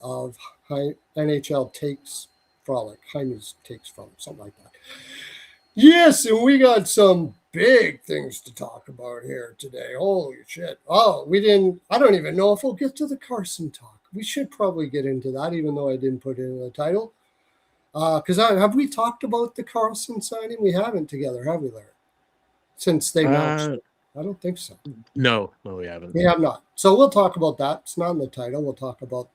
of NHL Takes Frolic, Jaime's Takes Frolic, something like that. Yes, and we got some big things to talk about here today. Holy shit. Oh, we didn't, I don't even know if we'll get to the Carson talk. We should probably get into that, even though I didn't put it in the title. Because have we talked about the Carlson signing? We haven't together, have we, Larry? Since they matched it. I don't think so. No, we haven't. We have not. So we'll talk about that. It's not in the title. We'll talk about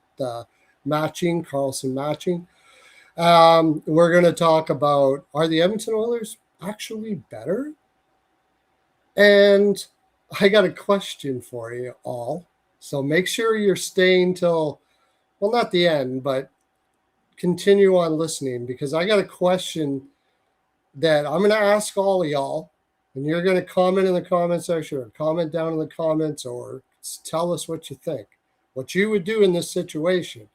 matching, Carlson matching. We're going to talk about, are the Edmonton Oilers actually better? And I got a question for you all. So make sure you're staying till, well, not the end, but continue on listening, because I got a question that I'm going to ask all of y'all, and you're going to comment in the comment section or comment down in the comments or tell us what you think, what you would do in this situation.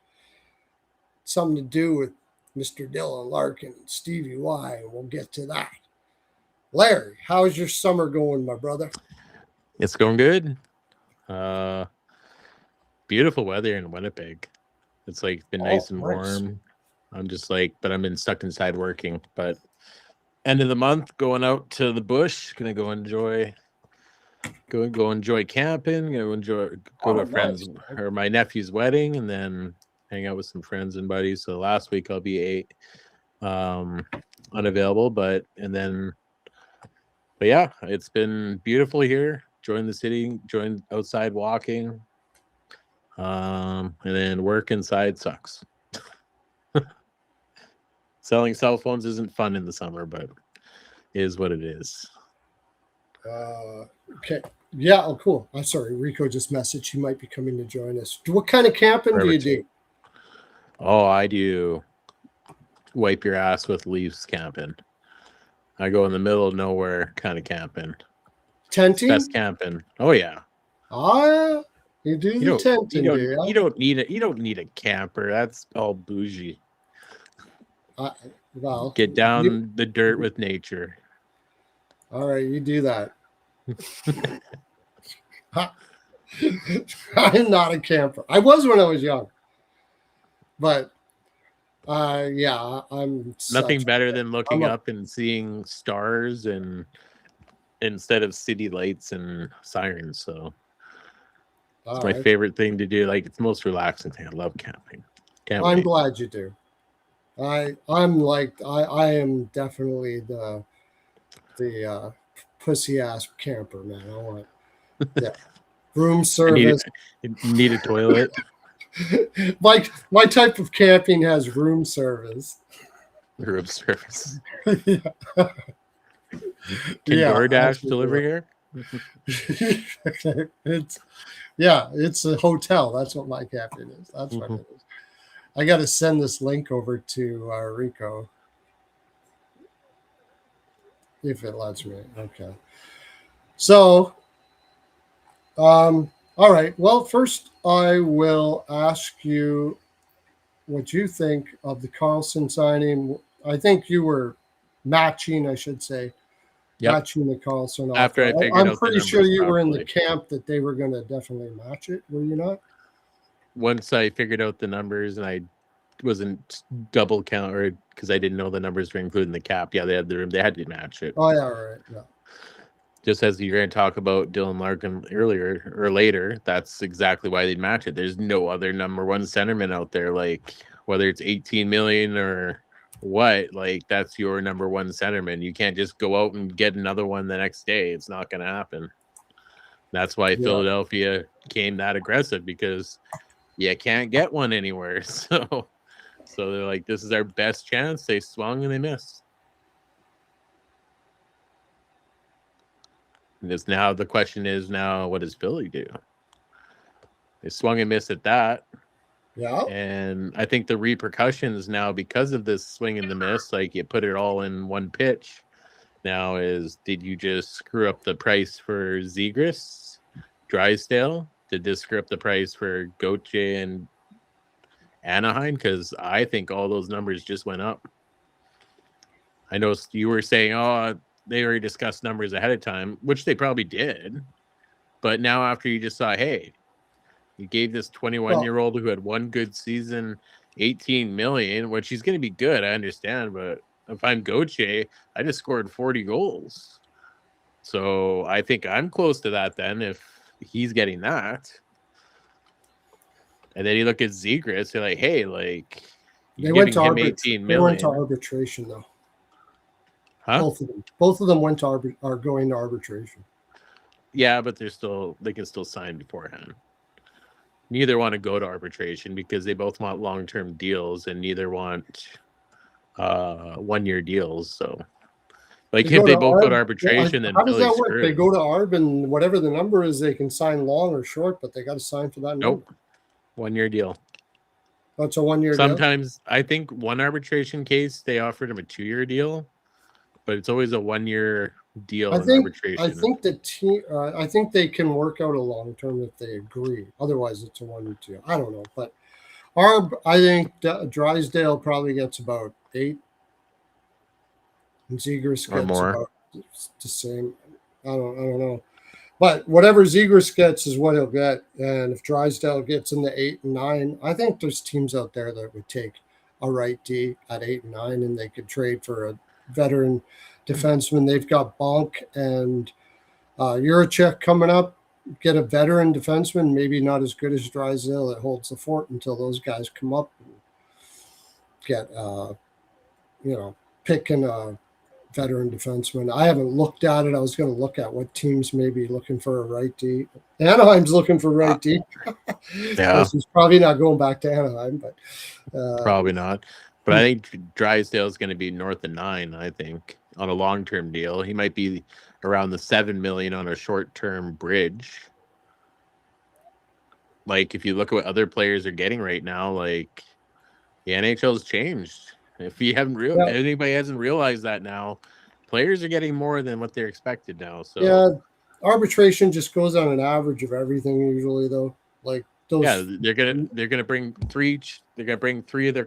Something to do with Mr. Dylan Larkin and Stevie Y, and we'll get to that. Larry, how's your summer going, my brother? It's going good. Beautiful weather in Winnipeg. It's like been nice and warm. I'm just like, but I've been stuck inside working. But end of the month, going out to the bush. Gonna go enjoy camping. Go to a friend's or my nephew's wedding, and then hang out with some friends and buddies. So last week I'll be unavailable, but yeah, it's been beautiful here. Joined the city, joined outside walking, and then work inside sucks. Selling cell phones isn't fun in the summer, but it is what it is. Okay. Yeah. Oh, cool. I'm sorry. Rico just messaged. He might be coming to join us. What kind of camping do you do? Oh, I do wipe your ass with leaves camping. I go in the middle of nowhere kind of camping. Tenting? Best camping. Oh yeah. You do the tenting. You don't need a camper. That's all bougie. Well, get down the dirt with nature. All right, you do that. I'm not a camper. I was when I was young, but yeah, I'm nothing better than looking up and seeing stars and instead of city lights and sirens. So it's my favorite thing to do. Like, it's the most relaxing thing. I love camping. I'm glad you do. I am definitely the pussy ass camper, man. I want room service. Need a toilet. my type of camping has room service. Room service. Can DoorDash deliver here? It's a hotel. That's what my camping is. That's what it is. I got to send this link over to Rico if it lets me. Okay. So, all right. Well, first I will ask you what you think of the Carlson signing. I think you were matching, I should say, matching the Carlson offer. After I figured I'm out pretty sure you were in the camp that they were going to definitely match it. Were you not? Once I figured out the numbers and I wasn't double count, or because I didn't know the numbers were including the cap. Yeah, they had the room. They had to match it. Oh yeah, right. Yeah. Just as you're going to talk about Dylan Larkin earlier or later, that's exactly why they'd match it. There's no other number one centerman out there. Like, whether it's 18 million or what, like, that's your number one centerman. You can't just go out and get another one the next day. It's not going to happen. That's why Philadelphia came that aggressive, because you can't get one anywhere. So they're like, this is our best chance. They swung and they missed. And this now the question is now, what does Philly do? They swung and missed at that. Yeah. And I think the repercussions now, because of this swing and the miss, like, you put it all in one pitch now, is, did you just screw up the price for Zegras, Drysdale? Did this screw up the price for Gauthier and Anaheim? Because I think all those numbers just went up. I know you were saying, they already discussed numbers ahead of time, which they probably did. But now after you just saw, hey, You gave this 21-year-old who had one good season 18 million, which he's going to be good, I understand, but if I'm Gauthier, I just scored 40 goals. So I think I'm close to that then if he's getting that. And then you look at Zegras, you're like, hey, like, you're giving him 18 million. They went to arbitration, though. Huh? Both of them are going to arbitration. Yeah, but they can still sign beforehand. Neither want to go to arbitration because they both want long-term deals, and neither want 1-year deals. So, like, if they both go to arbitration, then how does that work? They go to ARB, and whatever the number is, they can sign long or short, but they got to sign for that number. Nope, 1-year deal. Oh, it's a 1-year deal? Sometimes, I think one arbitration case, they offered him a 2-year deal, but it's always a 1-year deal in arbitration. I think the team. I think they can work out a long term if they agree. Otherwise, it's a 1-year deal. I don't know, but I think Drysdale probably gets about 8, and Zegras gets about the same. I don't know, but whatever Zegras gets is what he'll get. And if Drysdale gets in the 8 and 9, I think there's teams out there that would take a right D at 8 and 9, and they could trade for a veteran defenseman. They've got Bonk and Juracek coming up. Get a veteran defenseman, maybe not as good as Drysdale, that holds the fort until those guys come up and get, picking a veteran defenseman. I haven't looked at it. I was going to look at what teams may be looking for a right D. Anaheim's looking for right D. Yeah, he's probably not going back to Anaheim, but probably not. But I think Drysdale is going to be north of 9. I think on a long-term deal, he might be around the 7 million on a short-term bridge. Like, if you look at what other players are getting right now, like, the NHL's changed. If you haven't anybody hasn't realized that now, players are getting more than what they're expected now. So yeah, arbitration just goes on an average of everything usually, though. Like those. Yeah, they're gonna bring 3 each. They're gonna bring 3 of their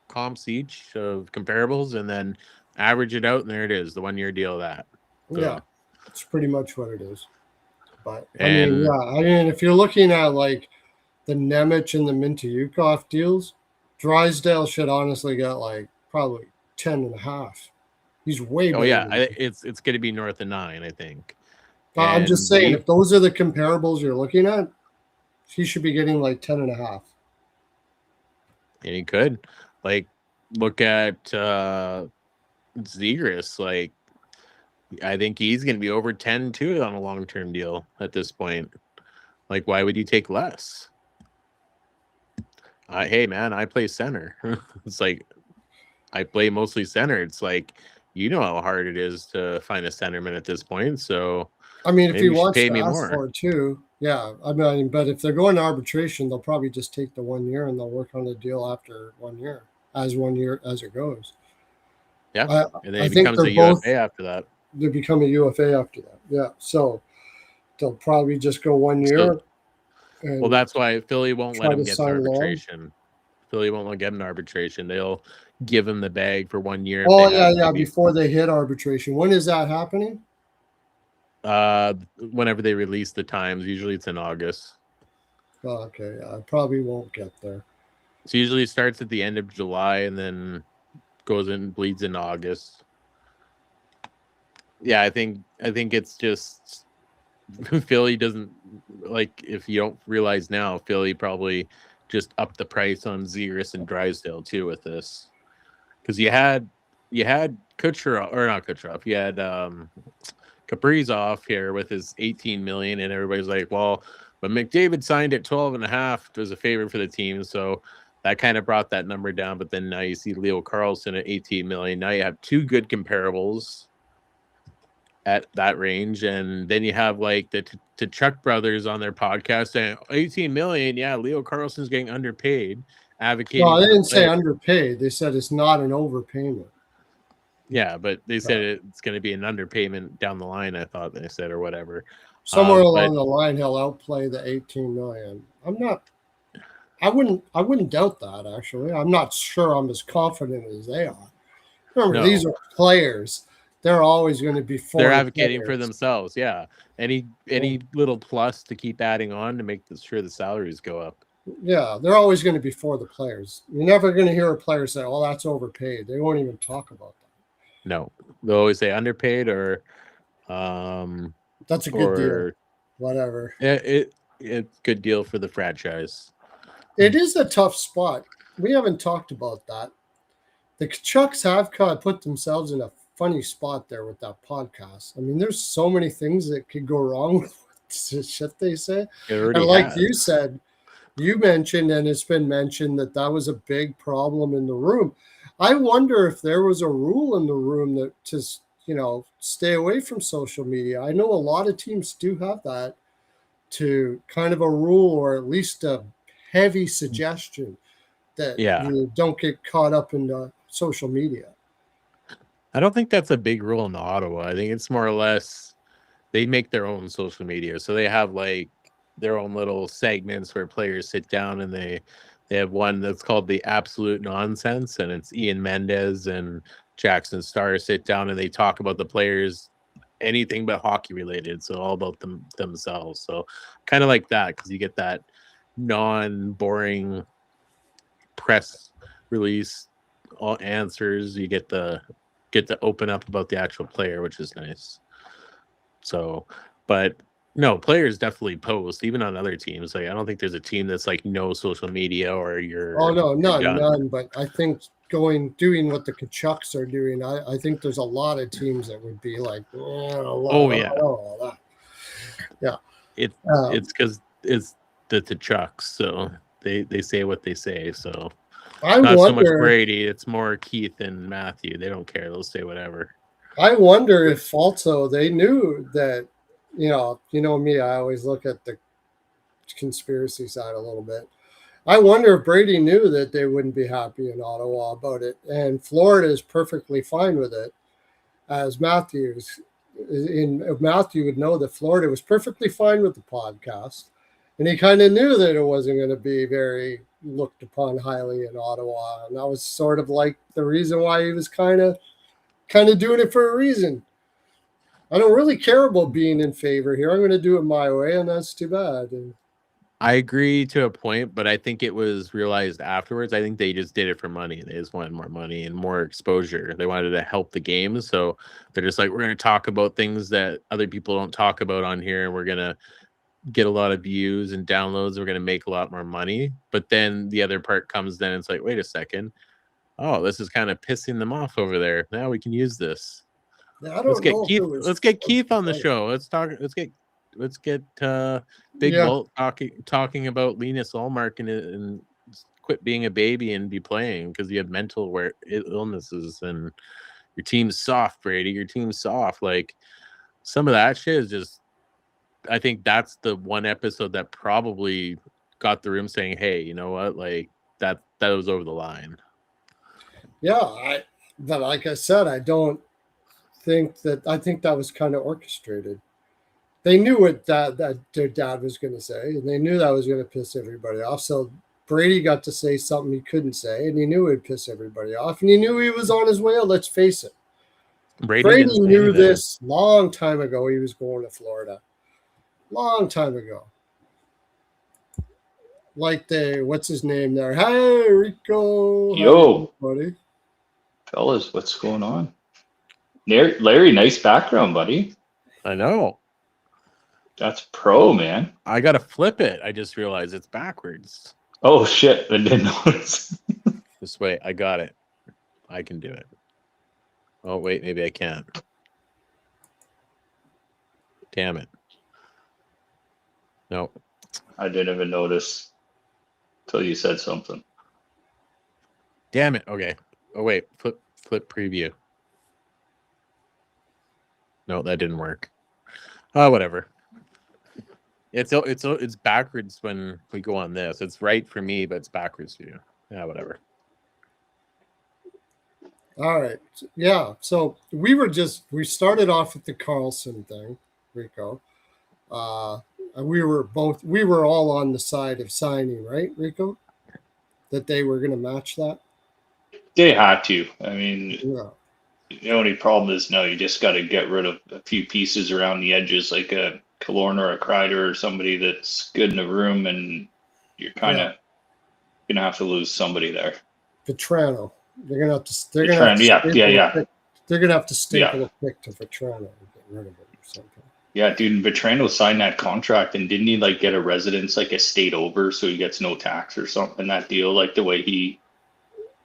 comps each of comparables, and then average it out, and there it is, the 1-year deal of that. So, yeah, it's pretty much what it is. But I mean, if you're looking at like the Nemec and the Mintayukov deals, Drysdale should honestly get like probably 10.5. He's way better. Oh yeah, it's going to be north of 9, I think. I'm just saying, if those are the comparables you're looking at, he should be getting like 10.5. And he could, like, look at Zegras. Like, I think he's going to be over 10 too on a long-term deal at this point. Like, why would you take less? Hey man, I play center. It's like, I play mostly center. It's like, you know how hard it is to find a centerman at this point. So, I mean, if he wants to ask for it too, yeah. I mean, but if they're going to arbitration, they'll probably just take the 1 year and they'll work on the deal after 1 year as it goes. Yeah, and then it becomes a UFA after that. They become a UFA after that. Yeah, so they'll probably just go 1 year. Well, that's why Philly won't let him get to arbitration. Philly won't let him get an arbitration. They'll give him the bag for 1 year. Oh, yeah, before they hit arbitration. When is that happening? Whenever they release the times. Usually it's in August. Oh, okay, I probably won't get there. So usually it starts at the end of July and then bleeds in August. Yeah, I think it's just Philly doesn't, like, if you don't realize now, Philly probably just upped the price on Zegras and Drysdale too with this, because you had Kucherov, or not Kucherov, you had Kaprizov here with his 18 million, and everybody's like, well, but McDavid signed at 12.5 as a favorite for the team, so that kind of brought that number down. But then now you see Leo Carlsson at 18 million. Now you have 2 good comparables at that range, and then you have like the Tuch brothers on their podcast saying 18 million. Yeah, Leo Carlsson's getting underpaid. Advocating. No, they didn't say underpaid. They said it's not an overpayment. Yeah, but they said it's going to be an underpayment down the line. I thought they said, or whatever. Somewhere along the line, he'll outplay the 18 million. I wouldn't doubt that, actually. I'm not sure I'm as confident as they are. Remember, these are players. they're always going to be for They're the advocating for players. themselves. Yeah. Any little plus to keep adding on to make sure the salaries go up. Yeah, they're always going to be for the players. You're never going to hear a player say, "Oh, that's overpaid." They won't even talk about that. No, they'll always say underpaid or That's a good deal. Whatever. It's good deal for the franchise. It is a tough spot. We haven't talked about that. The Chucks have kind of put themselves in a funny spot there with that podcast. I mean, there's so many things that could go wrong with the shit they say. It already And like has. you said, you mentioned, and it's been mentioned, that was a big problem in the room. I wonder if there was a rule in the room that to, stay away from social media. I know a lot of teams do have that, to kind of a rule, or at least a heavy suggestion that you don't get caught up in the social media. I don't think that's a big rule in Ottawa. I think it's more or less they make their own social media. So they have like their own little segments where players sit down, and they have one that's called the Absolute Nonsense, and it's Ian Mendez and Jackson Starr sit down and they talk about the players, anything but hockey related, so all about themselves. So kind of like that, because you get that non-boring press release, all answers. You get to open up about the actual player, which is nice. So, but no, players definitely post, even on other teams. Like, I don't think there's a team that's like no social media or you're. Oh no, none. But I think doing what the Kachucks are doing, I think there's a lot of teams that would be like, yeah. It's because it's the Tuchs, so they say what they say. So not so much Brady, it's more Keith and Matthew. They don't care; they'll say whatever. I wonder if also they knew that, you know me, I always look at the conspiracy side a little bit. I wonder if Brady knew that they wouldn't be happy in Ottawa about it, and Florida is perfectly fine with it, as Matthew would know that Florida was perfectly fine with the podcast, and he kind of knew that it wasn't going to be very looked upon highly in Ottawa, and that was sort of like the reason why he was kind of doing it for a reason. I don't really care about being in favor here. I'm going to do it my way, and that's too bad. And I agree to a point, but I think it was realized afterwards. I think they just did it for money. They just wanted more money and more exposure. They wanted to help the game. So they're just like, we're going to talk about things that other people don't talk about on here. And we're going to get a lot of views and downloads. We're going to make a lot more money. But then the other part comes then. It's like, wait a second. Oh, this is kind of pissing them off over there. Now we can use this. Let's get Keith on the show. Let's get Big Walt talking about Linus Ullmark and quit being a baby and be playing because you have mental illnesses and your team's soft, Brady. Your team's soft. Like, some of that shit is just. I think that's the one episode that probably got the room saying, "Hey, you know what? Like that was over the line." Yeah, but like I said, I don't think that. I think that was kind of orchestrated. They knew what that their dad was going to say, and they knew that was going to piss everybody off. So Brady got to say something he couldn't say, and he knew it would piss everybody off, and he knew he was on his way. Let's face it. Brady knew this long time ago. He was going to Florida. Long time ago. Like what's his name there? Hey, Rico. Yo. Buddy. Fellas, what's going on? Larry, nice background, buddy. I know. That's pro, man. I got to flip it. I just realized it's backwards. Oh, shit. I didn't notice. This way. I got it. I can do it. Oh, wait. Maybe I can't. Damn it. No. I didn't even notice until you said something. Damn it. Okay. Oh, wait. Flip preview. No, that didn't work. Whatever. It's backwards when we go on this. It's right for me, but it's backwards for you. Yeah, whatever. All right. Yeah. So we started off with the Carlson thing, Rico. We were all on the side of signing, right, Rico? That they were going to match that. They had to. I mean, yeah. The only problem is now you just got to get rid of a few pieces around the edges, like a Killorn or a Kreider or somebody that's good in a room, and you're kind of gonna have to lose somebody there. Vetrano. They're gonna have to. They're The gonna have trend, to. yeah, staple yeah, a yeah. pick- They're gonna have to staple Yeah. a pick to Vetrano and get rid of it or something. Yeah, dude, Vetrano signed that contract, and didn't he like get a residence like a state over, so he gets no tax or something? That deal, like the way he.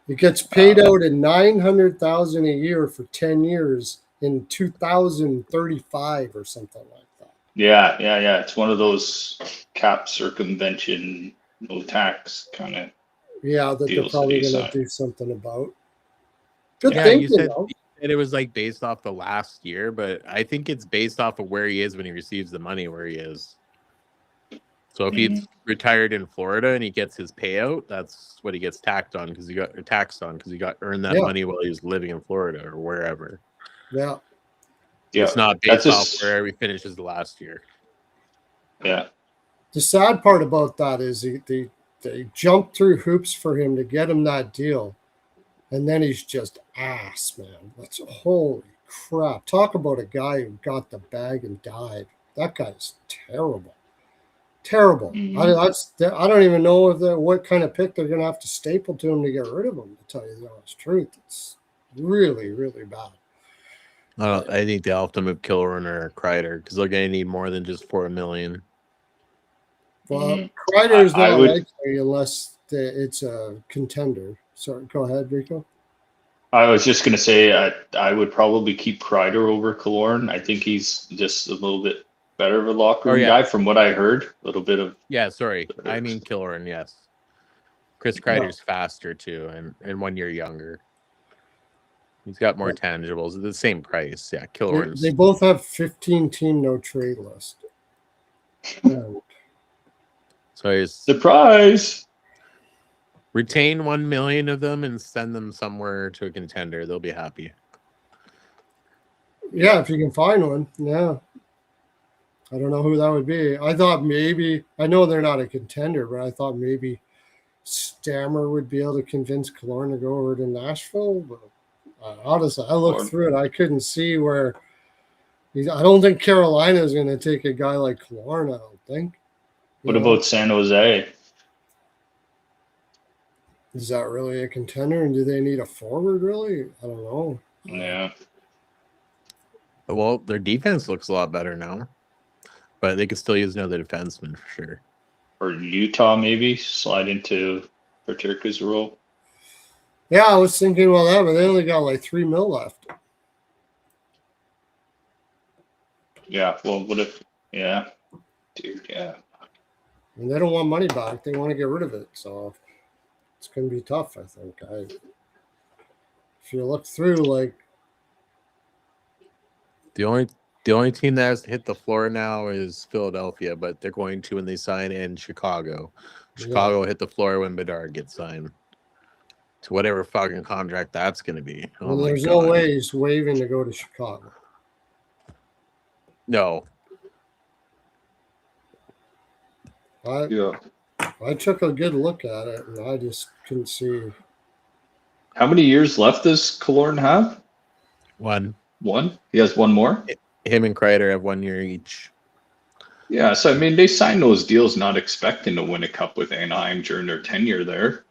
It gets paid out at $900,000 a year for 10 years in 2035 or something like that. Yeah, yeah, yeah. It's one of those cap circumvention, no tax kind of. Yeah, that they're Deals that probably he going to signed. do something about. Good Yeah, thinking, you said though. it was like based off the last year, but I think it's based off of where he is when he receives the money where he is. So if he's retired in Florida and he gets his payout, that's what he gets taxed on because he got earned that Yeah. money while he was living in Florida or wherever. Yeah. Yeah, It's not that's based off just- where he finishes the last year. Yeah, The sad part about that is they jumped through hoops for him to get him that deal. And then he's just ass, man. That's holy crap. Talk about a guy who got the bag and died. That guy's terrible. Terrible. I don't even know what kind of pick they're going to have to staple to him to get rid of him, to tell you the honest truth. It's really, really bad. I think they'll have to move Killorn or Kreider because they're going to need more than just $4 million. Well, Kreider's I not would- likely unless it's a contender. Sorry, go ahead, Rico. I was just gonna say I would probably keep Kreider over Killorn. I think he's just a little bit better of a locker room guy from what I heard. A little bit of Yeah, sorry. I mean Killorn, yes. Chris Kreider's faster too and 1 year younger. He's got more tangibles at the same price. Yeah, Killorn's. They both have 15-team no trade list. And So he's surprise. retain 1 million of them and send them somewhere to a contender. They'll be happy. yeah, if you can find one, yeah. I don't know who that would be. I thought maybe, I know they're not a contender, but I thought maybe Stammer would be able to convince Killorn to go over to Nashville. But honestly, I looked through it. I couldn't see where. I don't think Carolina is going to take a guy like Killorn. I don't think. What about San Jose? Is that really a contender? And do they need a forward? Really? I don't know. Yeah. Well, their defense looks a lot better now, but they could still use another defenseman for sure. Or Utah maybe slide into Paterka's role. Yeah, I was thinking about that, but they only got like $3 million left. Yeah. Well, what if? Yeah, dude. Yeah. And they don't want money back. They want to get rid of it. So it's going to be tough, I think. If you look through, like, The only team that has hit the floor now is Philadelphia, but they're going to when they sign in Chicago. Chicago hit the floor when Bedard gets signed to whatever fucking contract that's going to be. well, there's no way he's waving to go to Chicago. No. I took a good look at it, and I just couldn't see. How many years left does Killorn have? One. He has one more? Him and Kreider have 1 year each. Yeah, so I mean, they signed those deals not expecting to win a cup with Anaheim during their tenure there.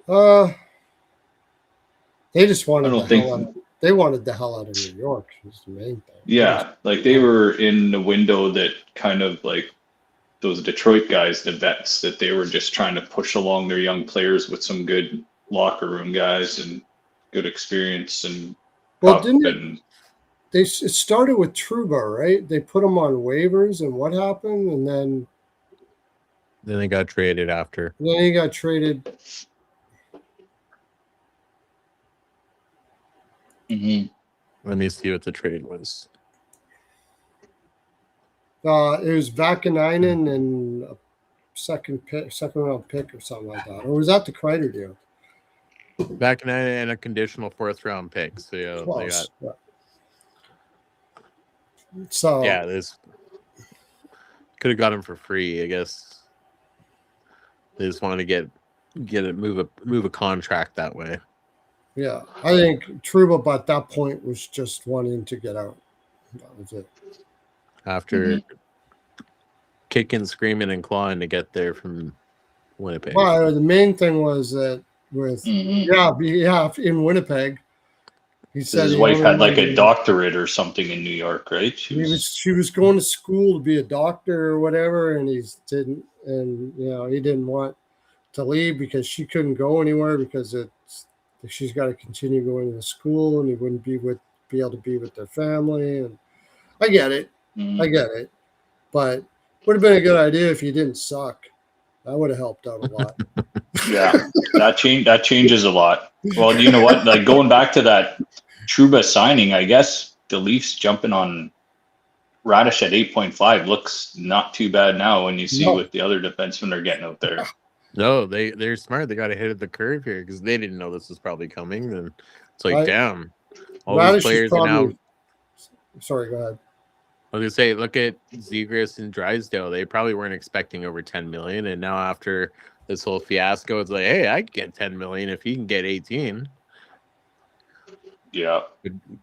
They just wanted they wanted the hell out of New York was the main thing. Yeah, like they were in the window that kind of like those Detroit guys, the vets, that they were just trying to push along their young players with some good locker room guys and good experience and it started with Trouba, right? They put him on waivers, and what happened? And then they got traded after. Then he got traded. Let me see what the trade was. It was Vakanainen and a second round pick or something like that. Or was that the Kreider deal? Vakanainen and a conditional 4th round pick. So yeah, Close. they got. So yeah, this could have got him for free. I guess they just wanted to get it move a contract that way. Yeah, I think Trouba at that point was just wanting to get out. That was it. After kicking, screaming, and clawing to get there from Winnipeg. Well, the main thing was that with in Winnipeg, he said His he wife only had like a wanted- doctorate or something in New York, right? she was going to school to be a doctor or whatever, and he didn't, and he didn't want to leave because she couldn't go anywhere because she's got to continue going to school, and he wouldn't be able to be with their family. And I get it, but would have been a good idea if you didn't suck. That would have helped out a lot. Yeah, that changes a lot. Well, you know what? Like going back to that Trouba signing, I guess the Leafs jumping on Radish at 8.5 looks not too bad now when you see what the other defensemen are getting out there. No, they're smart. They got ahead of the curve here because they didn't know this was probably coming. And it's like, damn, all Radish these players are now. Sorry, go ahead. I was gonna say, look at Zegras and Drysdale. They probably weren't expecting over 10 million, and now after this whole fiasco, it's like, hey, I can get 10 million if he can get 18. Yeah.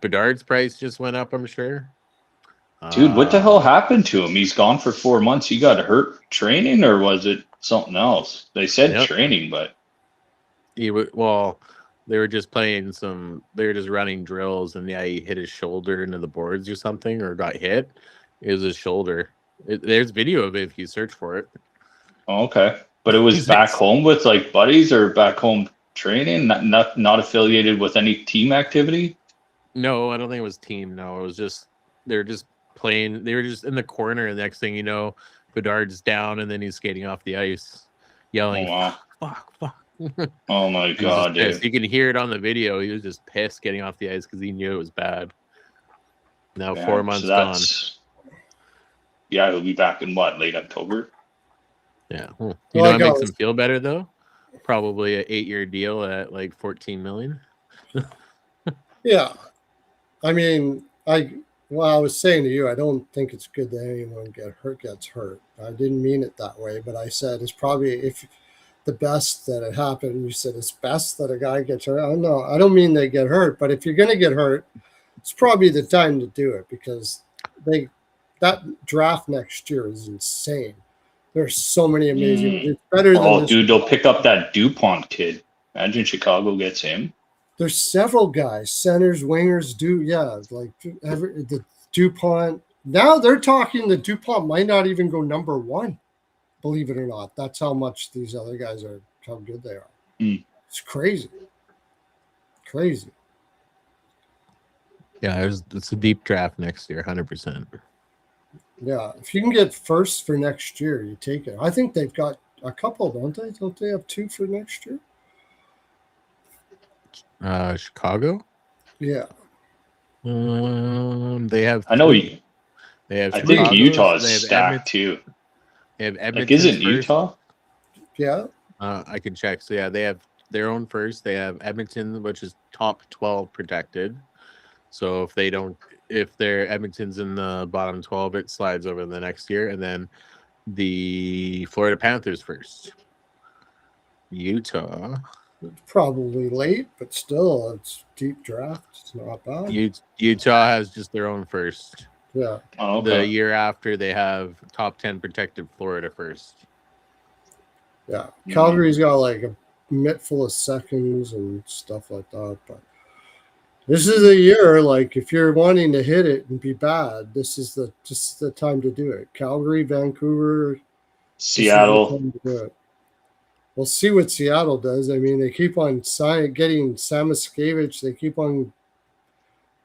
Bedard's price just went up, I'm sure. Dude, what the hell happened to him? He's gone for 4 months. He got hurt training, or was it something else? They said training, but they were just playing they were just running drills, and he hit his shoulder into the boards or something, or got hit. It was his shoulder. There's video of it if you search for it. Oh, okay. But it was back home with like buddies, or back home training, not affiliated with any team activity? No, I don't think it was team. No, it was just they were just playing. They were just in the corner, and the next thing you know, Bedard's down, and then he's skating off the ice, yelling, fuck. Oh my God, dude. You can hear it on the video. He was just pissed getting off the ice because he knew it was bad. Now 4 months gone. Yeah, he'll be back in late October? Yeah. You know what makes him feel better though? Probably an 8-year deal at like 14 million. Yeah. I mean, I was saying to you, I don't think it's good that anyone gets hurt. I didn't mean it that way, but I said it's probably if the best that it happened. You said it's best that a guy gets hurt. I don't mean they get hurt, but if you're going to get hurt, it's probably the time to do it because that draft next year is insane. There's so many amazing. It's better than this. Dude, they'll pick up that DuPont kid. Imagine Chicago gets him. There's several guys, centers, wingers, the DuPont. Now they're talking the DuPont might not even go number 1. Believe it or not, that's how much these other guys are, how good they are. It's crazy. Yeah, it's a deep draft next year, 100%. Yeah, if you can get first for next year, you take it. I think they've got a couple, don't they? Don't they have 2 for next year? Chicago? Yeah. They have. I know. They have. I think Utah's stacked too. They have Edmonton. Like, isn't Utah? Yeah. I can check. So yeah, they have their own first. They have Edmonton, which is top 12 protected. So if their Edmonton's in the bottom 12, it slides over the next year, and then the Florida Panthers first. Utah. Probably late, but still, it's deep draft. It's not bad. Utah has just their own first. Yeah. Oh, okay. The year after, they have top 10 protected Florida first. Yeah. Calgary's got like a mitt full of seconds and stuff like that. But this is a year, like, if you're wanting to hit it and be bad, this is the time to do it. Calgary, Vancouver, Seattle. We'll see what Seattle does. I mean, they keep on getting Samoskevich. They keep on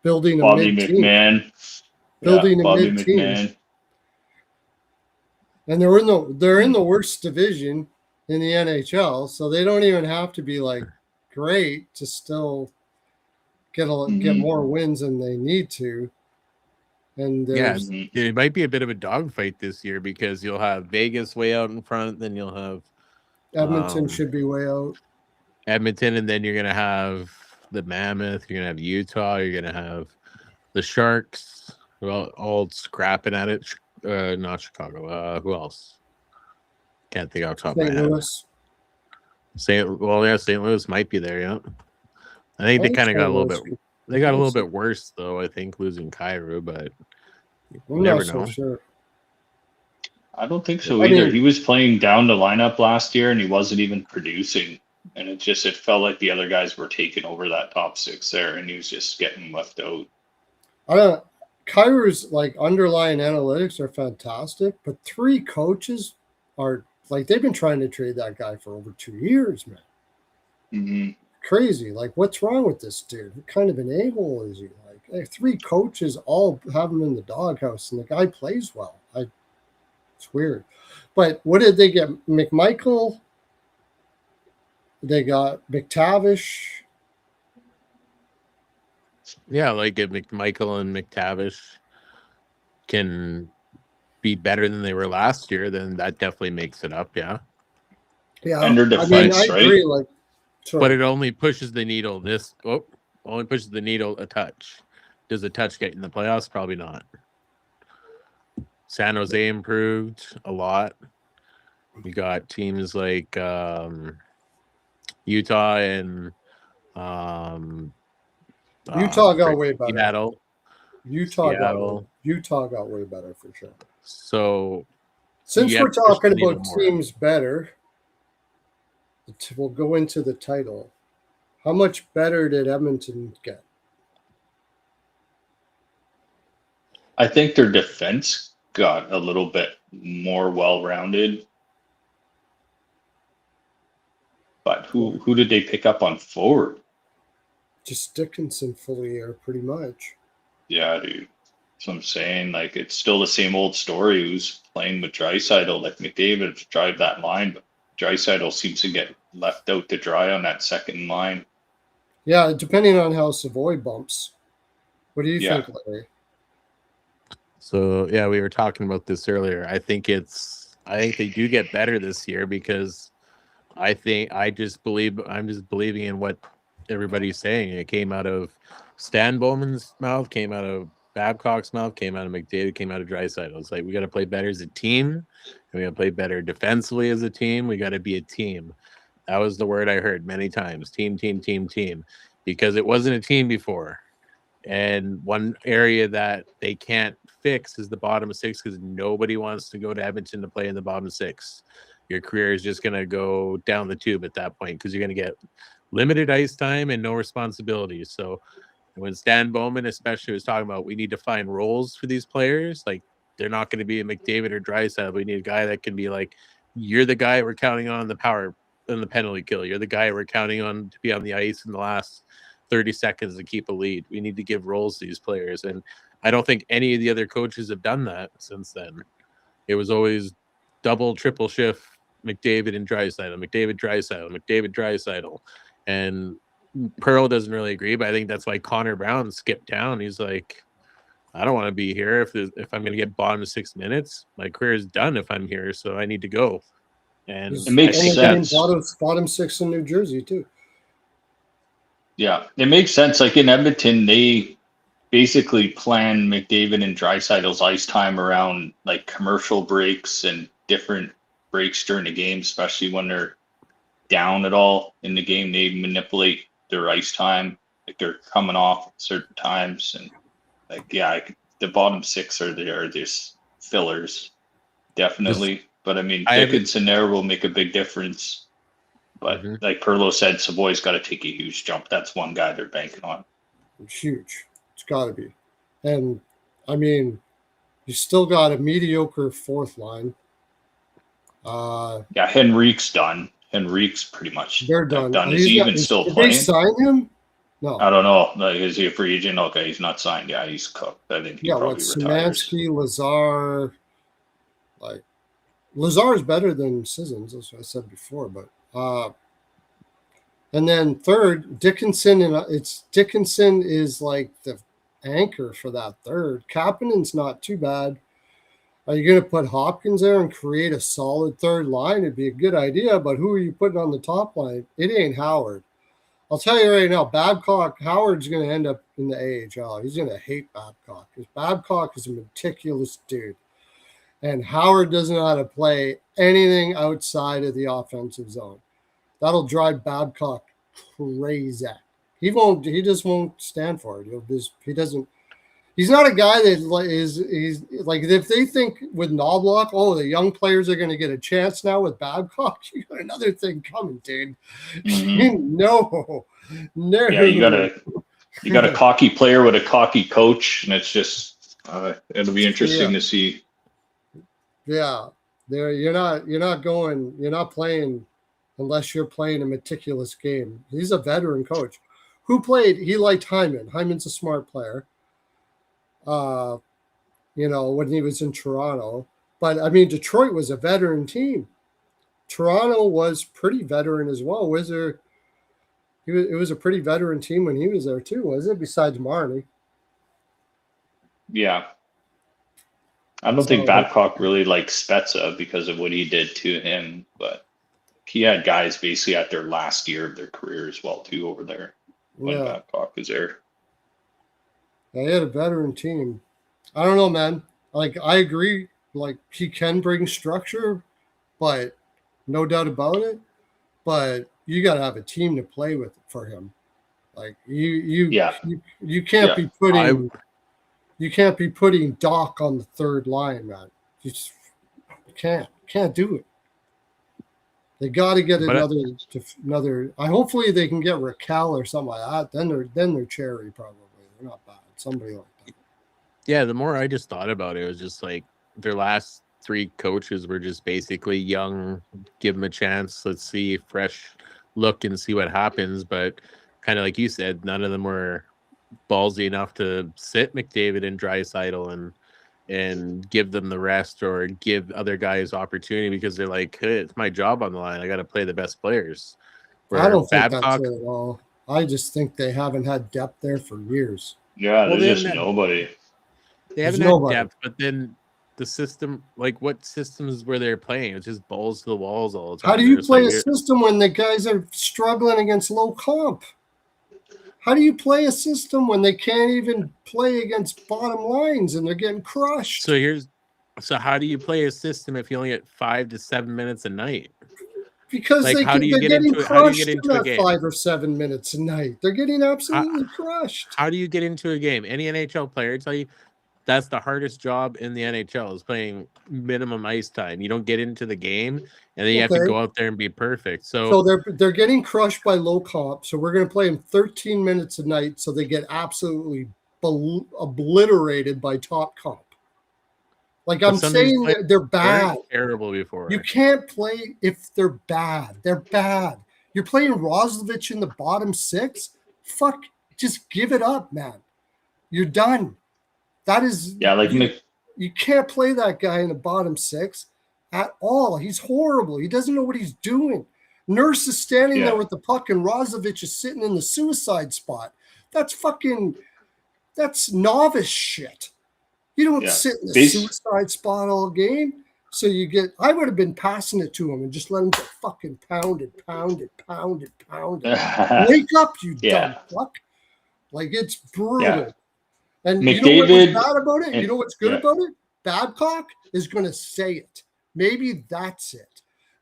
building a mid-team. Building a mid-team. And they're in the worst division in the NHL, so they don't even have to be like great to still get more wins than they need to. And it might be a bit of a dogfight this year because you'll have Vegas way out in front, then you'll have Edmonton should be way out. Edmonton, and then you're gonna have the Mammoth. You're gonna have Utah. You're gonna have the Sharks. All scrapping at it. Not Chicago. Who else? Can't think off the top of my head. Louis. St. Louis might be there. Yeah, I think they I kind of got a little think bit. They got a little bit worse though. I think losing Cairo, but you I'm never not so know. sure. I don't think so I either. mean- He was playing down the lineup last year and he wasn't even producing. And it felt like the other guys were taking over that top six there and he was just getting left out. I don't. Kyrie's like underlying analytics are fantastic, but 3 coaches are like they've been trying to trade that guy for over 2 years, man. Mm-hmm. Crazy. Like, what's wrong with this dude? What kind of an a-hole is he? Like, 3 coaches all have him in the doghouse, and the guy plays well. It's weird. But what did they get? McMichael. They got McTavish. Yeah, like if McMichael and McTavish can be better than they were last year, then that definitely makes it up. Yeah, Yeah, And their I mean, defense, I right? agree. Like, sorry. but it only pushes the needle. Only pushes the needle a touch. Does the touch get in the playoffs? Probably not. San Jose improved a lot. We got teams like Utah and Utah got way better. Seattle. Utah got way better for sure. So Since you we're have to push talking the needle about more. teams better, we'll go into the title. How much better did Edmonton get? I think their defense got a little bit more well-rounded. But who did they pick up on forward? Just Dickinson fully air, pretty much. Yeah, dude. That's what I'm saying. Like, it's still the same old story. Who's playing with Draisaitl? Like, McDavid drive that line, but Draisaitl seems to get left out to dry on that second line. Yeah, depending on how Savoy bumps. What do you Yeah. think, Larry? So yeah, we were talking about this earlier. I think they do get better this year because I'm just believing in what everybody's saying. It came out of Stan Bowman's mouth, came out of Babcock's mouth, came out of McDavid, came out of Draisaitl. It's like we got to play better as a team, and we got to play better defensively as a team. We got to be a team. That was the word I heard many times. Team, because it wasn't a team before. And one area that they can't fix is the bottom 6 because nobody wants to go to Edmonton to play in the bottom 6. Your career is just going to go down the tube at that point because you're going to get limited ice time and no responsibilities. So when Stan Bowman especially was talking about we need to find roles for these players, like they're not going to be a McDavid or Draisaitl. We need a guy that can be like, you're the guy we're counting on the power and the penalty kill. You're the guy we're counting on to be on the ice in the last 30 seconds to keep a lead. We need to give roles to these players. And I don't think any of the other coaches have done that since then. It was always double, triple shift McDavid and Draisaitl, McDavid, Draisaitl. And Pearl doesn't really agree, but I think that's why Connor Brown skipped down. He's like, I don't want to be here if I'm going to get bottom 6 minutes. My career is done if I'm here, so I need to go. And It makes And they're getting sense. bottom 6 in New Jersey too. Yeah, it makes sense. Like in Edmonton, they basically plan McDavid and Draisaitl's ice time around like commercial breaks and different breaks during the game, especially when they're down at all in the game. They manipulate their ice time, like they're coming off at certain times, and like the bottom 6 are just fillers, definitely. But I mean, Dickinson there will make a big difference. But like Perlo said, Savoy's got to take a huge jump. That's one guy they're banking on. It's huge. It's got to be. And, I mean, you still got a mediocre 4th line. Yeah, Henrique's done. Henrique's pretty much They're done. Is he even still did playing? they sign him? No. I don't know. Like, is he a free agent? Okay, he's not signed. Yeah, he's cooked. I think he probably retires. Szymanski, Lazar. Like, Lazar is better than Sissons, as I said before, but and then 3rd, Dickinson, and Dickinson is like the anchor for that 3rd. Kapanen's not too bad. Are you going to put Hopkins there and create a solid 3rd line? It'd be a good idea, but who are you putting on the top line? It ain't Howard. I'll tell you right now, Howard's going to end up in the AHL. He's going to hate Babcock because Babcock is a meticulous dude. And Howard doesn't know how to play anything outside of the offensive zone. That'll drive Babcock crazy He just won't stand for it. He doesn't. He's not a guy that he's like, if they think with Knobloch, oh, the young players are going to get a chance now with Babcock, you got another thing coming, dude. No. Yeah, you got a cocky player with a cocky coach, and it's just it'll be interesting to see. Yeah, you're not playing unless you're playing a meticulous game. He's a veteran coach. He liked Hyman. Hyman's a smart player. When he was in Toronto. But I mean, Detroit was a veteran team. Toronto was pretty veteran as well. It was a pretty veteran team when he was there too, wasn't it? Besides Marnie. Yeah. I don't think Babcock really likes Spezza because of what he did to him, but he had guys basically at their last year of their career as well too over there when Babcock was there. They had a veteran team. I don't know, man. Like, I agree. Like, he can bring structure, but no doubt about it. But you got to have a team to play with for him. Like, you can't be putting Doc on the third line, man. You just can't do it. They got to get another. Hopefully they can get Raquel or something like that. Then they're cherry probably. They're not bad. Somebody like that. Yeah, the more I just thought about it was just like their last 3 coaches were just basically young, give them a chance, let's see, fresh look and see what happens. But kind of like you said, none of them were ballsy enough to sit McDavid and Draisaitl and give them the rest or give other guys opportunity because they're like, hey, it's my job on the line. I got to play the best players. I don't think that's it at all. I just think they haven't had depth there for years. Yeah, there's just nobody. They haven't had depth, but then the system, like what systems were they playing? It's just balls to the walls all the time. How do you play a system when the guys are struggling against low comp? How do you play a system when they can't even play against bottom lines and they're getting crushed? So how do you play a system if you only get 5 to 7 minutes a night? Because like, they're getting crushed in that 5 or 7 minutes a night. They're getting absolutely crushed. How do you get into a game? Any NHL player tell you that's the hardest job in the NHL is playing minimum ice time. You don't get into the game, and then you have to go out there and be perfect. So they're getting crushed by low comp. So we're going to play them 13 minutes a night, so they get absolutely obliterated by top comp. Like I'm saying, they're bad. Terrible before. You can't play if they're bad. They're bad. You're playing Roslovic in the bottom 6. Fuck, just give it up, man. You're done. That is you can't play that guy in the bottom 6 at all. He's horrible. He doesn't know what he's doing. Nurse is standing there with the puck, and Roslovic is sitting in the suicide spot. That's novice shit. You don't sit in the suicide spot all game. So I would have been passing it to him and just let him get fucking pounded. Wake up, you dumb fuck. Like, it's brutal. Yeah. And McDavid, you know what's bad about it? You know what's good about it? Babcock is going to say it. Maybe that's it.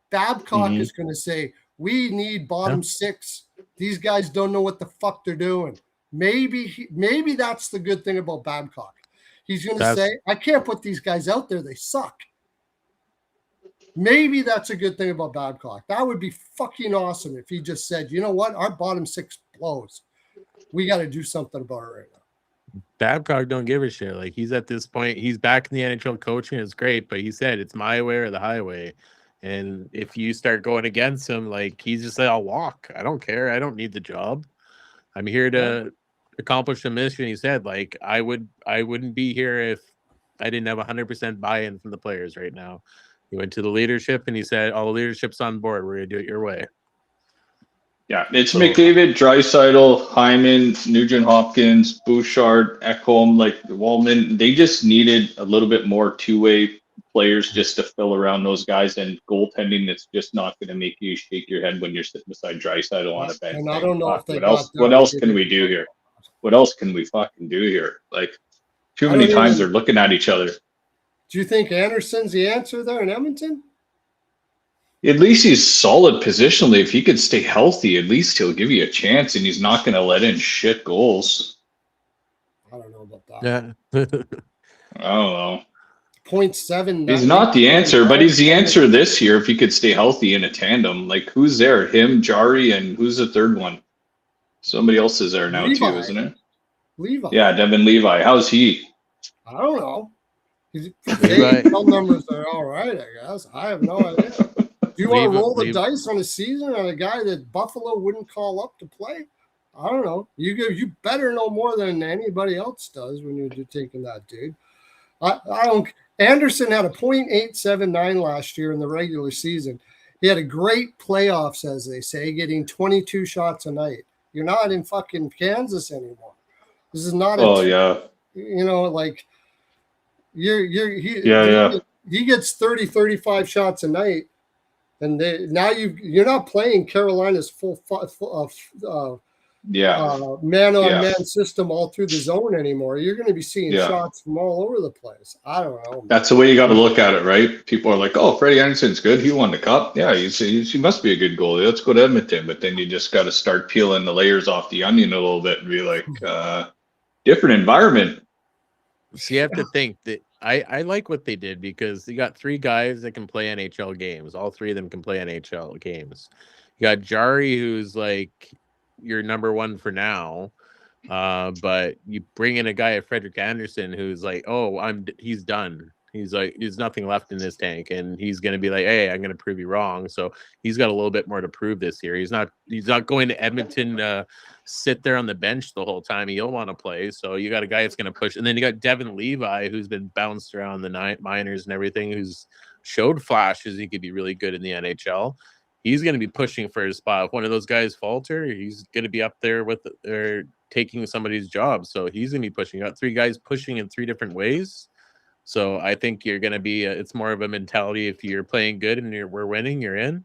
Babcock is going to say, we need bottom 6. These guys don't know what the fuck they're doing. Maybe that's the good thing about Babcock. He's going to say, I can't put these guys out there. They suck. Maybe that's a good thing about Babcock. That would be fucking awesome if he just said, you know what? Our bottom 6 blows. We got to do something about it right now. Babcock don't give a shit. Like, he's at this point, he's back in the NHL coaching. It's great, but he said it's my way or the highway. And if you start going against him, like, he's just like, I'll walk. I don't care. I don't need the job. I'm here to accomplish a mission. He said, like, I wouldn't be here if I didn't have 100% buy-in from the players right now. He went to the leadership and he said, all the leadership's on board. We're going to do it your way. Yeah, it's McDavid, Draisaitl, Hyman, Nugent-Hopkins, Bouchard, Ekholm, like Wallman. They just needed a little bit more two-way players just to fill around those guys, and goaltending that's just not going to make you shake your head when you're sitting beside Draisaitl on a bench. And I don't know if they what else can we do here? What else can we fucking do here? Like, too many times they're looking at each other. Do you think Anderson's the answer there in Edmonton? At least he's solid positionally. If he could stay healthy, at least he'll give you a chance, and he's not going to let in shit goals. I don't know about that. Yeah. I don't know. 0.7. He's not the answer, but he's the answer this year if he could stay healthy in a tandem. Like, who's there? Him, Jari, and who's the third one? Somebody else is there now Levi. too, isn't it? Levi. Yeah, Devin Levi. How's he? I don't know. His Levi. AHL numbers are all right, I guess. I have no idea. Do you want to roll the dice on a season on a guy that Buffalo wouldn't call up to play? I don't know. You better know more than anybody else does when you're taking that dude. I don't. Anderson had a .879 last year in the regular season. He had a great playoffs, as they say, getting 22 shots a night. You're not in fucking Kansas anymore. This is not you know, like he gets 30, 35 shots a night. And now you're not playing Carolina's full man-on-man system all through the zone anymore. You're going to be seeing shots from all over the place. I don't know. That's the way you got to look at it, right? People are like, "Oh, Freddie Anderson's good. He won the cup. Yeah, he must be a good goalie. Let's go to Edmonton." But then you just got to start peeling the layers off the onion a little bit and be like, different environment. So you have to think that I like what they did because you got 3 guys that can play NHL games. All 3 of them can play NHL games. You got Jari, who's like your number 1 for now. But you bring in a guy at Frederik Andersen who's like, he's done. He's like, there's nothing left in this tank, and he's going to be like, hey, I'm going to prove you wrong. So he's got a little bit more to prove this year. He's not going to Edmonton sit there on the bench the whole time. He'll want to play. So you got a guy that's going to push, and then you got Devin Levi, who's been bounced around the minors and everything, who's showed flashes he could be really good in the NHL. He's going to be pushing for his spot. If one of those guys falter, he's going to be up there with or taking somebody's job. So he's going to be pushing. You got 3 guys pushing in 3 different ways. So I think you're going to be, it's more of a mentality. If you're playing good and we're winning, you're in.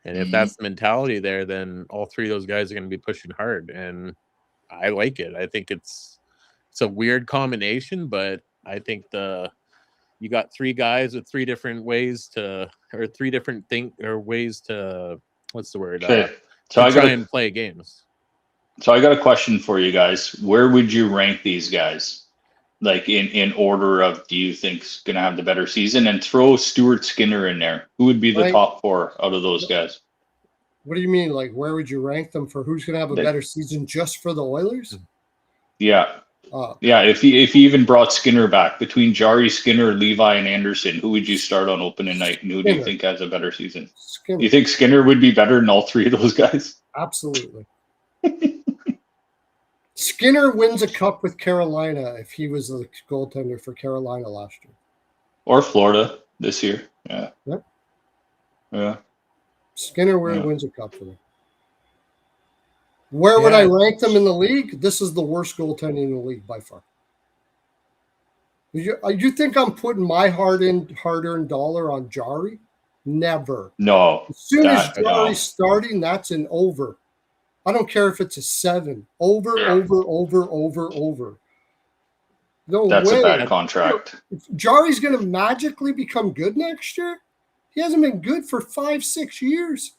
And if that's the mentality there, then all 3 of those guys are going to be pushing hard. And I like it. I think it's a weird combination, but I think you got 3 guys with 3 different ways to, or 3 different ways to, what's the word? Okay. So I try and play games. So I got a question for you guys. Where would you rank these guys? Like in order of, do you think's going to have the better season? And throw Stuart Skinner in there. Who would be the top 4 out of those guys? What do you mean? Like, where would you rank them for who's going to have a better season just for the Oilers? Yeah. If you even brought Skinner back, between Jari, Skinner, Levi, and Anderson, who would you start on opening night? And who do you think has a better season? Skinner. You think Skinner would be better than all 3 of those guys? Absolutely. Skinner wins a cup with Carolina if he was a goaltender for Carolina last year. Or Florida this year. Yeah. Yep. Yeah. Skinner wins a cup for them. Where would I rank them in the league? This is the worst goaltending in the league by far. You think I'm putting my hard-earned dollar on Jari? Never. No. As soon as Jari's starting, that's an over. I don't care if it's a 7. Over. No That's way. a bad contract. If Jari's going to magically become good next year? He hasn't been good for 5-6 years.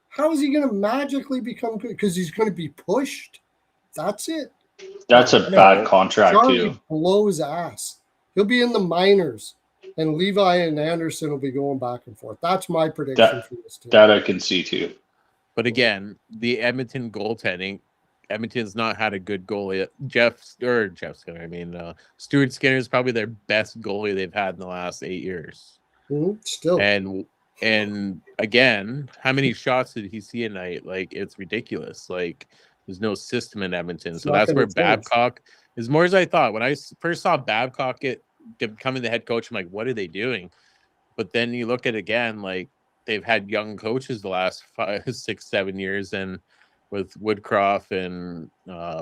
How is he going to magically become good? Because he's going to be pushed. That's it. That's a bad contract Jari too. blows ass. He'll be in the minors, and Levi and Anderson will be going back and forth. That's my prediction for this team. That I can see too. But again, the Edmonton goaltending, Edmonton's not had a good goalie. Stuart Skinner is probably their best goalie they've had in the last 8 years. Still. And again, how many shots did he see a night? Like, it's ridiculous. Like, there's no system in Edmonton. So that's where Babcock is more as I thought. When I first saw Babcock becoming the head coach, I'm like, what are they doing? But then you look at it again, like, they've had young coaches the last 5, 6, 7 years, and with Woodcroft and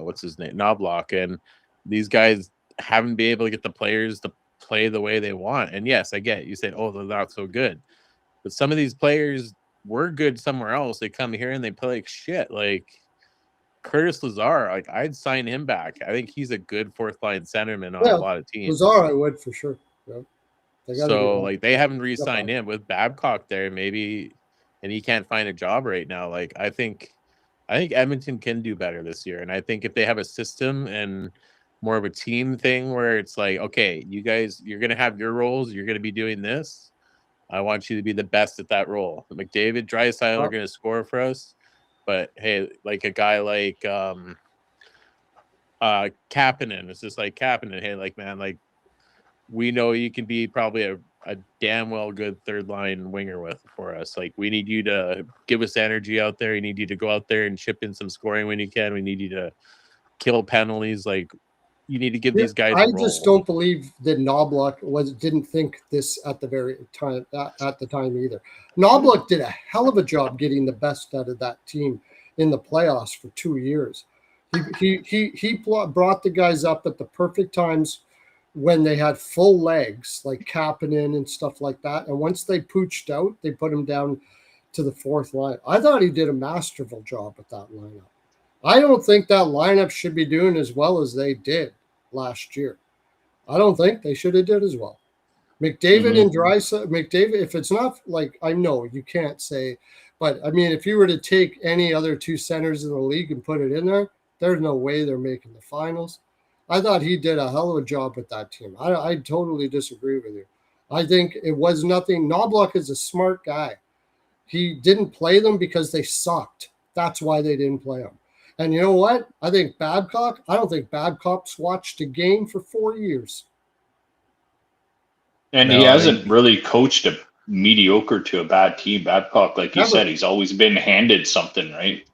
what's his name, Knobloch, and these guys haven't been able to get the players to play the way they want. And yes, I get it. You said, oh, they're not so good, but some of these players were good somewhere else. They come here and they play like shit. Like Curtis Lazar, like I'd sign him back. I think he's a good 4th line centerman on a lot of teams. Lazar, I would for sure. Yeah. They got to So get like they haven't re-signed him with Babcock there, maybe, and he can't find a job right now. Like I think Edmonton can do better this year, and I think if they have a system and more of a team thing where it's like, okay, you guys, you're gonna have your roles, you're gonna be doing this. I want you to be the best at that role. McDavid, Draisaitl are gonna score for us, but hey, like a guy like Kapanen, it's just like Kapanen. Hey, like man, like we know you can be probably a damn well good third line winger for us. Like we need you to give us energy out there. We need you to go out there and chip in some scoring when you can. We need you to kill penalties. Like you need to give these guys I a just role. don't believe that Knobloch didn't think this at the very time at the time either. Knobloch did a hell of a job getting the best out of that team in the playoffs for 2 years. He brought the guys up at the perfect times when they had full legs, like Kapanen and stuff like that. And once they pooched out, they put him down to the fourth line. I thought he did a masterful job with that lineup. I don't think that lineup should be doing as well as they did last year. I don't think they should have did as well. McDavid and Draisaitl, McDavid, if it's not like, I know you can't say, but I mean, if you were to take any other two centers in the league and put it in there, there's no way they're making the finals. I thought he did a hell of a job with that team. I totally disagree with you. I think it was nothing. Knobloch is a smart guy. He didn't play them because they sucked. That's why they didn't play them. And you know what? I don't think Babcock's watched a game for 4 years. And he hasn't really coached a mediocre to a bad team. Babcock, like you said, he's always been handed something, right?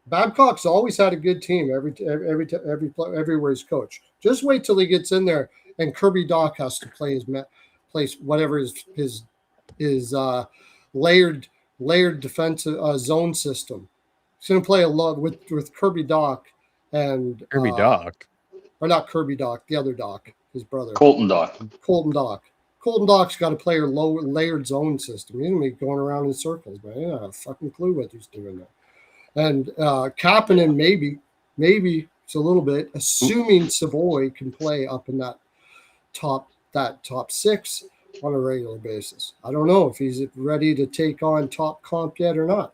Babcock's always had a good team everywhere he's coached. Just wait till he gets in there and Kirby Dach has to play whatever his layered defensive zone system. He's going to play a lot with Kirby Dach and Kirby Dach, or not Kirby Dach, the other Dach, his brother Colton Dach. Colton Dach's got to play a low layered zone system. He's going to be going around in circles, man. He doesn't have a fucking clue what he's doing there. And Kapanen, maybe it's a little bit, assuming Savoy can play up in that top six on a regular basis. I don't know if he's ready to take on top comp yet or not.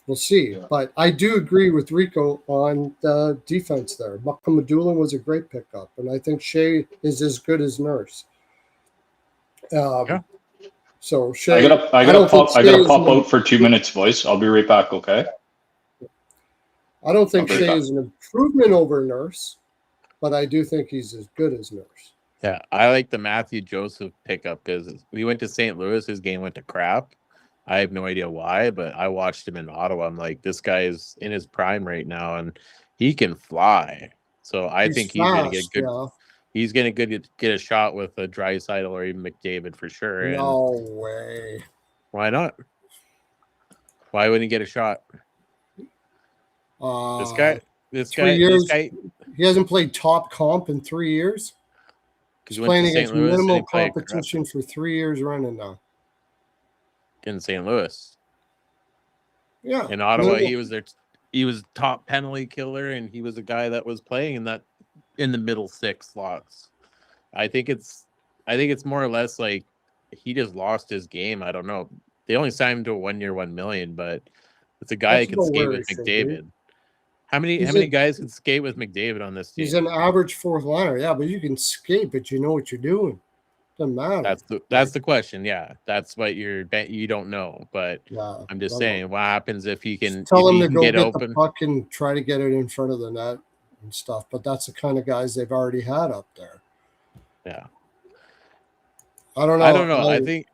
We'll see. Yeah. But I do agree with Rico on the defense there. Mukhamadullin was a great pickup, and I think Shea is as good as Nurse. Yeah. So Shea, I gotta pop out for 2 minutes, boys. I'll be right back, okay? I don't think Shea is an improvement over Nurse, but I do think he's as good as Nurse. Yeah, I like the Matthew Joseph pickup because we went to St. Louis. His game went to crap. I have no idea why, but I watched him in Ottawa. I'm like, this guy is in his prime right now, and he can fly. So I think he's going to get good. Yeah. He's going to get a shot with a Draisaitl or even McDavid for sure. No way. Why not? Why wouldn't he get a shot? This guy. He hasn't played top comp in 3 years. He's playing against minimal competition for 3 years running now. In St. Louis. Yeah. In Ottawa, he was top penalty killer, and he was a guy that was playing in the middle six slots. I think it's more or less like he just lost his game. I don't know. They only signed him to a 1 year, $1 million, but it's a guy that can skate with McDavid. How many guys can skate with McDavid on this team? He's an average fourth liner, yeah, but you can skate, but you know what you're doing. Doesn't matter. That's the question. Yeah, that's what you don't know. But yeah, I'm just saying, what happens if he can? Tell him to go get the puck and try to get it in front of the net and stuff. But that's the kind of guys they've already had up there. Yeah. I don't know. I think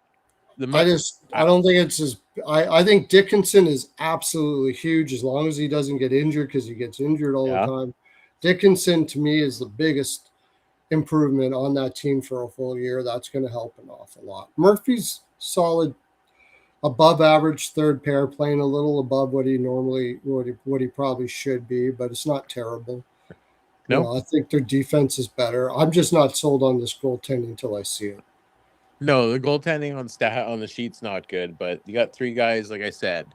I don't think it's as. I think Dickinson is absolutely huge as long as he doesn't get injured because he gets injured all the time. Dickinson to me is the biggest improvement on that team for a full year. That's going to help an awful lot. Murphy's solid, above average third pair, playing a little above what he probably should be, but it's not terrible. No, I think their defense is better. I'm just not sold on this goaltending until I see it. No, the goaltending on the sheet's not good, but you got three guys, like I said.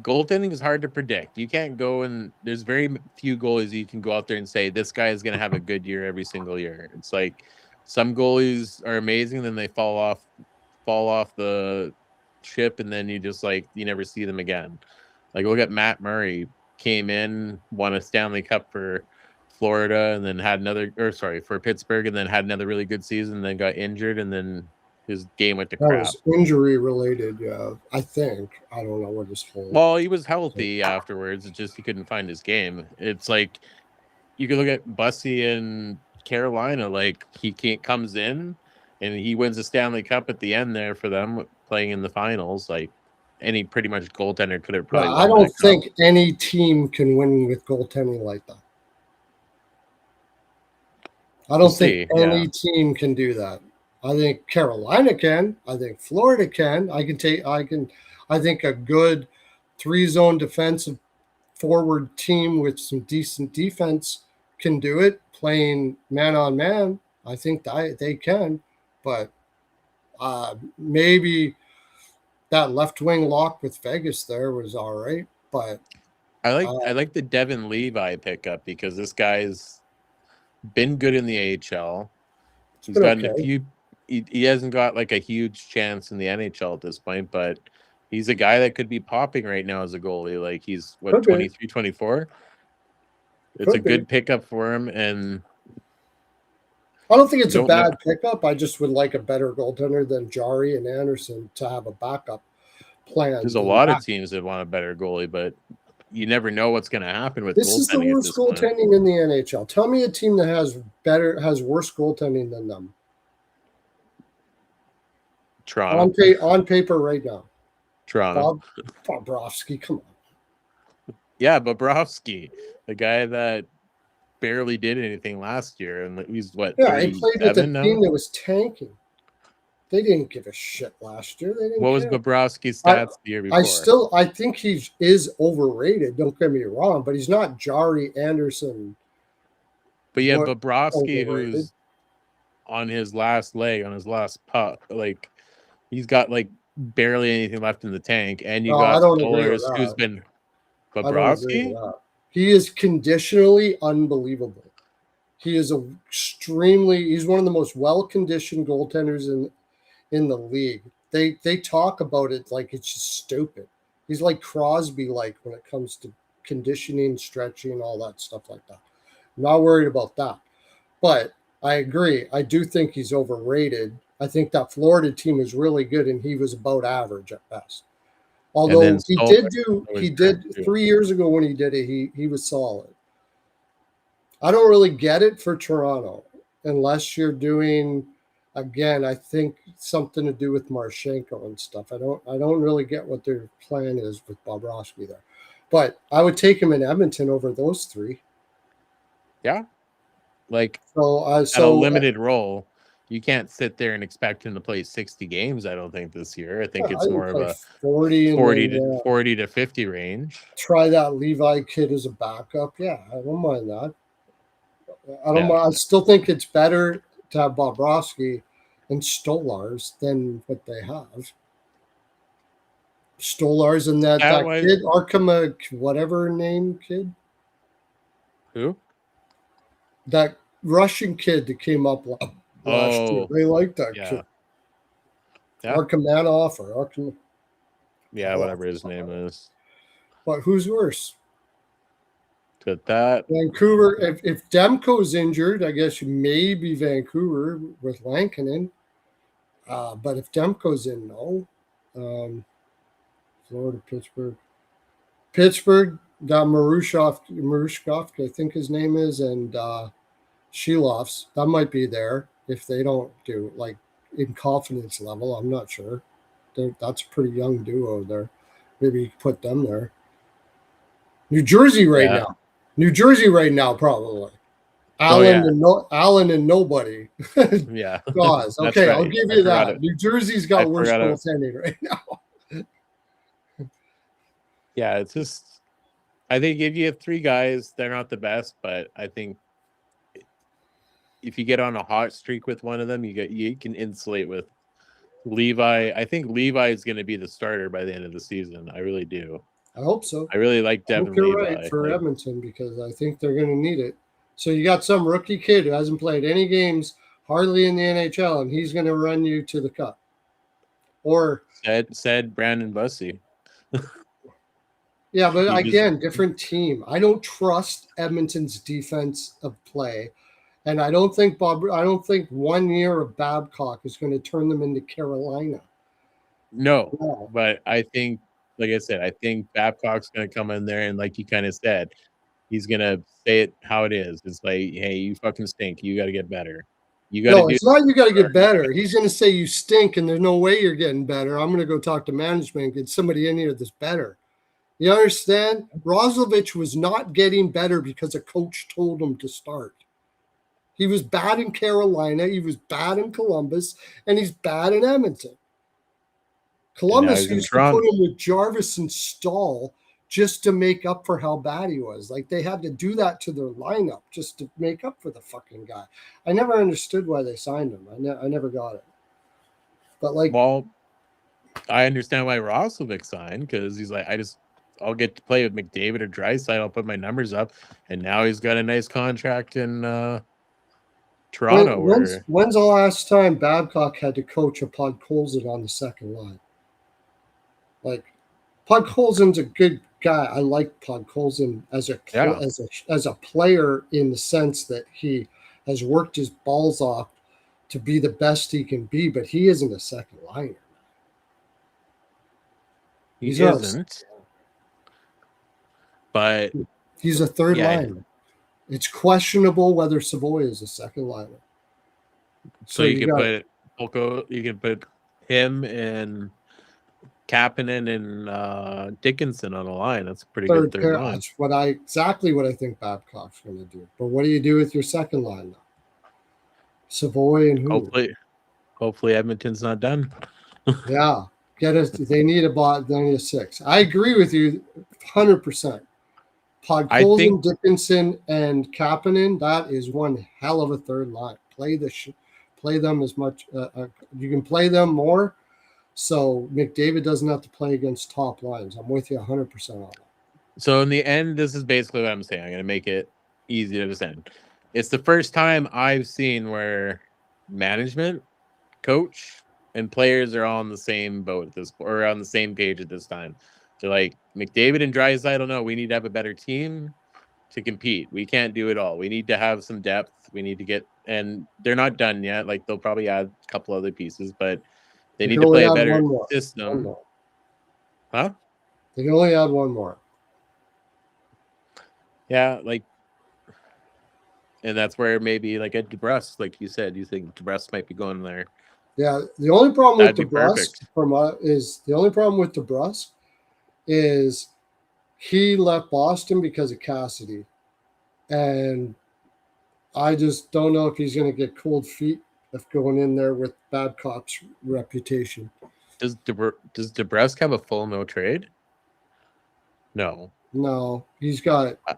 Goaltending is hard to predict. You can't go and there's very few goalies you can go out there and say this guy is going to have a good year every single year. It's like some goalies are amazing, then they fall off the ship, and then you just like you never see them again. Like look at Matt Murray, came in, won a Stanley Cup for Florida, and then had for Pittsburgh, and then had another really good season, then got injured, and then his game went to That crap. was injury related, yeah. I think. I don't know what his whole. Well, he was healthy afterwards. It's just he couldn't find his game. It's like you could look at Bussy in Carolina. Like he comes in and he wins the Stanley Cup at the end there for them, playing in the finals. Like any pretty much goaltender could have probably. Yeah, I don't think any team can win with goaltending like that. I don't think any team can do that. I think Carolina can. I think Florida can. I think a good 3-zone defensive forward team with some decent defense can do it. Playing man on man, I think they can. But maybe that left wing lock with Vegas there was all right. But I like the Devin Levi pickup because this guy's been good in the AHL. He's gotten a few. He hasn't got like a huge chance in the NHL at this point, but he's a guy that could be popping right now as a goalie. Like he's 23, 24. It's a good pickup for him, and I don't think it's a bad pickup. I just would like a better goaltender than Jari and Anderson to have a backup plan. There's a lot of teams that want a better goalie, but you never know what's going to happen with this is the worst goaltending in the NHL. Tell me a team that has worse goaltending than them. Toronto. On paper right now. Toronto. Bobrovsky, come on. Yeah, Bobrovsky, the guy that barely did anything last year, and he's what? Yeah, he played with a team that was tanking. They didn't give a shit last year. What was Bobrovsky's stats the year before? I think he is overrated. Don't get me wrong, but he's not Jari Anderson. But yeah, Bobrovsky, who's on his last leg, on his last puck, like he's got like barely anything left in the tank, and you got Stolarz, who's been Bobrovsky. He is conditionally unbelievable. He is he's one of the most well-conditioned goaltenders in the league. They talk about it like it's just stupid. He's like Crosby, like when it comes to conditioning, stretching, all that stuff like that. I'm not worried about that. But I agree. I do think he's overrated. I think that Florida team is really good, and he was about average at best. Although he did 3 years ago when he did it, he was solid. I don't really get it for Toronto unless you're doing, again, I think something to do with Marchenko and stuff. I don't really get what their plan is with Bobrovsky there. But I would take him in Edmonton over those three. Yeah. Like a limited role. You can't sit there and expect him to play 60 games, I don't think, this year. I think it's more of a 40 to 50 range. Try that Levi kid as a backup. Yeah, I don't mind that. I still think it's better to have Bobrovsky and Stolarz than what they have. Stolarz and that kid, Arkema, whatever name kid. Who? That Russian kid that came up last year. They like that kid. Yeah. Arkamanov or Arkamanov. Yeah, whatever his name is. But who's worse? Got that. Vancouver. If Demko's injured, I guess maybe Vancouver with Lankinen. But if Demko's in, no. Florida, Pittsburgh got Marushkov, I think his name is, and Shilovs. That might be there if they don't do like in confidence level. I'm not sure. That's a pretty young duo there. Maybe you put them there. New Jersey right now, probably. Allen and nobody. Yeah. Gauze. Okay, I'll give you that. New Jersey's got worse goaltending right now. Yeah, it's just I think if you have three guys, they're not the best, but I think if you get on a hot streak with one of them, you can insulate with Levi. I think Levi is going to be the starter by the end of the season. I really do. I hope so. I really like Devin Levi. You're right for Edmonton because I think they're going to need it. So you got some rookie kid who hasn't played any games, hardly in the NHL, and he's going to run you to the cup. Or Said Brandon Bussey. yeah, but He just- again, different team. I don't trust Edmonton's defense of play, and I don't think 1 year of Babcock is going to turn them into Carolina. No, No. but I think, like I said, I think Babcock's going to come in there and, like you kind of said, he's going to say it how it is. It's like, hey, you fucking stink. You got to get better. You got to No, do. it's not you got to get better. He's going to say you stink, and there's no way you're getting better. I'm going to go talk to management and get somebody in here that's better. You understand? Roslovich was not getting better because a coach told him to start. He was bad in Carolina. He was bad in Columbus, and he's bad in Edmonton. Columbus he's in used to Toronto. put him with Jarvis and Stahl just to make up for how bad he was. Like they had to do that to their lineup just to make up for the fucking guy. I never understood why they signed him. I never got it. But like, Well, I understand why Roslovic signed, because he's like, I'll get to play with McDavid or Draisaitl. I'll put my numbers up, and now he's got a nice contract in Toronto. when's the last time Babcock had to coach a Podkolzin on the second line? Like, Podkolzin's a good guy. I like Podkolzin as a player in the sense that he has worked his balls off to be the best he can be, but he isn't a second liner. He isn't. But he's a third liner. It's questionable whether Savoy is a second liner. So you can put Polko, you can put him and Kapanen and Dickinson on a line. That's a pretty good third line. That's exactly what I think Babcock's going to do. But what do you do with your second line though? Savoy and who? Hopefully Edmonton's not done. Yeah. They need a 6. I agree with you 100%. Podkolzin, Dickinson, and Kapanen, that is one hell of a third line. Play them as much. You can play them more, so McDavid doesn't have to play against top lines. I'm with you 100% on that. So in the end, this is basically what I'm saying. I'm going to make it easy to understand. It's the first time I've seen where management, coach, and players are all on the same boat or on the same page at this time. So like McDavid and Draisaitl, no, we need to have a better team to compete. We can't do it all. We need to have some depth. We need to get, and they're not done yet. Like they'll probably add a couple other pieces, but they need to play a better system. Huh? They can only add one more. Yeah, like, and that's where maybe like at DeBrusque, like you said, you think DeBrusque might be going there. Yeah, the only problem with DeBrusque is he left Boston because of Cassidy, and I just don't know if he's going to get cold feet of going in there with Babcock's reputation. Does DeBrusque have a full no trade? No, he's got a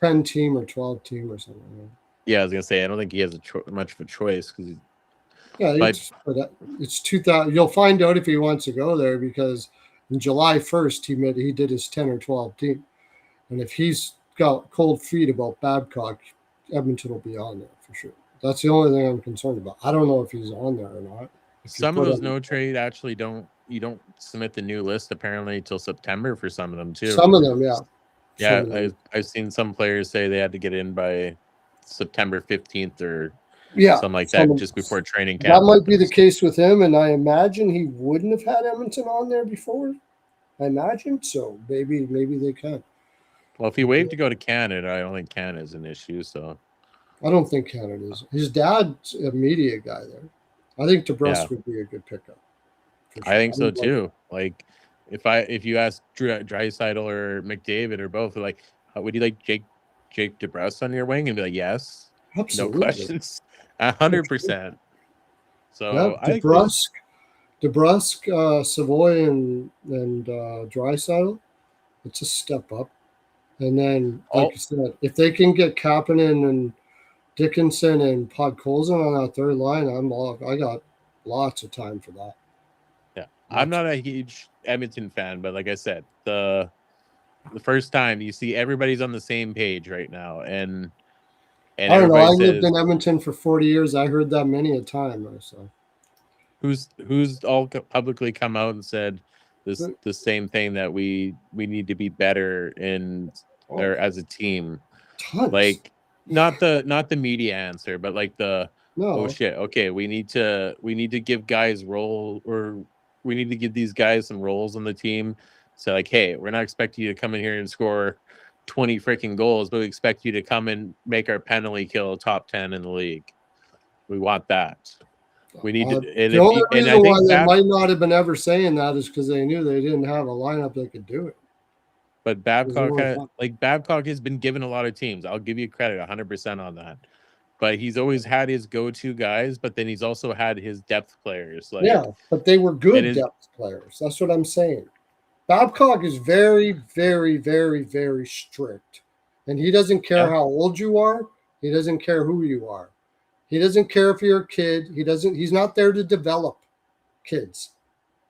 10-team or 12-team or something. Yeah, I was gonna say I don't think he has much of a choice because. It's 2000. You'll find out if he wants to go there because in July 1st he did his 10 or 12 team, and if he's got cold feet about Babcock, Edmonton will be on there for sure. That's the only thing I'm concerned about. I don't know if he's on there or not. Some of those no trade actually don't submit the new list apparently till September for some of them too. Some of them, yeah. Yeah, I've seen some players say they had to get in by September 15th or something like that just before training camp. That might be the case with him, and I imagine he wouldn't have had Edmonton on there before. I imagine so. Maybe they can. Well, if he waived to go to Canada, I don't think Canada is an issue. So I don't think Canada is. His dad's a media guy there. I think DeBrusque would be a good pickup. Sure. I think so too. Like if you ask Draisaitl or McDavid or both, like, would you like Jake DeBrusque on your wing? And be like, yes, absolutely, no questions, 100%. So yeah, DeBrusque, Savoy, and Draisaitl, it's a step up. And then, like you said, if they can get Kapanen and Dickinson and Podkolzin on that third line, I got lots of time for that. Yeah, I'm not a huge Edmonton fan, but like I said, the first time you see everybody's on the same page right now, and And I don't know. I everybody lived says, in Edmonton for 40 years. I heard that many a time. So who's all publicly come out and said the same thing, that we need to be better in or as a team. tons. Like not the media answer, but like oh No. shit, okay, we need to give guys role, or we need to give these guys some roles on the team. So like, hey, we're not expecting you to come in here and score 20 freaking goals, but we expect you to come and make our penalty kill top 10 in the league. We want that. We need to, and The only and I reason why think they might not have been ever saying that is because they knew they didn't have a lineup that could do it. But Babcock has been given a lot of teams. I'll give you credit 100% on that. But he's always had his go-to guys, but then he's also had his depth players. Like, yeah, but they were good depth players. That's what I'm saying. Babcock is very, very, very, very strict. And he doesn't care how old you are. He doesn't care who you are. He doesn't care if you're a kid. He's not there to develop kids.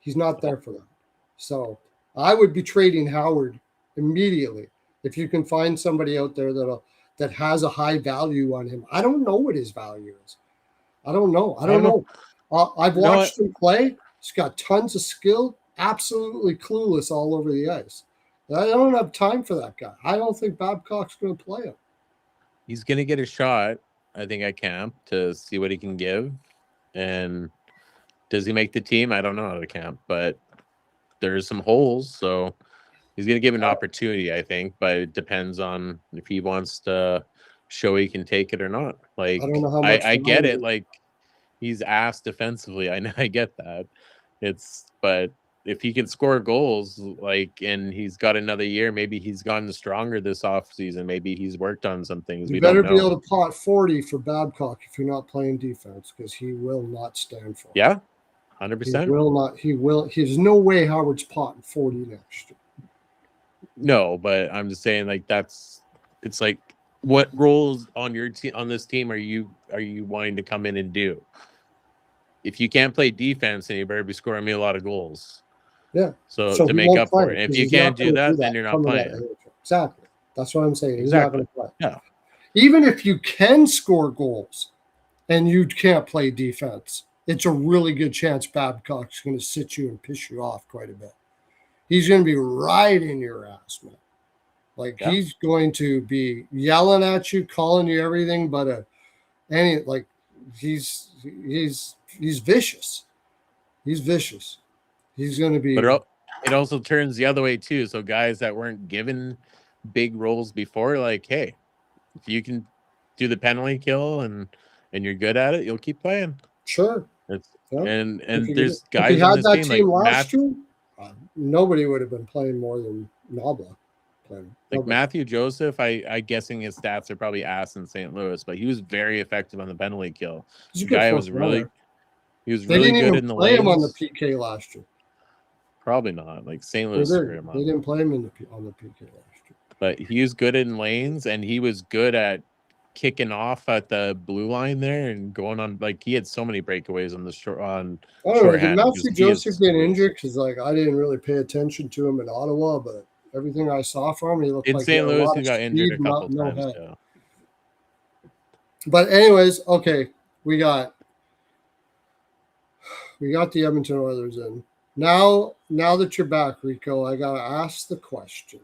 He's not there for them. So I would be trading Howard immediately if you can find somebody out there that has a high value on him. I don't know what his value is. I don't know. I've watched him play. He's got tons of skill, absolutely clueless all over the ice. I don't have time for that guy. I don't think Babcock's going to play him. He's going to get a shot, I think, at camp to see what he can give. And does he make the team? I don't know at the camp, but there's some holes. So he's going to give an opportunity, I think, but it depends on if he wants to show he can take it or not. Like, I don't know how much I get it. Like, he's ass defensively. I know, I get that. But if he can score goals, like, and he's got another year, maybe he's gotten stronger this offseason. Maybe he's worked on some things. You better be able to pot 40 for Babcock if you're not playing defense, because he will not stand for it. Yeah, 100%. He will not. He will. There's no way Howard's potting 40 next year. No, but I'm just saying, like, it's like, what roles on your team, on this team, are you wanting to come in and do? If you can't play defense, then you better be scoring me a lot of goals. Yeah. So to make up for it. If you can't do that, then you're not playing. Exactly. That's what I'm saying. He's Exactly. not going to play. Yeah. Even if you can score goals and you can't play defense, it's a really good chance Babcock's going to sit you and piss you off quite a bit. He's going to be right in your ass, man. Like, he's going to be yelling at you, calling you everything but he's vicious. He's vicious. He's going to be. But it also turns the other way too. So guys that weren't given big roles before, like, hey, if you can do the penalty kill and you're good at it, you'll keep playing. Sure. And there's guys on this team like last year, nobody would have been playing more than Nobla. Like Matthew Joseph, I guessing his stats are probably ass in St. Louis, but he was very effective on the penalty kill. The guy was really good in the lanes. They didn't even play him on the PK last year. Probably not. Like St. Louis, they didn't play him on the PK last year. But he was good in lanes, and he was good at kicking off at the blue line there and going on. Like, he had so many breakaways on the shorthand. Did Matthew Joseph get injured? Because I didn't really pay attention to him in Ottawa, but everything I saw from him, he looked in like St. Louis. He got injured a couple times. Yeah. But anyways, okay, we got the Edmonton Oilers in. Now that you're back, Rico, I gotta ask the question.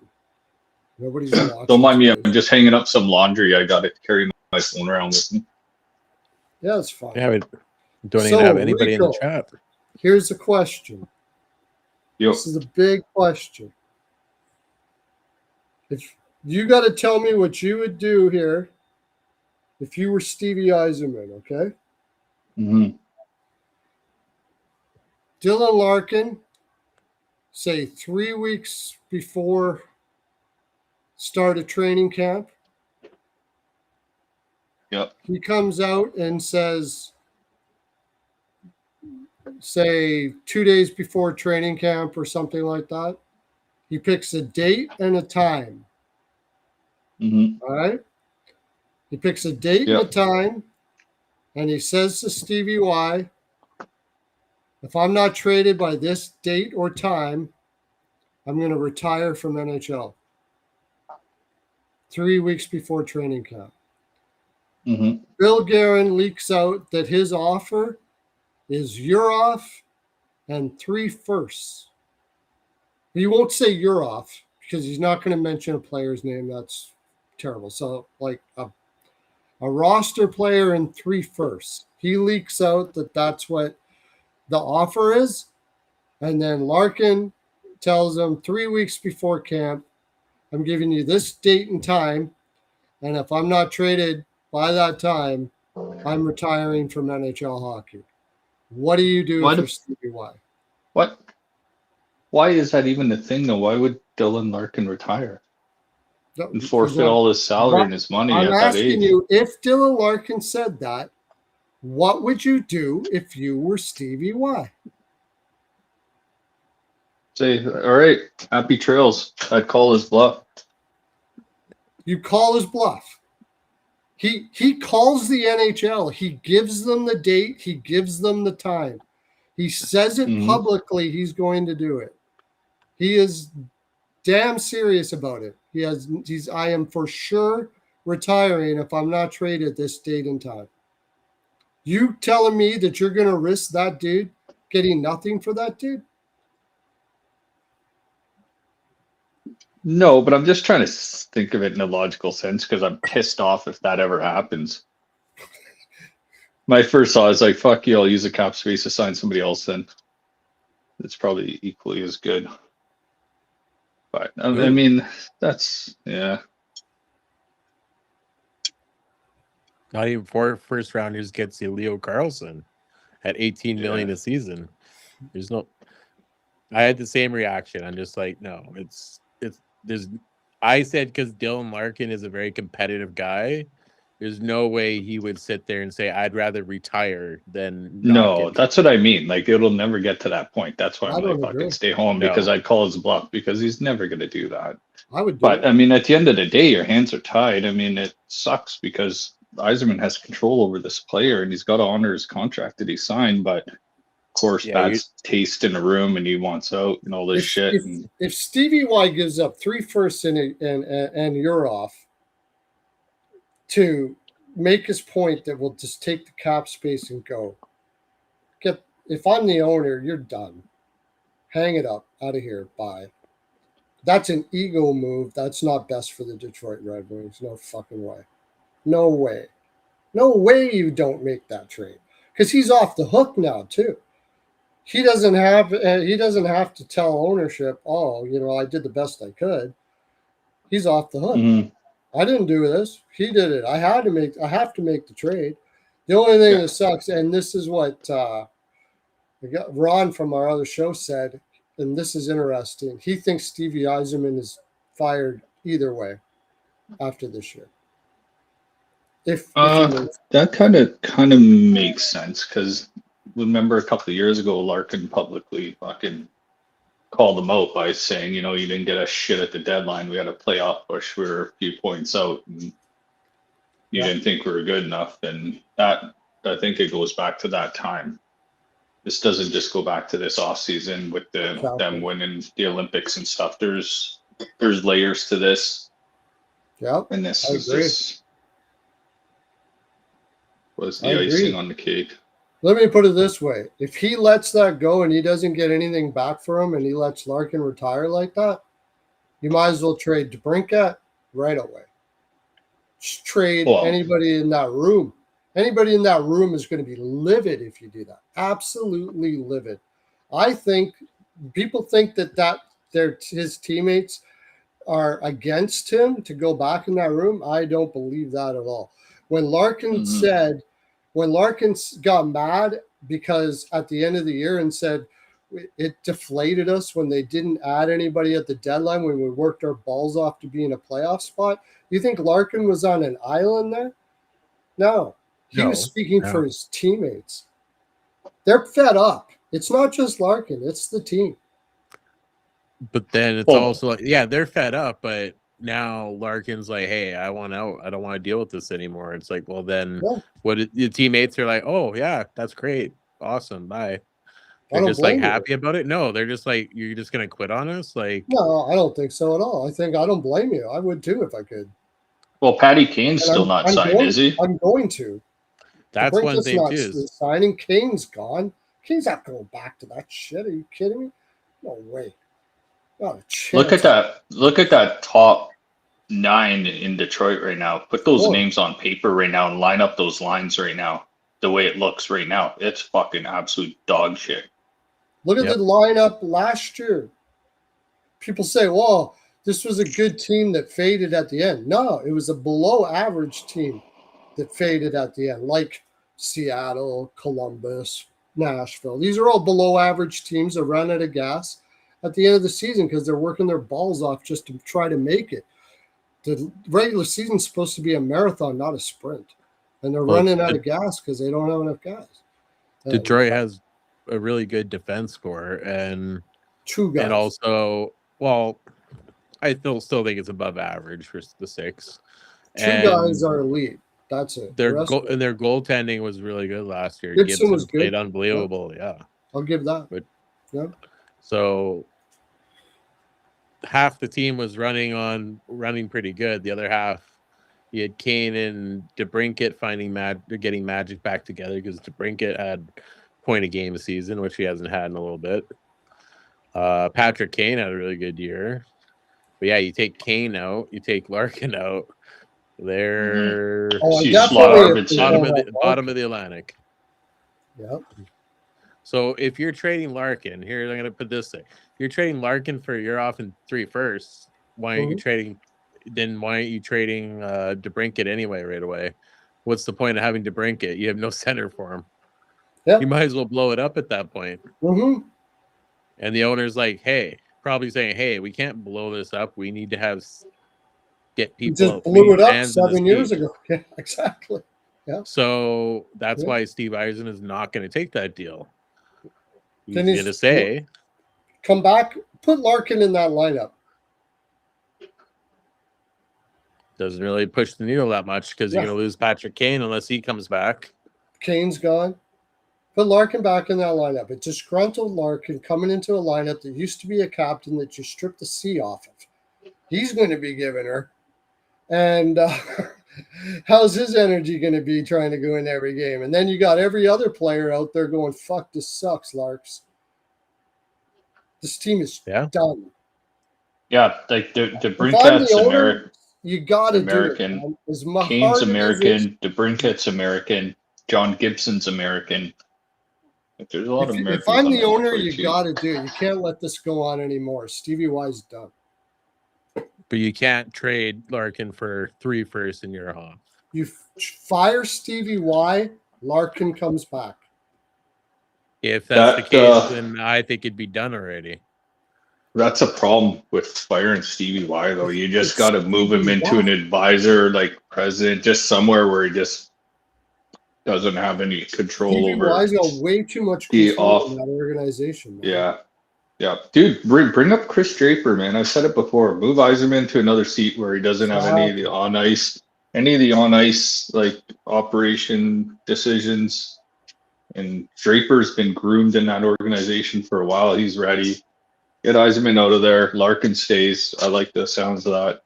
Nobody's watching. Don't mind me. I'm just hanging up some laundry. I got to carry my phone around with me. Yeah, it's fine. Yeah, we don't even have anybody Rico, in the chat. Here's the question. Yep. This is a big question. If you got to tell me what you would do here if you were Stevie Yzerman, okay? Mm-hmm. Dylan Larkin, say 3 weeks before start of training camp. Yep. He comes out and says, say 2 days before training camp or something like that. He picks a date and a time. Mm-hmm. All right. He picks a date and a time, and he says to Stevie Y, if I'm not traded by this date or time, I'm going to retire from NHL. 3 weeks before training camp. Mm-hmm. Bill Guerin leaks out that his offer is Urov and 3 firsts. He won't say Urov because he's not going to mention a player's name. That's terrible. So, like a roster player and 3 firsts. He leaks out that that's what the offer is. And then Larkin tells him 3 weeks before camp, I'm giving you this date and time. And if I'm not traded by that time, I'm retiring from NHL hockey. What do you do Why if do- you're Stevie Y? What? Why is that even a thing, though? Why would Dylan Larkin retire and forfeit all his salary and his money I'm at that asking age? you, if Dylan Larkin said that, what would you do if you were Stevie Y? Say, all right, happy trails. I'd call his bluff. You call his bluff. He calls the NHL. He gives them the date. He gives them the time. He says it Mhm. publicly. He's going to do it. He is damn serious about it. I am for sure retiring if I'm not traded this date and time. You telling me that you're going to risk that dude getting nothing for that dude? No, but I'm just trying to think of it in a logical sense because I'm pissed off if that ever happens. My first thought is like, fuck you, I'll use the cap space to sign somebody else then. It's probably equally as good. But I mean, that's, yeah. Not even 4 first rounders gets you Leo Carlson at 18 million a season. There's no. I had the same reaction. I'm just like, no, there's. I said because Dylan Larkin is a very competitive guy. There's no way he would sit there and say, I'd rather retire than not No, get. that's what I mean. Like, it'll never get to that point. That's why I I'm like, don't agree. fucking stay home No. because I'd call his bluff because he's never going to do that. I would do But it. I mean, at the end of the day, your hands are tied. I mean, it sucks because Yzerman has control over this player and he's got to honor his contract that he signed. But of course, Yeah, that's taste in the room and he wants out and all this shit. And If Stevie Y gives up 3 firsts and you're off to make his point that we'll just take the cap space and go. If I'm the owner, you're done. Hang it up. Out of here. Bye. That's an ego move. That's not best for the Detroit Red Wings. No fucking way. No way. No way you don't make that trade. Because he's off the hook now, too. He doesn't have to tell ownership, oh, I did the best I could. He's off the hook. I didn't do this. He did it. I have to make the trade. The only thing that sucks, and this is what Ron from our other show said, and this is interesting. He thinks Stevie Yzerman is fired either way after this year. that kind of makes sense because remember a couple of years ago, Larkin publicly fucking called him out by saying, you didn't get us shit at the deadline. We had a playoff push. We were a few points out. And you didn't think we were good enough. And that, I think it goes back to that time. This doesn't just go back to this off season with them winning the Olympics and stuff. There's layers to this. Yeah, and this was the icing on the cake. Let me put it this way. If he lets that go and he doesn't get anything back for him and he lets Larkin retire like that, you might as well trade DeBrincat right away. Just trade anybody in that room. Anybody in that room is going to be livid if you do that. Absolutely livid. I think people think that his teammates are against him to go back in that room. I don't believe that at all. When Larkin got mad because at the end of the year and said it deflated us when they didn't add anybody at the deadline when we worked our balls off to be in a playoff spot. You think Larkin was on an island there? No. He was speaking for his teammates. They're fed up. It's not just Larkin. It's the team. But then it's also like, they're fed up, but now Larkin's like, hey, I want out. I don't want to deal with this anymore. It's like, well, then the teammates are like, oh, yeah, that's great. Awesome. Bye. They're just like happy about it. No, they're just like, you're just going to quit on us? Like, no, I don't think so at all. I don't blame you. I would too if I could. Well, Patty Kane's And still not signed, is he? I'm going to. That's one DeBrincat's thing not too. Is signing. Kane's gone. Kane's not going back to that shit. Are you kidding me? No way. Not a chance. Look at that. Look at that top 9 in Detroit right now. Put those names on paper right now and line up those lines right now. The way it looks right now, it's fucking absolute dog shit. Look at the lineup last year. People say, well, this was a good team that faded at the end. No, it was a below average team that faded at the end, like Seattle, Columbus, Nashville. These are all below average teams that run out of gas at the end of the season because they're working their balls off just to try to make it. The regular season's supposed to be a marathon, not a sprint. And they're running out of gas because they don't have enough gas. Detroit has a really good defense core and 2 guys. And also, well, I still think it's above average for the 6. 2 guys are elite. That's it. Their goaltending was really good last year. Gibson was good. Played unbelievable. Yeah. I'll give that. So half the team was running pretty good. The other half, you had Kane and DeBrincat getting magic back together because DeBrincat had point a game a season, which he hasn't had in a little bit. Patrick Kane had a really good year. But yeah, you take Kane out, you take Larkin out. They're bottom of the Atlantic. Yep. So if you're trading Larkin, here I'm going to put this there. If you're trading Larkin for you're off in 3 firsts, why aren't you trading? Then why aren't you trading DeBrincat anyway right away? What's the point of having DeBrincat? You have no center for him. Yep. You might as well blow it up at that point. Mm-hmm. And the owner's like, hey, probably saying, hey, we can't blow this up. We need to get people. You just blew it up 7 years ago. Yeah, exactly. Yeah. So that's why Steve Eisen is not going to take that deal. He's going to say, come back, put Larkin in that lineup. Doesn't really push the needle that much because you're going to lose Patrick Kane unless he comes back. Kane's gone. Put Larkin back in that lineup. It's disgruntled Larkin coming into a lineup that used to be a captain that you stripped the C off of. He's going to be giving her. And how's his energy going to be trying to go in every game? And then you got every other player out there going, fuck, this sucks, Larks. This team is done. Yeah, like the DeBrincat's American. You got to American. Do it. Kane's American. DeBrincat's American. John Gibson's American. There's a lot of Americans. If I'm the owner, you got to do it. You can't let this go on anymore. Stevie Y's done. But you can't trade Larkin for 3 firsts in your off. You fire Stevie Y, Larkin comes back. If that's the case, then I think it'd be done already. That's a problem with firing Stevie Y, though. You just got to move him into an advisor, like president, just somewhere where he just doesn't have any control over. Stevie Y's got way too much control in that organization. Man. Yeah, dude, bring up Chris Draper, man. I've said it before. Move Yzerman to another seat where he doesn't have any of the on ice like operation decisions. And Draper's been groomed in that organization for a while. He's ready. Get Yzerman out of there. Larkin stays. I like the sounds of that.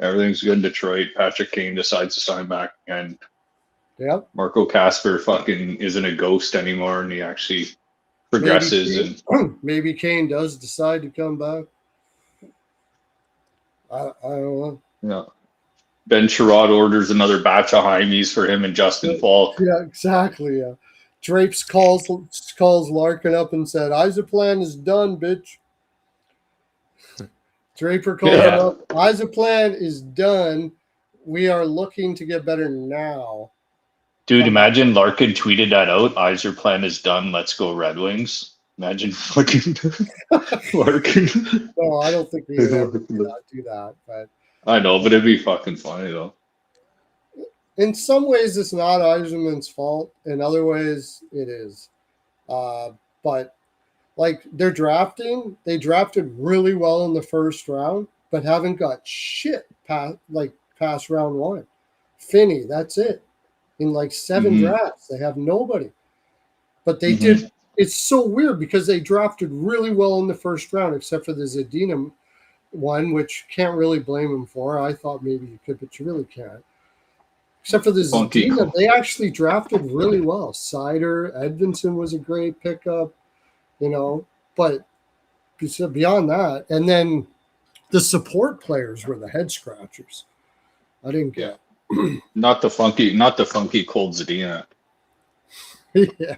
Everything's good in Detroit. Patrick Kane decides to sign back, and Marco Kasper fucking isn't a ghost anymore, and he actually progresses. Maybe Kane does decide to come back. I don't know. Yeah. Ben Sherrod orders another batch of Heimies for him and Justin Falk. Yeah, exactly. Yeah. Drapes calls Larkin up and said, Yzerplan is done, bitch. Draper called him up. Yzerplan is done. We are looking to get better now. Dude, imagine Larkin tweeted that out. Yzerplan is done. Let's go Red Wings. Imagine fucking Larkin. No, I don't think we would ever do that. But I know, but it'd be fucking funny, though. In some ways, it's not Yzerman's fault. In other ways, it is. But, like, they drafted really well in the first round, but haven't got shit past round 1. Finney, that's it. In, like, 7 drafts, they have nobody. But they did. It's so weird because they drafted really well in the first round, except for the Zadina one, which can't really blame him for. I thought maybe you could, but you really can't. Except for the Funky Zadina, Cole. they actually drafted really well. Sider, Edvinson was a great pickup, but beyond that, and then the support players were the head scratchers. I didn't get. Not the funky cold Zadina. Yeah.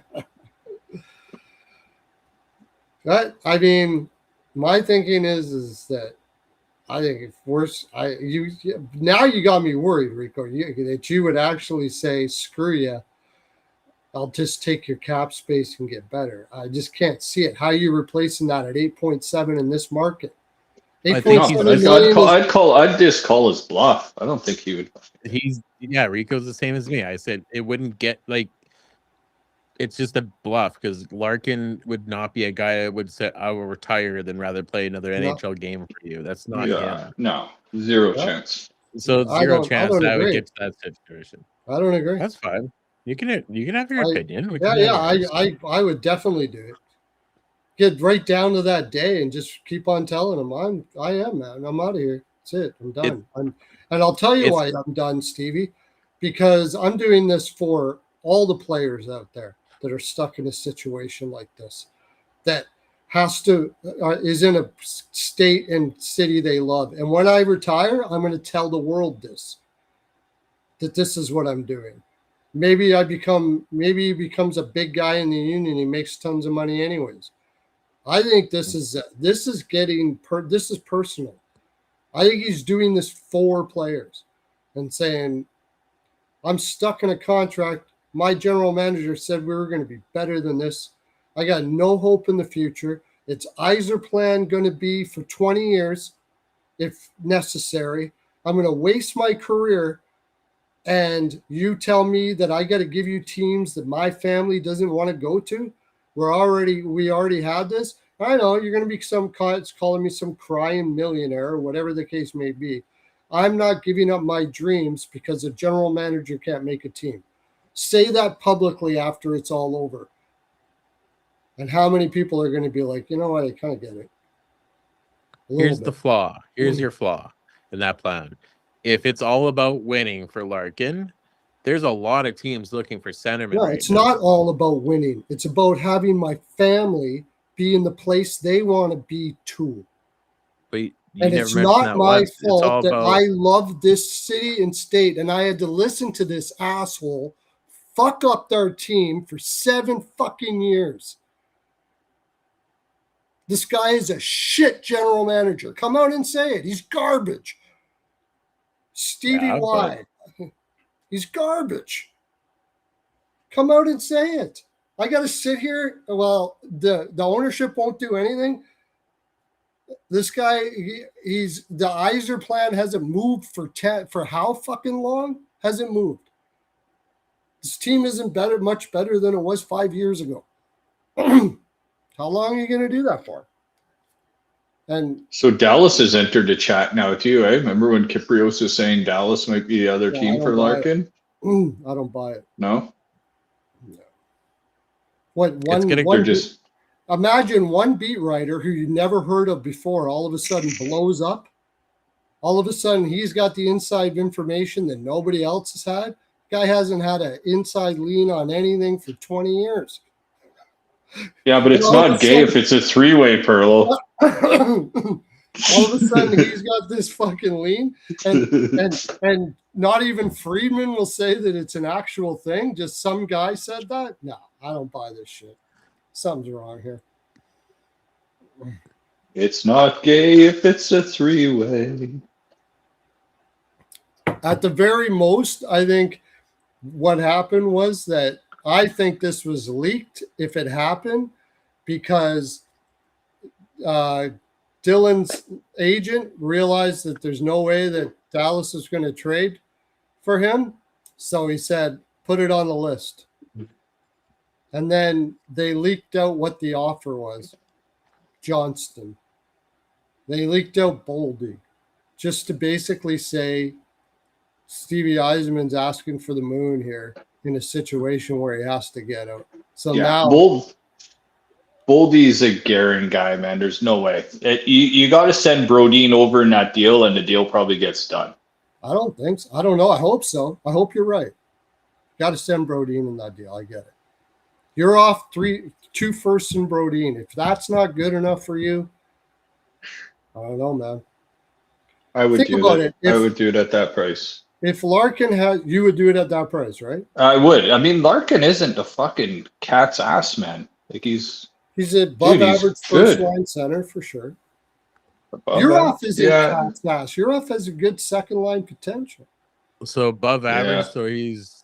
I mean, my thinking is that I think if worse, now you got me worried, Rico, that you would actually say, screw you. I'll just take your cap space and get better. I just can't see it. How are you replacing that at 8.7 in this market? I think I'd just call his bluff. I don't think he would. Rico's the same as me. I said it wouldn't get it's just a bluff because Larkin would not be a guy that would say I will retire than rather play another NHL game for you. That's not him. No, zero chance. So zero chance that would get to that situation. I don't agree. That's fine. You can have your opinion. I would definitely do it. Get right down to that day and just keep on telling him I am, man. I'm out of here. That's it. I'm done. And I'll tell you why I'm done, Stevie, because I'm doing this for all the players out there that are stuck in a situation like this, that is in a state and city they love. And when I retire, I'm going to tell the world that this is what I'm doing. Maybe he becomes a big guy in the union. He makes tons of money anyways. I think this is personal. I think he's doing this for players and saying, I'm stuck in a contract. My general manager said we were going to be better than this. I got no hope in the future. It's Yzerplan going to be for 20 years if necessary. I'm going to waste my career. And you tell me that I got to give you teams that my family doesn't want to go to? We already had this. I know you're going to be calling me some crying millionaire or whatever the case may be. I'm not giving up my dreams because a general manager can't make a team. Say that publicly after it's all over. And how many people are going to be like, you know what, I kind of get it. Here's the flaw. Here's your flaw in that plan. If it's all about winning for Larkin, there's a lot of teams looking for centermen. No, it's not all about winning. It's about having my family be in the place they want to be too. But and it's not my fault that I love this city and state, and I had to listen to this asshole fuck up their team for 7 fucking years. This guy is a shit general manager. Come out and say it. He's garbage. Stevie Y. He's garbage. Come out and say it. I got to sit here. Well, the ownership won't do anything. This guy, he's the Yzerplan hasn't moved for how fucking long? Hasn't moved. This team isn't much better than it was 5 years ago. How long are you going to do that for? And so Dallas has entered the chat now too. I remember when Kiprios was saying Dallas might be the other team for Larkin. I don't buy it. No. Imagine one beat writer who you never heard of before all of a sudden blows up. All of a sudden he's got the inside information that nobody else has had. Guy hasn't had an inside lean on anything for 20 years. Yeah, but it's not gay if it's a three-way, Pearlo. All of a sudden he's got this fucking lean, and not even Friedman will say that it's an actual thing. Just some guy said that. No, I don't buy this shit. Something's wrong here. It's not gay if it's a three-way. At the very most, I think what happened was that I think this was leaked if it happened because Dylan's agent realized that there's no way that Dallas is going to trade for him. So he said, put it on the list. And then they leaked out what the offer was. Johnston. They leaked out Boldy just to basically say Stevie Yzerman's asking for the moon here in a situation where he has to get out. So now Boldy's a Guerin guy, man. There's no way. You got to send Brodin over in that deal, and the deal probably gets done. I don't think so. I don't know. I hope so. I hope you're right. Got to send Brodin in that deal. I get it. You're off 2 firsts in Brodin. If that's not good enough for you, I don't know, man. I would Think do about it. it. I would do it at that price. If Larkin had, you would do it at that price, right? I would. I mean, Larkin isn't a fucking cat's ass, man. Like he's above he's average good. first line center for sure. above Uroff that. isn't cat's ass. Uroff has a good second line potential. So above average, Yeah. so he's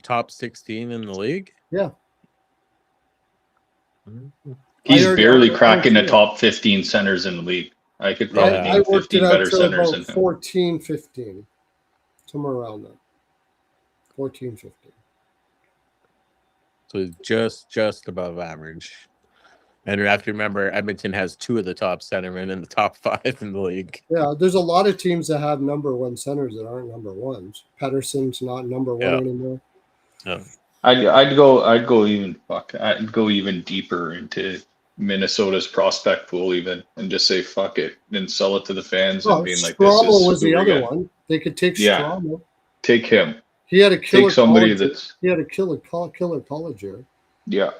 top 16 in the league. Yeah. He's barely I cracking the heard top 15 centers in the league. I could probably Yeah. I name worked 15 it out better to centers about than him. 14, 15. Somewhere around that. 14, 15. So he's just above average. And you have to remember, Edmonton has 2 of the top centermen in the top 5 in the league. Yeah, there's a lot of teams that have number 1 centers that aren't number 1s. Pedersen's not number 1 anymore. Yeah. I'd go even deeper into Minnesota's prospect pool even and just say fuck it and sell it to the fans and being like, this Strommel is was who the we other got. one. They could take Yeah. Strommel. Take him. He had a killer Take somebody college. that's He had a killer college year. yeah.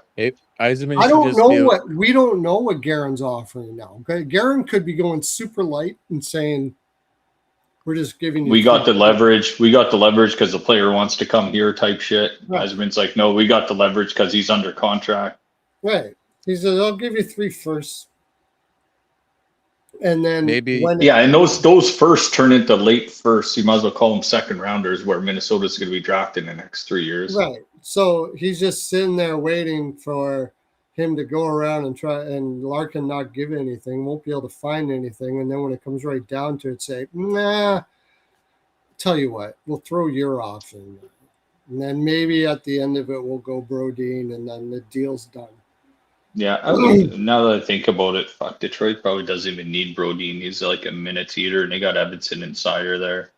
Eisenman I should don't just know be- what we don't know what Guerin's offering now. Okay, Guerin could be going super light and saying, "We're just giving you." We got the leverage. We got the leverage because the player wants to come here type shit. Right. Eisenman's like, no, we got the leverage because he's under contract. Right. He says, "I'll give you 3 firsts." And then Maybe- Yeah, and those first turn into late firsts. You might as well call them second rounders where Minnesota's going to be drafted in the next 3 years. right. So he's just sitting there waiting for him to go around and try, and Larkin not give anything, won't be able to find anything, and then when it comes right down to it, say, "Nah." Tell you what, we'll throw your off in there. And then maybe at the end of it, we'll go Brodin, and then the deal's done. Yeah, now that I think about it, fuck, Detroit probably doesn't even need Brodin. He's like a minutes eater, and they got Edmondson and Sire there.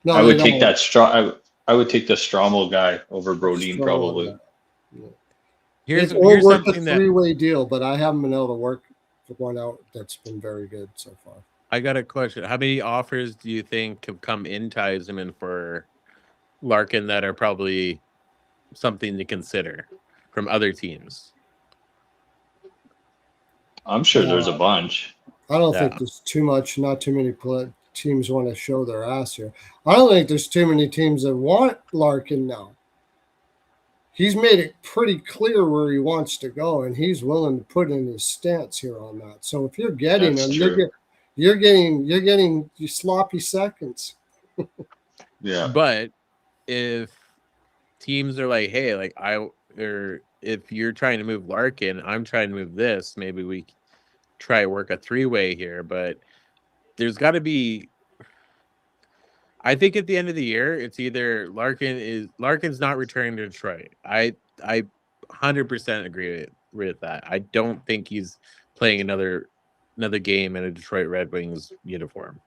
No, I would they take don't. I would take the Strommel guy over Brodin Strommel, probably. yeah. Here's Or work a something that 3-way deal, but I haven't been able to work one out that's been very good so far. I got a question. How many offers do you think have come into Eisenman for Larkin that are probably something to consider from other teams? I'm sure there's a bunch. I don't Yeah. think there's too much. Not too many teams want to show their ass here. I don't think there's too many teams that want Larkin now. He's made it pretty clear where he wants to go, and he's willing to put in his stance here on that. So if you're getting That's him, true. you're getting your sloppy seconds. Yeah. But if teams are like, hey, like or if you're trying to move Larkin, I'm trying to move this, maybe we try work a 3-way here. But there's got to be, I think at the end of the year, it's either Larkin's not returning to Detroit. I 100% agree with that. I don't think he's playing another game in a Detroit Red Wings uniform.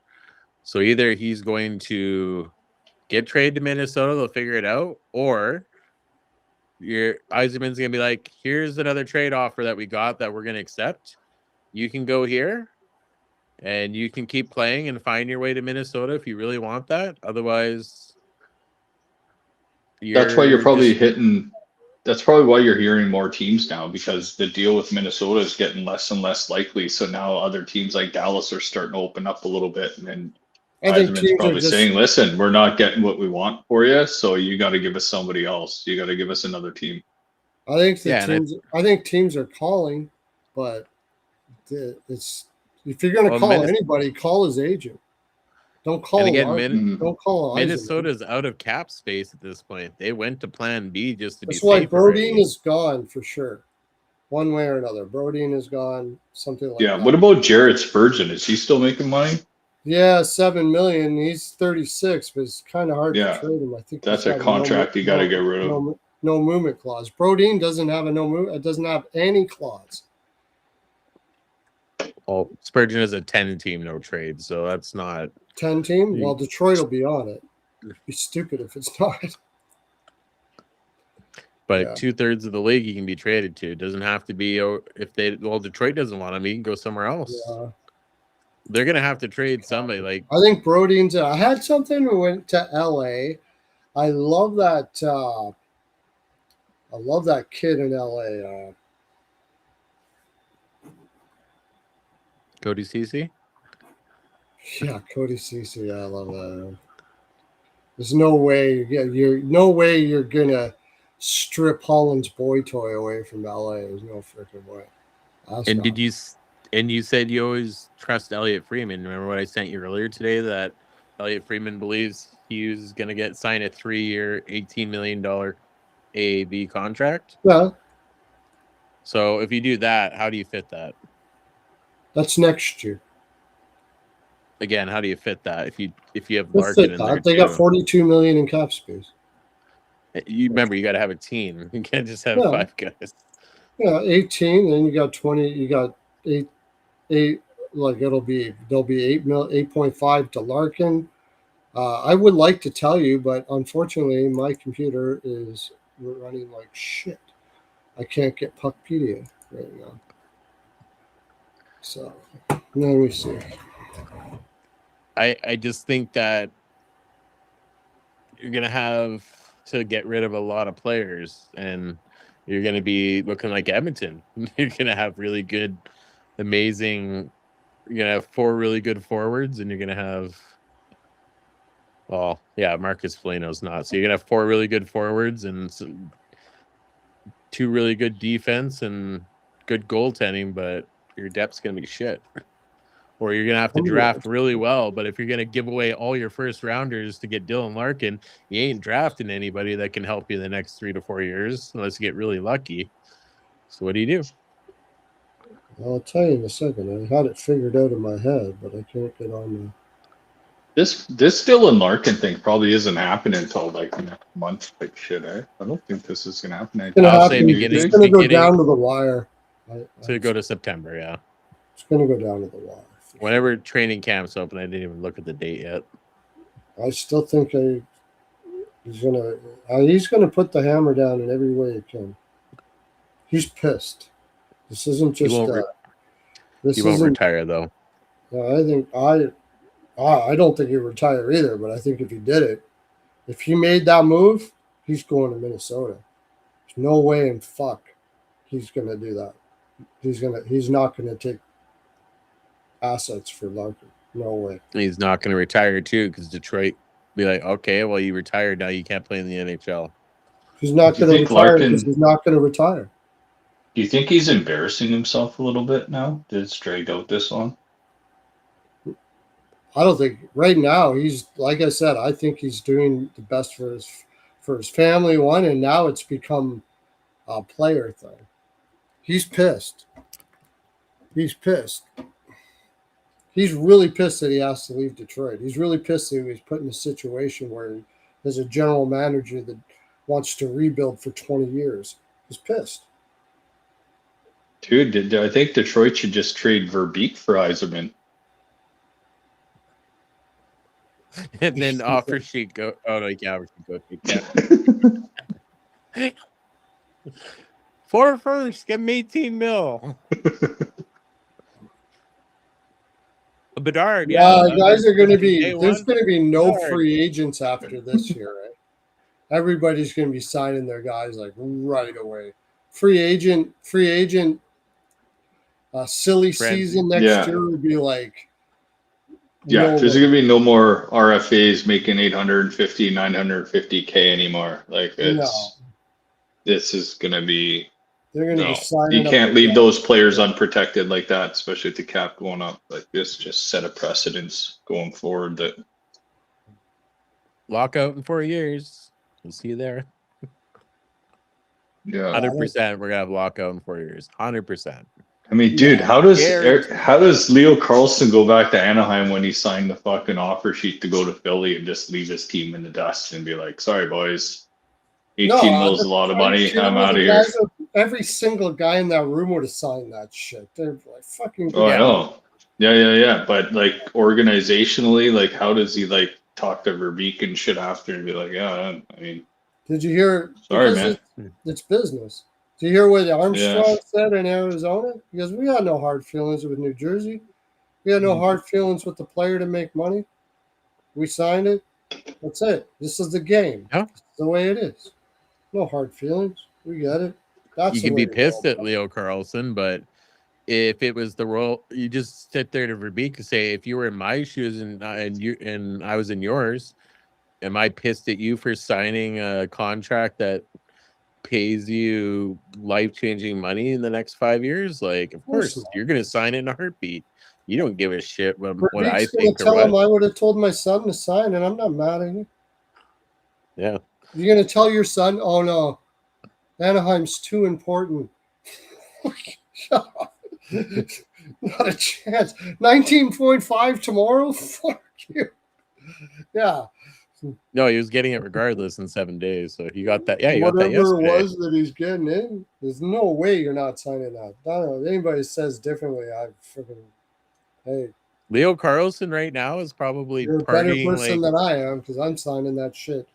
So either he's going to get traded to Minnesota, they'll figure it out, or your Eisenman's gonna be like, here's another trade offer that we got that we're gonna accept. You can go here and you can keep playing and find your way to Minnesota if you really want that. Otherwise, That's why you're probably hitting. That's probably why you're hearing more teams now because the deal with Minnesota is getting less and less likely. So now other teams like Dallas are starting to open up a little bit, and then I think Eisenman's teams are probably just saying, "Listen, we're not getting what we want for you, so you got to give us somebody else. You got to give us another team." I think Yeah, and I think teams are calling, but it's if you're going to Well, call anybody, call his agent. Don't call And again, Larkin. Don't call Eisenman. Minnesota's out of cap space at this point. They went to Plan B just to That's be why safe already. Brodin is gone for sure, one way or another. Brodin is gone. Something like Yeah. that. What about Jarrett Spurgeon? Is he still making money? Yeah, $7 million. He's 36, but it's kind of hard Yeah. to trade him. I think That's he's a got contract you got to get rid of. No movement clause. Brodin doesn't have doesn't have any clause. Well, Spurgeon is a 10-team no trade, so that's not 10 team. Well, Detroit will be on it. It'd be stupid if it's not. But Yeah. 2/3 of the league he can be traded to. It doesn't have to be Detroit doesn't want him, he can go somewhere else. Yeah. They're gonna have to trade somebody. Like I think Brodeen's. I had something who went to LA. I love that. I love that kid in LA. Cody Ceci. Yeah, Cody Ceci. I love that. There's no way. Yeah, you're gonna strip Holland's boy toy away from LA. There's no freaking way. That's And not. you said you always trust Elliot Freeman. Remember what I sent you earlier today, that Elliot Freeman believes he's going to sign a 3-year, $18 million AAV contract. Yeah, So if you do that, how do you fit that? that's next year. Again, how do you fit that if you have Let's Larkin take in that. there They too? got $42 million in cap space. You remember, you got to have a team. You can't just have Yeah. 5 guys. Yeah, 18. Then you got 20. You got eight. Like there'll be 8.5 to Larkin. I would like to tell you, but unfortunately, my computer is running like shit. I can't get Puckpedia right now. So let me see. I just think that you're going to have to get rid of a lot of players, and you're going to be looking like Edmonton. You're going to have really good, amazing. You're going to have 4 really good forwards, and you're going to have, well, yeah, Marcus Foligno's not. So you're going to have 4 really good forwards and 2 really good defense and good goaltending, but your depth's going to be shit. Or you're going to have to draft really well. But if you're going to give away all your first rounders to get Dylan Larkin, you ain't drafting anybody that can help you the next 3 to 4 years unless you get really lucky. So what do you do? I'll tell you in a second. I had it figured out in my head, but I can't get on This Dylan Larkin thing probably isn't happening until like next month. Like shit, I don't think this is gonna happen. It's going to I'll say happen. beginning- It's going to go beginning- down to the wire. To go to September, yeah. It's going to go down to the wire. Whenever training camp's open, I didn't even look at the date yet. I still think he's gonna put the hammer down in every way he can. He's pissed. This isn't just. He won't retire though. I think I don't think he'll retire either. But I think if he did it, if he made that move, he's going to Minnesota. There's no way in fuck he's gonna do that. He's not gonna take assets for Larkin. No way. He's not going to retire too, because Detroit be like, okay, well, you retired, now you can't play in the NHL. He's not Do you going to think retire Larkin- because he's not going to retire. Do you think he's embarrassing himself a little bit now? Did it drag out this long? I don't think right now he's, like I said, I think he's doing the best for his family one, and now it's become a player thing. He's pissed. He's pissed. He's really pissed that he has to leave Detroit. He's really pissed that he was put in a situation where there's a general manager that wants to rebuild for 20 years. He's pissed. Dude, I think Detroit should just trade Verbeek for Yzerman. And then offer sheet go. Oh no, yeah, we can go take that. 4 first, give him 18 mil. Bedard, guys are going to be. There's going to be no Bedard. free agents after this year, right? Everybody's going to be signing their guys like right away. Free agent. Silly season next year would be like. Yeah, there's going to be no more RFAs making 850, 950K anymore. Like this is going to be. They're going to be signing. You can't leave those players unprotected like that, especially with the cap going up. Like this, just set a precedence going forward. That lockout in 4 years. We'll see you there. yeah, 100%. We're gonna have lockout in 4 years. 100%. I mean, dude, how does Leo Carlson go back to Anaheim when he signed the fucking offer sheet to go to Philly and just leave his team in the dust and be like, "Sorry, boys, 18 mil is a lot of money. I'm out of here." Every single guy in that room would have signed that shit. They're like fucking. Oh, I know. Yeah. But like organizationally, like how does he like talk to Verbeek and shit after and be like, yeah, I mean, Did you hear? Sorry, Because man. it's business. Did you hear what Armstrong Yeah. said in Arizona? Because we got no hard feelings with New Jersey. We had no hard feelings with the player to make money. We signed it. That's it. This is the game. Yeah. This is the way it is. No hard feelings. We get it. That's You the can way be to pissed go at about it. Leo Carlson, but if it was the role, you just sit there to Verbeek and say, if you were in my shoes and I was in yours, am I pissed at you for signing a contract that pays you life-changing money in the next 5 years? Like, of course course, not. you're going to sign it in a heartbeat. You don't give a shit what I Verbeek's going think to or tell him what. I would have told my son to sign, and I'm not mad at you. Yeah. You're going to tell your son, oh no, Anaheim's too important. Shut up. Not a chance. 19.5 tomorrow? Fuck you. Yeah. No, he was getting it regardless in 7 days. So he got that. Yeah, you got that Whatever it yesterday. was that he's getting in, there's no way you're not signing that. I don't know. If anybody says differently, I freaking, hey, Leo Carlson right now is probably you're a better partying person like than I am because I'm signing that shit.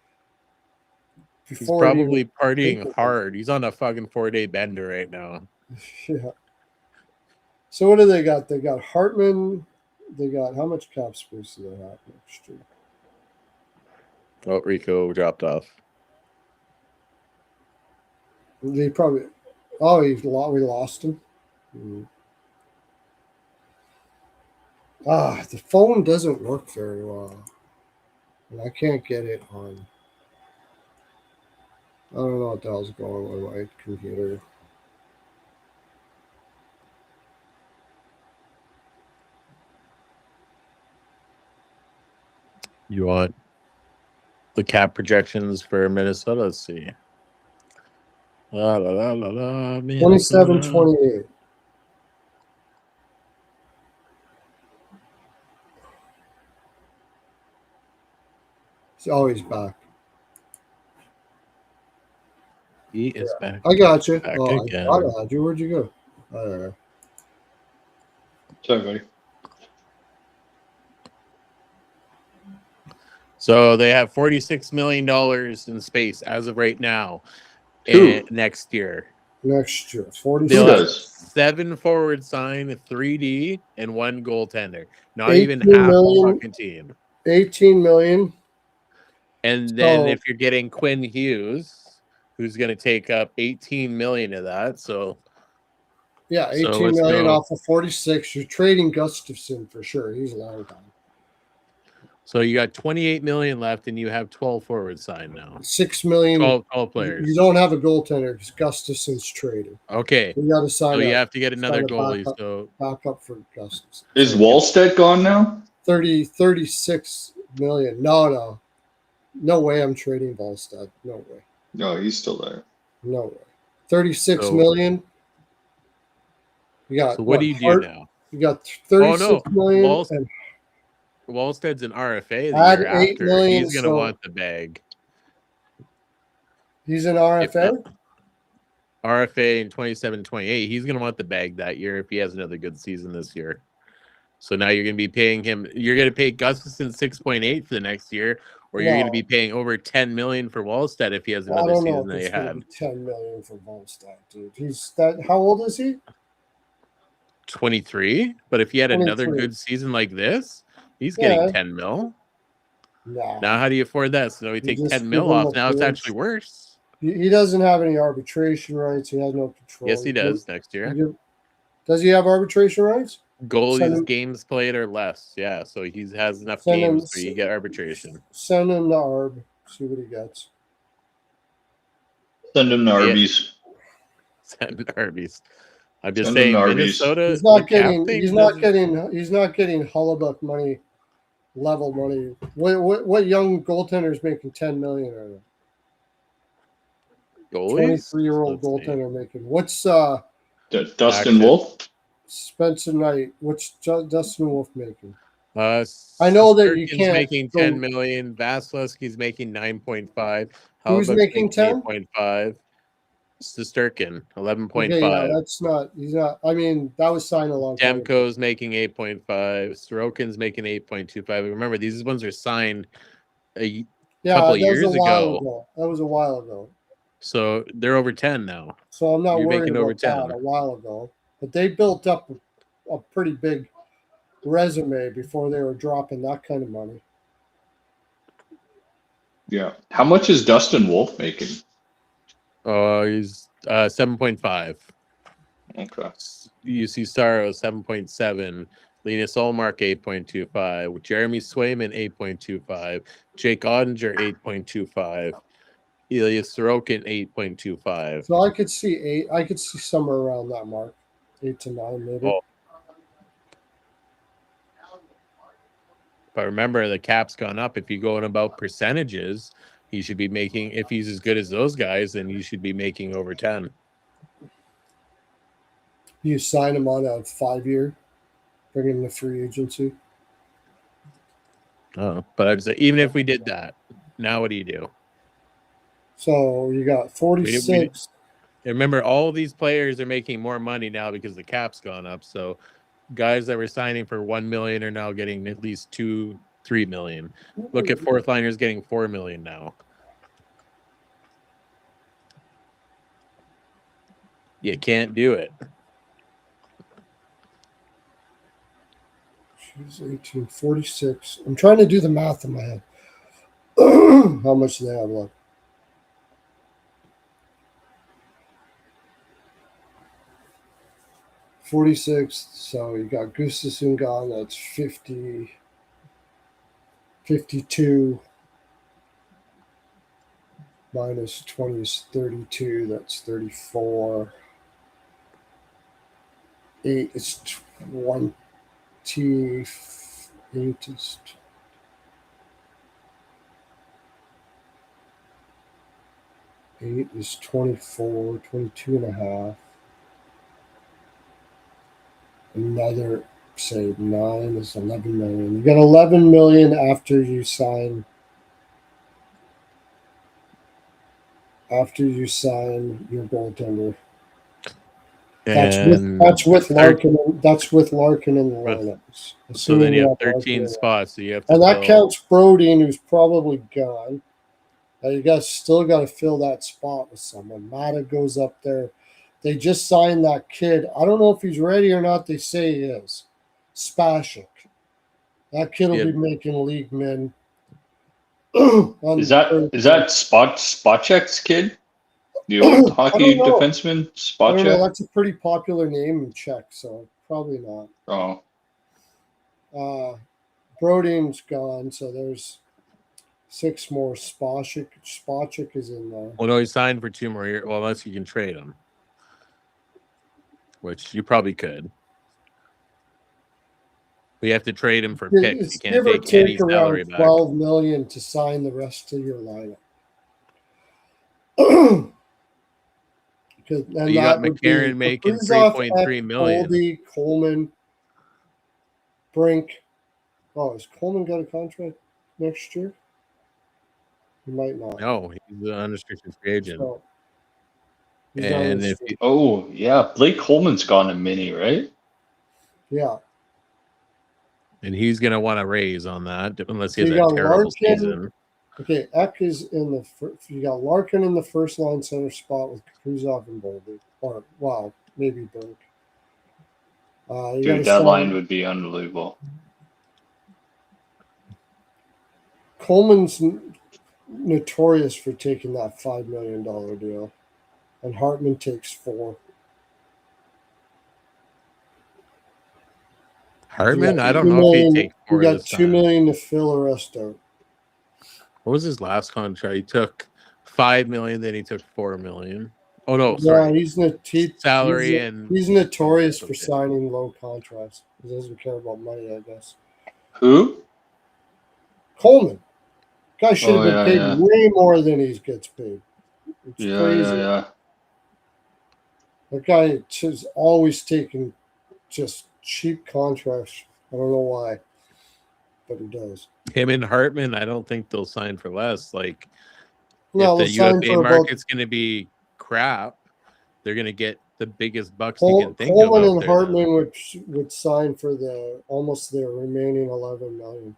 he's Before it probably even partying hard. He's on a fucking 4-day bender right now. Yeah. So what do they got? They got Hartman. They got how much cap space do they have next year? Oh, Rico dropped off. They probably. Oh, we lost him. The phone doesn't work very well, and I can't get it on. I don't know what the hell's going on with my computer. You want the cap projections for Minnesota? Let's see. 27-28. Oh, he's back. He is back. I got you. Back Oh, again. I got you. Where'd you go? I don't know. Sorry, buddy. So they have $46 million in space as of right now. Who? And next year. Next year, Who 46. does? 7 forward sign, 3D, and 1 goaltender. Not 18 even half million. the fucking team. 18 million. And then So- if you're getting Quinn Hughes, who's going to take up 18 million of that, so Yeah, So 18 let's million go. off of 46. You're trading Gustafson for sure. He's a long time. so you got 28 million left, and you have 12 forward signed now. 6 million. 12 players. You don't have a goaltender because Gustafson's traded. Okay, You got to sign so up. you have to get another sign a goalie. backup. So Back up for Gustafson. Is Wallstedt gone now? 36 million. No way I'm trading Volstad. No way. No, he's still there. No way. 36 So- million. You got so what do you do Hart- now? You got 36 million and Wallsted's an RFA the Add year 8 after. million, He's going to so- want the bag. he's an RFA. RFA in 27-28. He's going to want the bag that year if he has another good season this year. So now you're going to be paying him. You're going to pay Gustafson 6.8 for the next year, or you're going to be paying over 10 million for Wallstedt if he has I another don't know season if that it's he going to had. be 10 million for Volstad, dude. He's that. How old is he? 23. But if he had another 23. good season like this, he's Yeah. getting 10 mil. Nah. Now, how do you afford that? So now we You take just 10 give mil him off. a Now it's bridge. actually worse. He doesn't have any arbitration rights. He has no control. Yes, he does next year. Does he have arbitration rights? Send Goalies him- games played or less. Yeah, so he has enough Send him- games where you get arbitration. Send him to Arb. See what he gets. Send him to Arby's. Send Arby's. I'm just Send him saying, to Arby's. Minnesota. He's not the cap getting. thing He's not doesn't- getting. He's not getting Hullebuck money, level money. What young goaltender is making 10 million right now? goalies. 23-year-old Let's see. goaltender making. What's Dustin Active. Wolf? Spencer Knight? What's Dustin Wolf making? I know that you can't making go- 10 million. Vasilevsky's making 9.5. Who's Hellebuyck's making 10? 8.5. Sturkin 11.5. Okay, yeah, that's not. He's not. I mean, that was signed a long time ago. Demko's making 8.5. Sorokin's making 8.25. Remember, these ones are signed Yeah, couple that was a years while ago. ago. That was a while ago. So they're over 10 now. So I'm not You're worried making over about that 10. a while ago. But they built up a pretty big resume before they were dropping that kind of money. Yeah. How much is Dustin Wolf making? He's 7.5. Okay. UC Starro 7.7. Linus Olmark 8.25. Jeremy Swayman 8.25. Jake Ottinger 8.25. Elias Sorokin 8.25. So I could see 8. I could see somewhere around that mark. 8 to 9 maybe. Oh. But remember, the cap's gone up. If you go in about percentages, he should be making, if he's as good as those guys, then you should be making over 10. You sign him on a 5-year, bring him to free agency. Oh, but I'd say even if we did that, now what do you do? So you got 46. Remember, all these players are making more money now because the cap's gone up. So guys that were signing for 1 million are now getting at least 2-3 million. Look at fourth liners getting 4 million now. You can't do it. She's 18, 46. I'm trying to do the math in my head. How much do they have left? $46. So you got Gustafsson gone. That's 50. 52 minus 20 is 32. That's 34. 8 is 28 is 8 is 24, 22 and a half. Another, say, 9 is 11 million. You got 11 million after you sign. After you sign your goaltender. That's with Larkin. That's with Larkin in the lineups. So then you have 13 spots. So you have to and that counts Brodin, who's probably gone. Now you guys still got to fill that spot with someone. Mata goes up there. They just signed that kid. I don't know if he's ready or not. They say he is. Spashik. That kid will be making league min. Is that Spacek's kid? The old hockey defenseman, Spacek? I don't know. That's a pretty popular name in Czech, so probably not. Oh. Brodin's gone, so there's 6 more. Spacek is in there. Well, no, he signed for 2 more years. Well, unless you can trade him, which you probably could. We have to trade him for picks. You can't take any salary back. 12 million to sign the rest of your lineup. So you got McCarron making 3.3 million. Goldie, Coleman, Brink. Oh, has Coleman got a contract next year? He might not. No, he's an unrestricted free agent. So, and if Blake Coleman's gone a mini, right? Yeah. And he's going to want to raise on that unless he has a terrible season. Okay, Eck is in the you got Larkin in the first line center spot with Kruzov and Boldy. Or, wow, maybe Brink. Dude, that line would be unbelievable. Coleman's notorious for taking that $5 million deal. And Hartman takes 4. Hartman? I don't know if he'd take 4. You got $2 million to fill the rest out. What was his last contract? He took $5 million, then he took $4 million. Oh no, sorry. Yeah, he's notorious for signing low contracts. He doesn't care about money, I guess. Who? Coleman. Guy should have been paid way more than he gets paid. It's crazy. Yeah. That guy is always taking just cheap contracts. I don't know why, but he does. Him and Hartman, I don't think they'll sign for less. Like, no, if the UFA market's going to be crap, they're going to get the biggest bucks you can think of. Coleman and Hartman would sign for almost their remaining $11 million.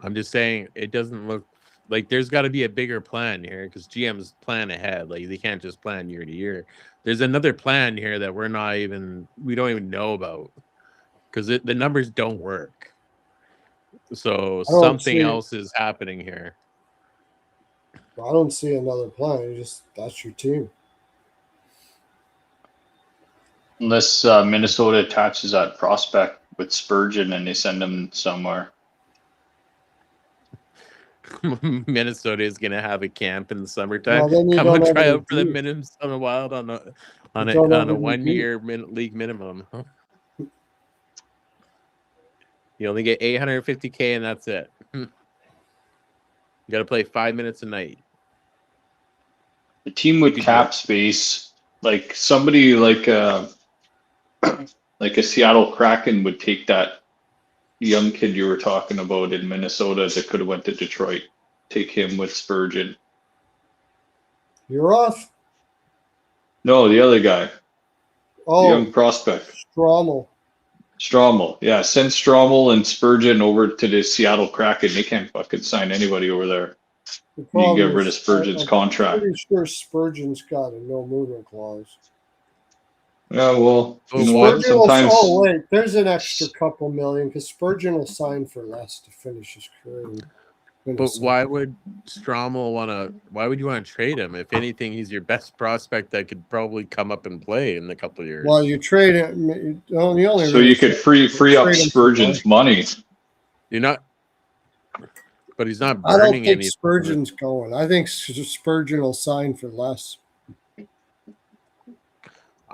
I'm just saying it doesn't look like there's got to be a bigger plan here because GMs plan ahead. Like they can't just plan year to year. There's another plan here that we don't even know about because the numbers don't work. So something else is happening here. I don't see another plan. That's your team. Unless Minnesota attaches that prospect with Spurgeon and they send him somewhere. Minnesota is gonna have a camp in the summertime. Well, Come on, try out for the Minnesota Wild on a 1-year league minimum. Huh? You only get $850K and that's it. You got to play 5 minutes a night. The team with cap space, like somebody like a Seattle Kraken would take that young kid you were talking about in Minnesota that could have went to Detroit. Take him with Spurgeon. You're off. No, the other guy. Oh, the young prospect. Strommel. Yeah, send Strommel and Spurgeon over to the Seattle Kraken. They can't fucking sign anybody over there. You can get rid of Spurgeon's contract. I'm pretty sure Spurgeon's got a no movement clause. Yeah, well, you know what? what? Sometimes. Oh wait, there's an extra couple million because Spurgeon will sign for less to finish his career. But why would Strommel why would you want to trade him? If anything, he's your best prospect that could probably come up and play in a couple of years. Well, you trade him. So you could free up Spurgeon's money. You're not. But he's not burning anything. I don't think Spurgeon's going. I think Spurgeon will sign for less.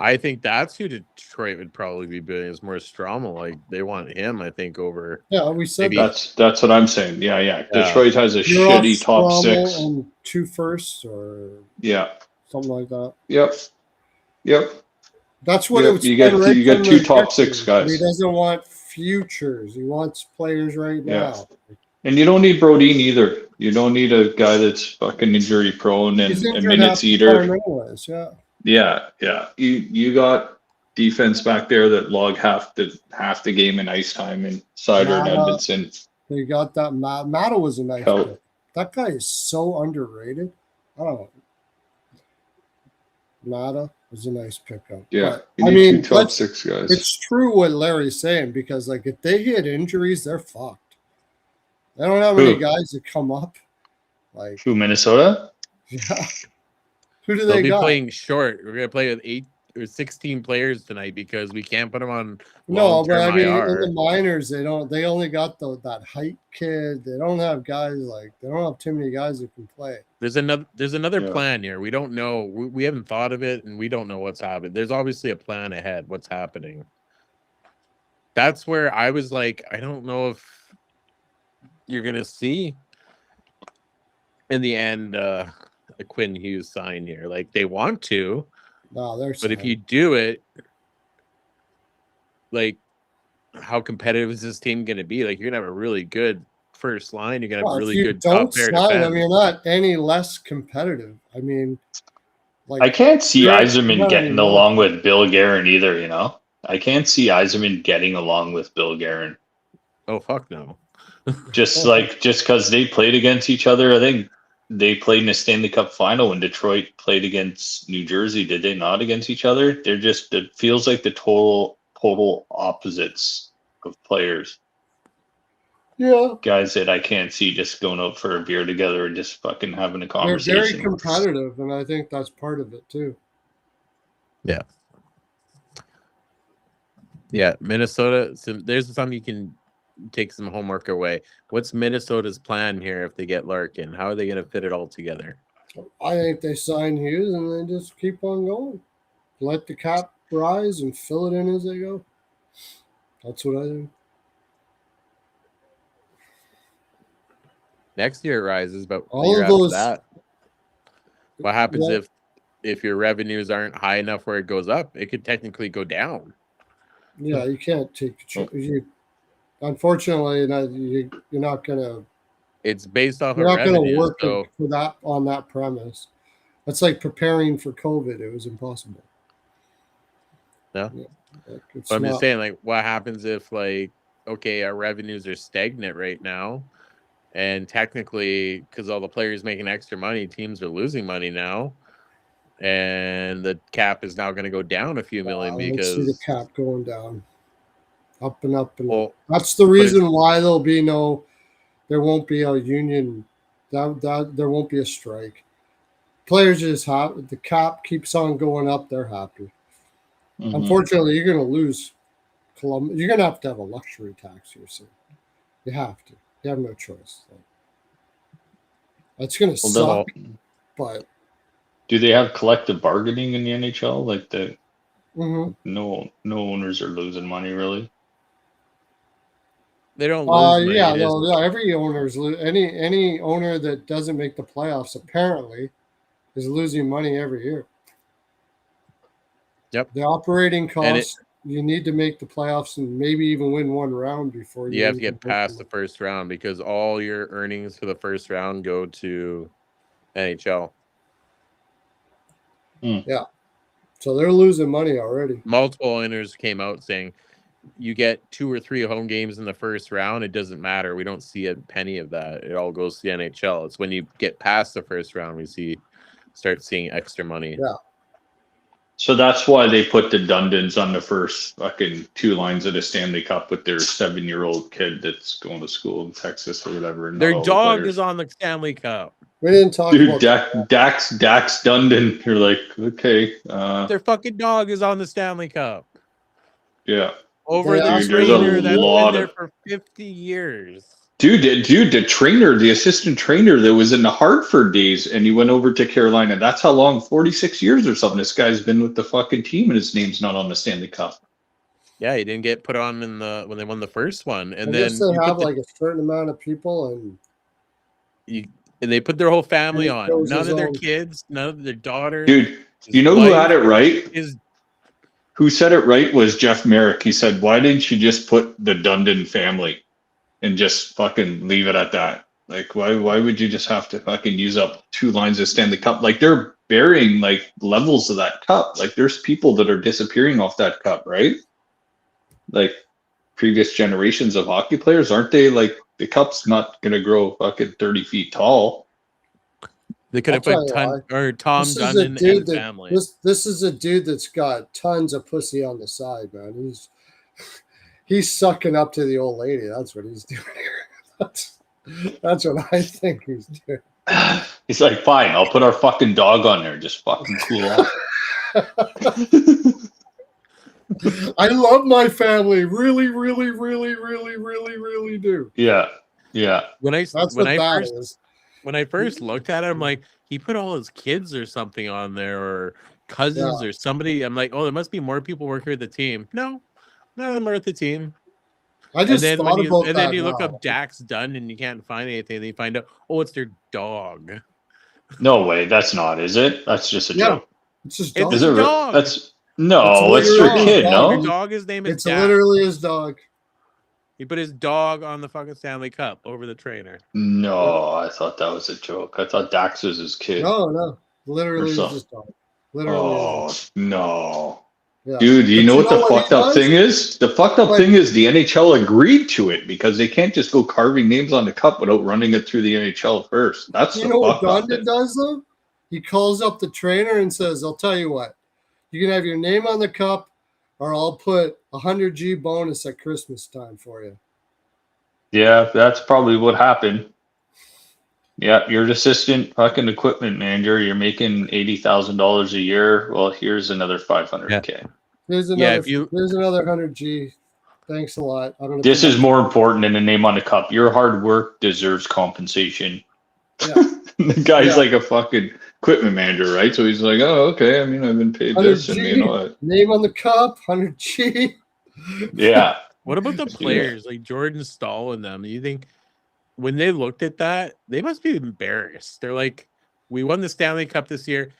I think that's who Detroit would probably be doing is more Strommel. Like they want him, I think, over. Yeah, we said that's what I'm saying. Yeah. Detroit has a shitty top Strommel 6 and 2 firsts or something like that. Yep. That's what it was. You get 2 top 6 guys. He doesn't want futures. He wants players right now. And you don't need Brodin either. You don't need a guy that's fucking injury prone and a minutes eater. Yeah. You got defense back there that log half the game in ice time and Sider and Edmondson. They got that. Mata was a nice pick. That guy is so underrated. I don't know. Mata was a nice pickup. Yeah, you need 2 top 6 guys. It's true what Larry's saying because like if they hit injuries, they're fucked. They don't have many guys that come up. Like who, Minnesota? Yeah. Who do They'll they be got? playing short. We're gonna play with 8 or 16 players tonight because we can't put them on. No, but I mean in the minors, they only got that height kid. They don't have guys they don't have too many guys that can play. There's another plan here. We don't know. We haven't thought of it, and we don't know what's happening. There's obviously a plan ahead. What's happening? That's where I was like, I don't know if you're gonna see in the end a Quinn Hughes sign here. Like they want to, but if you do it, like how competitive is this team gonna be? Like you're gonna have a really good first line. You're gonna have really good top pair defense. You're not any less competitive. I mean, I can't see Yzerman getting along with Bill Guerin either. You know, I can't see Yzerman getting along with Bill Guerin. Oh fuck no. just because they played against each other. I think they played in a Stanley Cup final when Detroit played against New Jersey. Did they not against each other? It feels like the total opposites of players. Yeah. Guys that I can't see just going out for a beer together and just fucking having a conversation. They're very competitive, and I think that's part of it too. Yeah. Yeah, Minnesota. So there's something you can take some homework away. What's Minnesota's plan here if they get Larkin? How are they going to fit it all together? I think they sign Hughes and then just keep on going. Let the cap rise and fill it in as they go. That's what I think. Next year it rises, but all of those. That, what happens if your revenues aren't high enough where it goes up? It could technically go down. Yeah, you can't take. Unfortunately, you're not gonna. It's based off. You're of not gonna work so. for that on that premise. That's like preparing for COVID. It was impossible. Yeah. But I'm just saying, like, what happens if, like, okay, our revenues are stagnant right now, And technically, because all the players making extra money, teams are losing money now. And the cap is now going to go down a few million I don't see the because, cap going down. Up and up and up. well, That's the reason why there won't be a union, that there won't be a strike. Players just have the cap keeps on going up. They're happy. Mhm. Unfortunately, you're going to lose Columbus. You're going to have a luxury tax here soon. You have to. You have no choice. It's going to suck, but do they have collective bargaining in the NHL? Like mhm. no owners are losing money really. they don't lose money. Yeah, It is- no, every owner's any owner that doesn't make the playoffs apparently is losing money every year. Yep. The operating costs, you need to make the playoffs and maybe even win one round before you have to even get past the first round because all your earnings for the first round go to NHL. Yeah. So they're losing money already. Multiple owners came out saying you get 2 or 3 home games in the first round, it doesn't matter. We don't see a penny of that. It all goes to the NHL. It's when you get past the first round we start seeing extra money. Yeah. So that's why they put the Dundons on the first fucking 2 lines of the Stanley Cup with their 7-year-old kid that's going to school in Texas or whatever. Their dog is on the Stanley Cup. We didn't talk Dude, about Dax Dundon. You're like, okay. Their fucking dog is on the Stanley Cup. Yeah. Over They the asked trainer that's lot been there of- for 50 years. Dude, the trainer, the assistant trainer that was in the Hartford days, and he went over to Carolina. That's how long, 46 years or something. This guy's been with the fucking team, and his name's not on the Stanley Cup. Yeah, he didn't get put on when they won the first one, and I then guess they have like a certain amount of people, and they put their whole family And he on. chose None his of their own. kids, none of their daughters. Dude, his you know who wife, had it right? His Who said it right was Jeff Merrick. He said, why didn't you just put the Dundon family and just fucking leave it at that? Like, why would you just have to fucking use up 2 lines of Stanley Cup? Like, they're burying like levels of that cup. Like, there's people that are disappearing off that cup, right? Like previous generations of hockey players, aren't they? Like, the cup's not gonna grow fucking 30 feet tall. They could have I'll put tell you Tom this is a Dundon dude and that family. this is a dude that's got tons of pussy on the side, man. He's sucking up to the old lady. That's what he's doing here. That's what I think he's doing. He's like, fine, I'll put our fucking dog on there. Just fucking cool off. I love my family. Really, really, really, really, really, really do. Yeah. When I That's when what I that first is. when I first looked at it, I'm like, he put all his kids or something on there, or cousins or somebody. I'm like, oh, there must be more people working with the team. No, none of them are at the team. I just and then thought about that. and then you look now. up Dax Dunn and you can't find anything. And you find out, oh, it's their dog. No way, that's not, is it? That's just a joke. It's just It's dog. his Is it? dog. That's no, It's it's their literally kid, his Their no? dog, his name is It's Dax. literally his dog. He put his dog on the fucking Stanley Cup over the trainer. No, I thought that was a joke. I thought Dax was his kid. No. Literally Or is his dog. Literally is Oh no. yeah. Dude, you But know what the he fucked up does? thing is? The fucked up Like- thing is the NHL agreed to it because they can't just go carving names on the cup without running it through the NHL first. That's You the know what fucked up Dundon thing. does though? He calls up the trainer and says, "I'll tell you what, you can have your name on the cup, or I'll put a 100G bonus at Christmas time for you." Yeah, that's probably what happened. Yeah, you're an assistant fucking equipment manager. You're making $80,000 a year. Well, here's another 500K. Here's Yeah, another. if you- Here's another 100G. Thanks a lot. I'm gonna. This put is my- more important than the name on the cup. Your hard work deserves compensation. Yeah. The guy's Yeah. like a fucking equipment manager, right? So he's like, oh, okay. I mean, I've been paid this, and you 100G know what? name on the cup. 100G. Yeah. What about the players like Jordan Stahl and them? You think when they looked at that, they must be embarrassed. They're like, we won the Stanley Cup this year.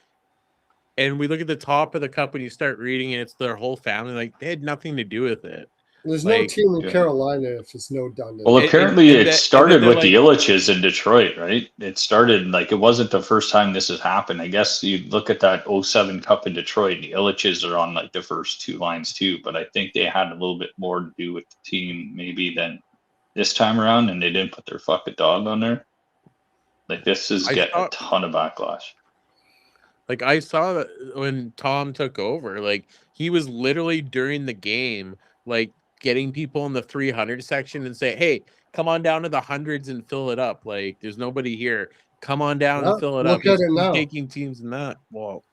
And we look at the top of the cup when you start reading it, it's their whole family. Like, they had nothing to do with it. There's no Like, team in yeah. Carolina if it's no Dundon. Well, apparently and it then started they're with the like- Illiches in Detroit, right? It started like it wasn't the first time this has happened. I guess you look at that 07 Cup in Detroit, the Illiches are on like the first 2 lines too, but I think they had a little bit more to do with the team maybe than this time around and they didn't put their fucking dog on there, like this is getting a ton of backlash. Like I saw that when Tom took over, like he was literally during the game, like getting people in the 300 section and say, "Hey, come on down to the hundreds and fill it up. Like there's nobody here. Come on down and fill it up." Look at it now. Taking teams in that. Well,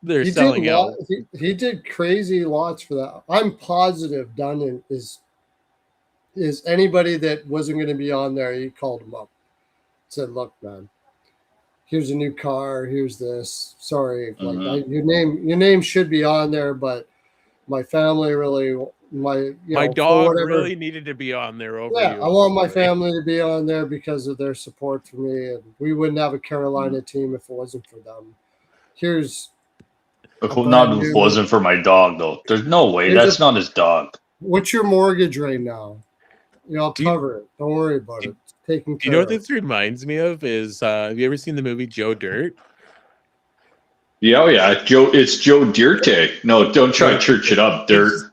they're He selling out. He did crazy lots for that. I'm positive Dunnan is anybody that wasn't going to be on there. He called him up, said, "Look, man, here's a new car. Here's this. Sorry, like your name should be on there, but my family really, my dog really needed to be on there over you. I want my family to be on there because of their support for me, and we wouldn't have a Carolina team if it wasn't for them. Here's." Not if it wasn't for my dog, though. There's no way. That's not his dog. What's your mortgage right now? I'll cover it. Don't worry about it. It's taken care you know what of. this reminds me of is have you ever seen the movie Joe Dirt? Yeah, oh yeah. It's Joe Dirte. No, don't try to church it up. Dirt.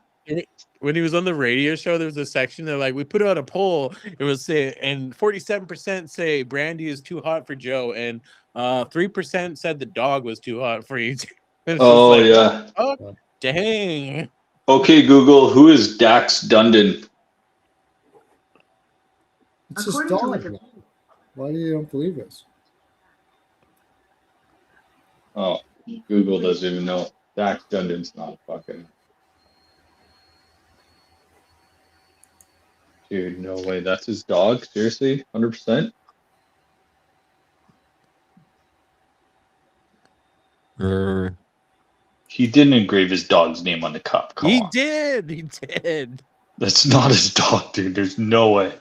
When he was on the radio show, there was a section that like we put out a poll. It was say, and 47% say brandy is too hot for Joe, and 3% said the dog was too hot for you. Oh like, yeah. Oh, dang. Okay, Google, who is Dax Dundon? It's his dog. Why do you don't believe this? Oh, Google doesn't even know. Dax Dundon's not fucking. Dude, no way. That's his dog? Seriously? 100%? He didn't engrave his dog's name on the cup. He did. That's not his dog, dude. There's no way.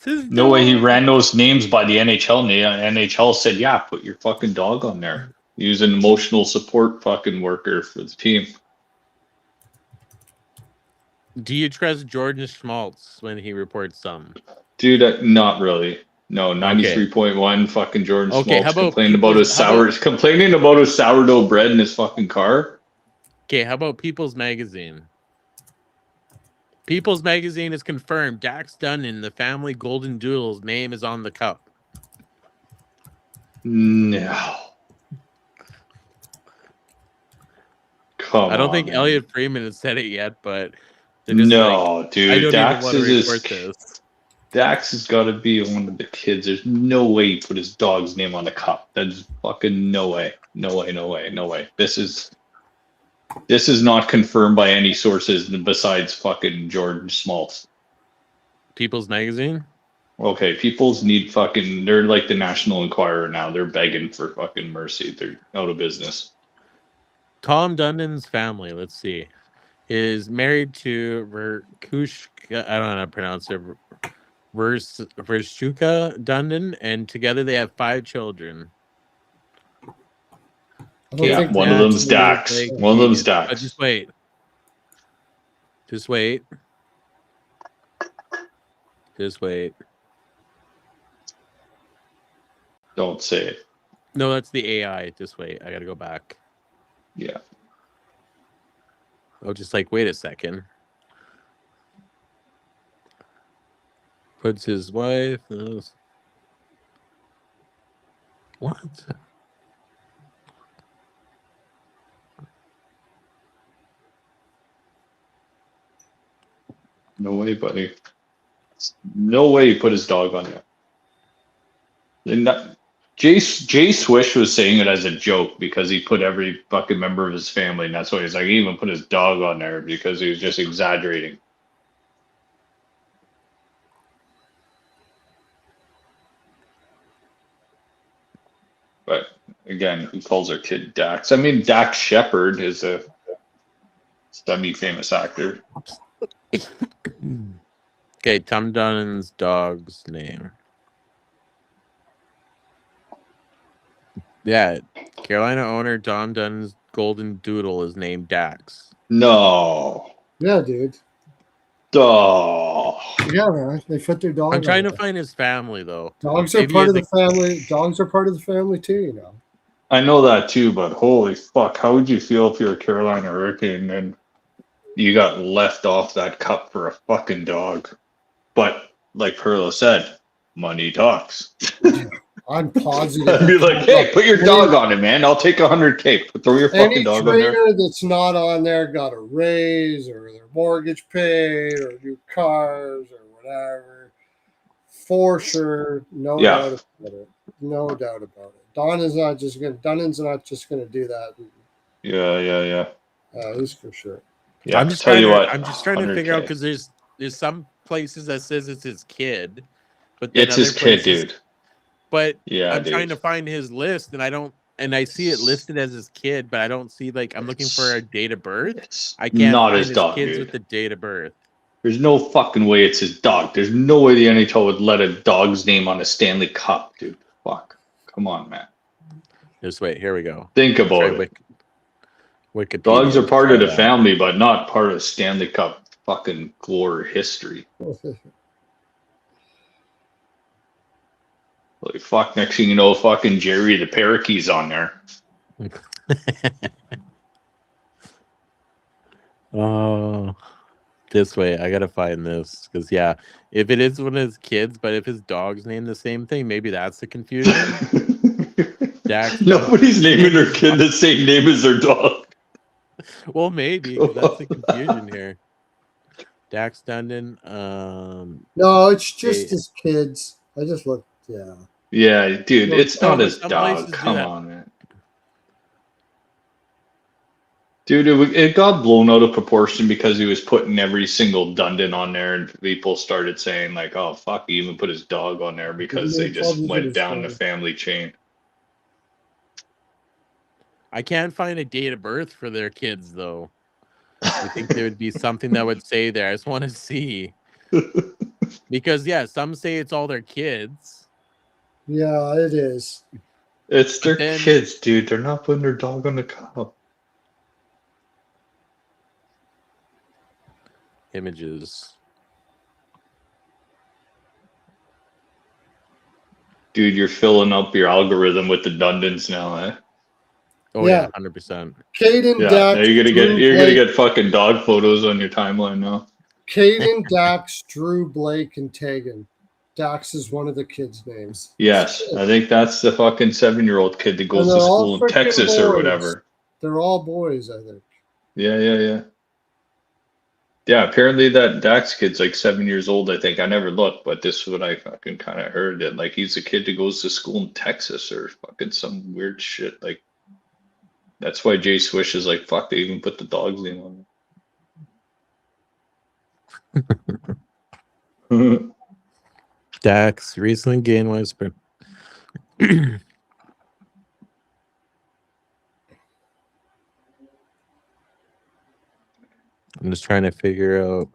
No way he ran those names by the NHL. NHL said, yeah, put your fucking dog on there. He was an emotional support fucking worker for the team. Do you trust Jordan Schmaltz when he reports something? Dude, not really. No, 93.1 fucking Jordan Schmaltz complaining about his sourdough bread in his fucking car. Okay, how about People's Magazine? People's Magazine is confirmed. Dax Dunnan, the family Golden Doodle's name is on the cup. No. Come on. I don't think Elliot Freeman has said it yet, but no, dude. I don't even want to report this. Dax has got to be one of the kids. There's no way he put his dog's name on the cup. That's fucking no way. No way, no way, no way. This is not confirmed by any sources besides fucking Jordan Schmaltz. People's Magazine? Okay, People's need fucking... They're like the National Enquirer now. They're begging for fucking mercy. They're out of business. Tom Dundon's family, let's see, is married to Verkushka, I don't know how to pronounce it, Vershuka Dundon, and together they have 5 children. Yeah, one of them's Dax. One of them's Dax. But just wait. Just wait. Just wait. Don't say it. No, that's the AI. Just wait. I gotta go back. Yeah. Oh, just like, wait a second. Puts his wife. What? No way, buddy. No way he put his dog on there. And that, Jay Swish was saying it as a joke because he put every fucking member of his family, and that's why he's like, he even put his dog on there because he was just exaggerating. But again, who calls our kid Dax? I mean, Dax Shepard is a semi-famous actor. Okay, Tom Dunnan's dog's name. Yeah, Carolina owner Tom Dunnan's Golden Doodle is named Dax. No. Yeah, dude. Oh. Yeah, man. They put their dog. I'm trying to find his family though. Dogs are part of the family. Dogs are part of the family too, you know. I know that too, but holy fuck, how would you feel if you're a Carolina Hurricane and you got left off that cup for a fucking dog? But like Perlo said, money talks. I'm positive. I'd be like, hey, put your dog on it, man. I'll take $100K. Throw your fucking Any dog on there. trainer that's not on there got a raise or their mortgage paid or new cars or whatever. For sure, no Yeah. doubt about it. No doubt about it. Dunnan's not just gonna do that. Yeah. He's for sure. Yeah. I'm just tell trying you to what, I'm just trying to figure out 100K. because there's some places that says it's his kid, but then It's other his kid, places, dude. but Yeah, I'm dude. trying to find his list and I see it listed as his kid, but I don't see I'm looking for a date of birth. It's I can't not find his his dog, kids dude. with the date of birth. There's no fucking way it's his dog. There's no way the NHL would let a dog's name on a Stanley Cup, dude. Fuck. Come on, man. Just wait, here we go. Think about Try it. Wikipedia. Dogs are part Try of the that. family, but not part of Stanley Cup fucking glory history. Like, fuck, next thing you know, fucking Jerry the Parakeet's on there. Oh, this way. I gotta find this because yeah, if it is one of his kids, but if his dog's named the same thing, maybe that's the confusion. Dax Nobody's naming their kid the same name as their dog. Well, maybe 'cause that's the confusion here. Dax Dundon. No, it's just Hey. his kids. I just looked. Yeah. Yeah, dude, Well, it's not but his some dog. places do Come that. on, man. Dude, it got blown out of proportion because he was putting every single Dundon on there, and people started saying like, "Oh fuck," he even put his dog on there because they just went down the family chain. I can't find a date of birth for their kids though. I think there would be something that would say there. I just want to see because yeah, some say it's all their kids. Yeah, it is. It's their then- kids, dude. They're not putting their dog on the cup. Images. Dude, you're filling up your algorithm with the Dundons now, eh? Oh yeah, 100%. Caden Yeah, Dax. now you're gonna get fucking dog photos on your timeline now. Caden, Dax, Drew, Blake, and Tegan. Dax is one of the kids' names. Yes, I think that's the fucking 7-year-old kid that goes And to they're all school in freaking Texas or boys. whatever. They're all boys, I think. Yeah. Yeah, apparently that Dax kid's like 7 years old, I think. I never looked, but this is what I fucking kind of heard, that like he's a kid that goes to school in Texas or fucking some weird shit. Like, that's why Jay Swish is like, fuck, they even put the dog's name on it. Dax recently gained widespread. I'm just trying to figure out.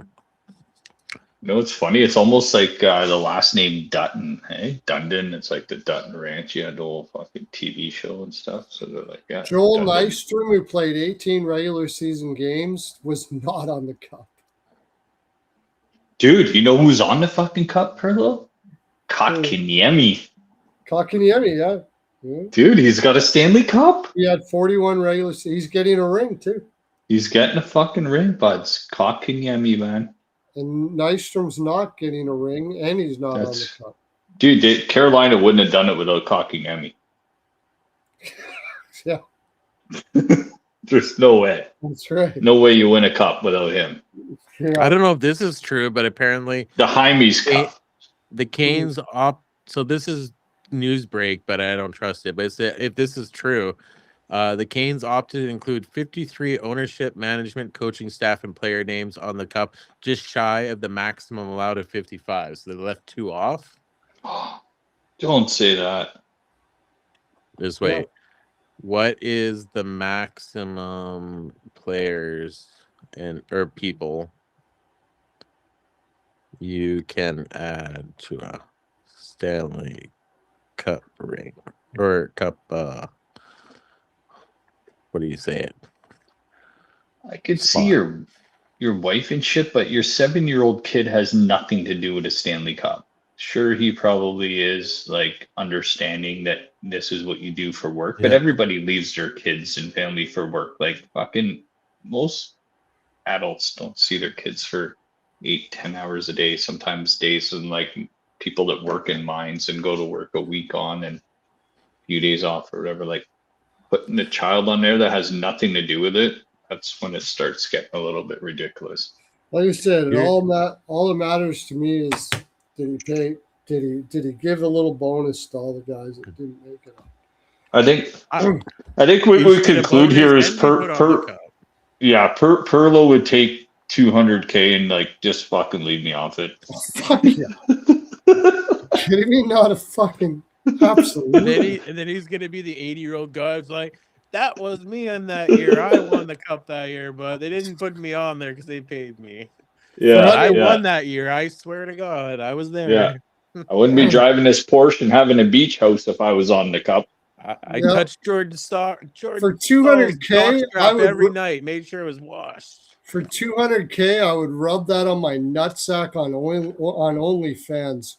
No, it's funny. It's almost like the last name Dutton, hey? Dundon. It's like the Dutton Ranch. You had the whole fucking TV show and stuff. So they're like, yeah. Joel Dundon. Nystrom, who played 18 regular season games, was not on the cup. Dude, you know who's on the fucking cup, Perlo? Kotkaniemi. Kotkaniemi, yeah. Dude, he's got a Stanley Cup. He had 41 regular season. He's getting a ring, too. He's getting a fucking ring, buds. Kotkaniemi, man. And Nystrom's not getting a ring, and he's not on the cup. Dude, Carolina wouldn't have done it without Kotkaniemi. Yeah. There's no way. That's right. No way you win a cup without him. Yeah. I don't know if this is true, but apparently The Jaime's Cup. the Canes so this is news break, but I don't trust it. But if this is true, the Canes opted to include 53 ownership, management, coaching staff, and player names on the cup, just shy of the maximum allowed of 55. So they left 2 off. Don't say that. This way. What is the maximum players or people you can add to a Stanley Cup ring or cup? What do you say it? I could see your wife and shit, but your 7-year-old kid has nothing to do with a Stanley Cup. Sure, he probably is like understanding that this is what you do for work, but everybody leaves their kids and family for work. Like fucking most adults don't see their kids for 8-10 hours a day, sometimes days, and like people that work in mines and go to work a week on and a few days off or whatever, like putting a child on there that has nothing to do with it, that's when it starts getting a little bit ridiculous. Like I said, You're- all that matters to me is did he give a little bonus to all the guys that didn't make it? I think I- what He we should get a conclude here bonus is and be put on the cup. Pearlo would take $200K and like just fucking leave me off it. Fuck yeah. Kidding me? Not a fucking absolutely. And then he's gonna be the 80-year-old guy who's like, that was me in that year. I won the cup that year, but they didn't put me on there because they paid me. Yeah, But I yeah, won that year. I swear to God, I was there. yeah. I wouldn't be driving this Porsche and having a beach house if I was on the cup. I Yeah. touched Jordan Stark. For 200K, I would every night. Made sure it was washed. For 200K, I would rub that on my nutsack on OnlyFans.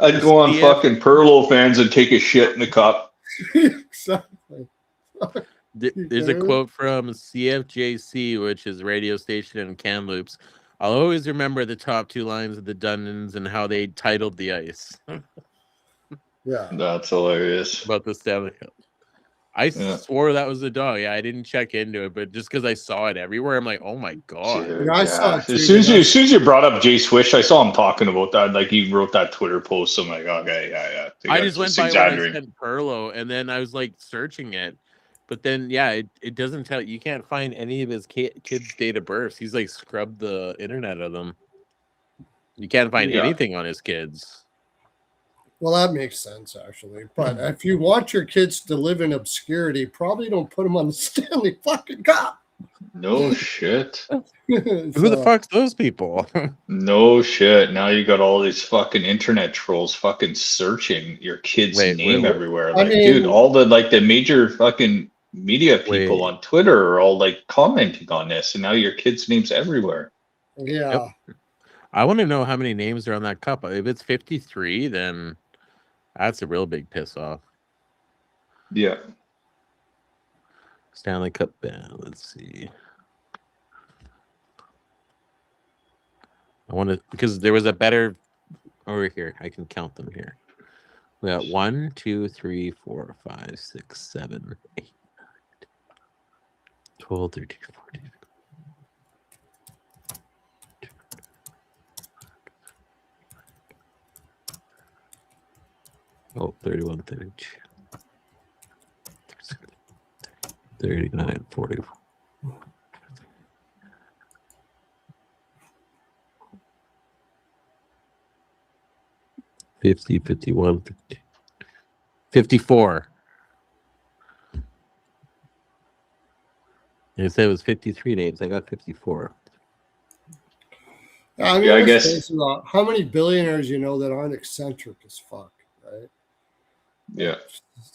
I'd go on fucking Pearlo fans and take a shit in the cup. Exactly. There's a quote from CFJC, which is radio station in Kamloops. I'll always remember the top two lines of the Dundons and how they titled the ice. Yeah. That's hilarious. About the Stanley Cup. I swore that was a dog. Yeah, I didn't check into it, but just because I saw it everywhere, I'm like, oh my God. Dude, I saw it too, as soon as you brought up Jay Swish, I saw him talking about that. Like he wrote that Twitter post. I'm like, okay, yeah. I just went by when I said Pearlo, and then I was like searching it. But then, yeah, it doesn't tell you. Can't find any of his kids' date of birth. He's like scrubbed the internet of them. You can't find anything on his kids. Well, that makes sense, actually. But if you want your kids to live in obscurity, probably don't put them on the Stanley fucking Cup. No shit. Who the fuck's those people? No shit. Now you got all these fucking internet trolls fucking searching your kid's name everywhere. Like, dude, all the major fucking media people on Twitter are all like commenting on this, and now your kid's name's everywhere. Yeah. Yep. I want to know how many names are on that cup. If it's 53, then that's a real big piss off. Yeah. Stanley Cup band. Let's see. I want to, because there was a better over here. I can count them here. We got 1, 2, 3, 4, 5, 6, 7, 8, 9, 12, 13, 14. Oh, 31, 32, 39, 40. 50, 51, 50, 54. They said it was 53 names. I got 54. I mean, I guess. How many billionaires you know that aren't eccentric as fuck, right? Yeah.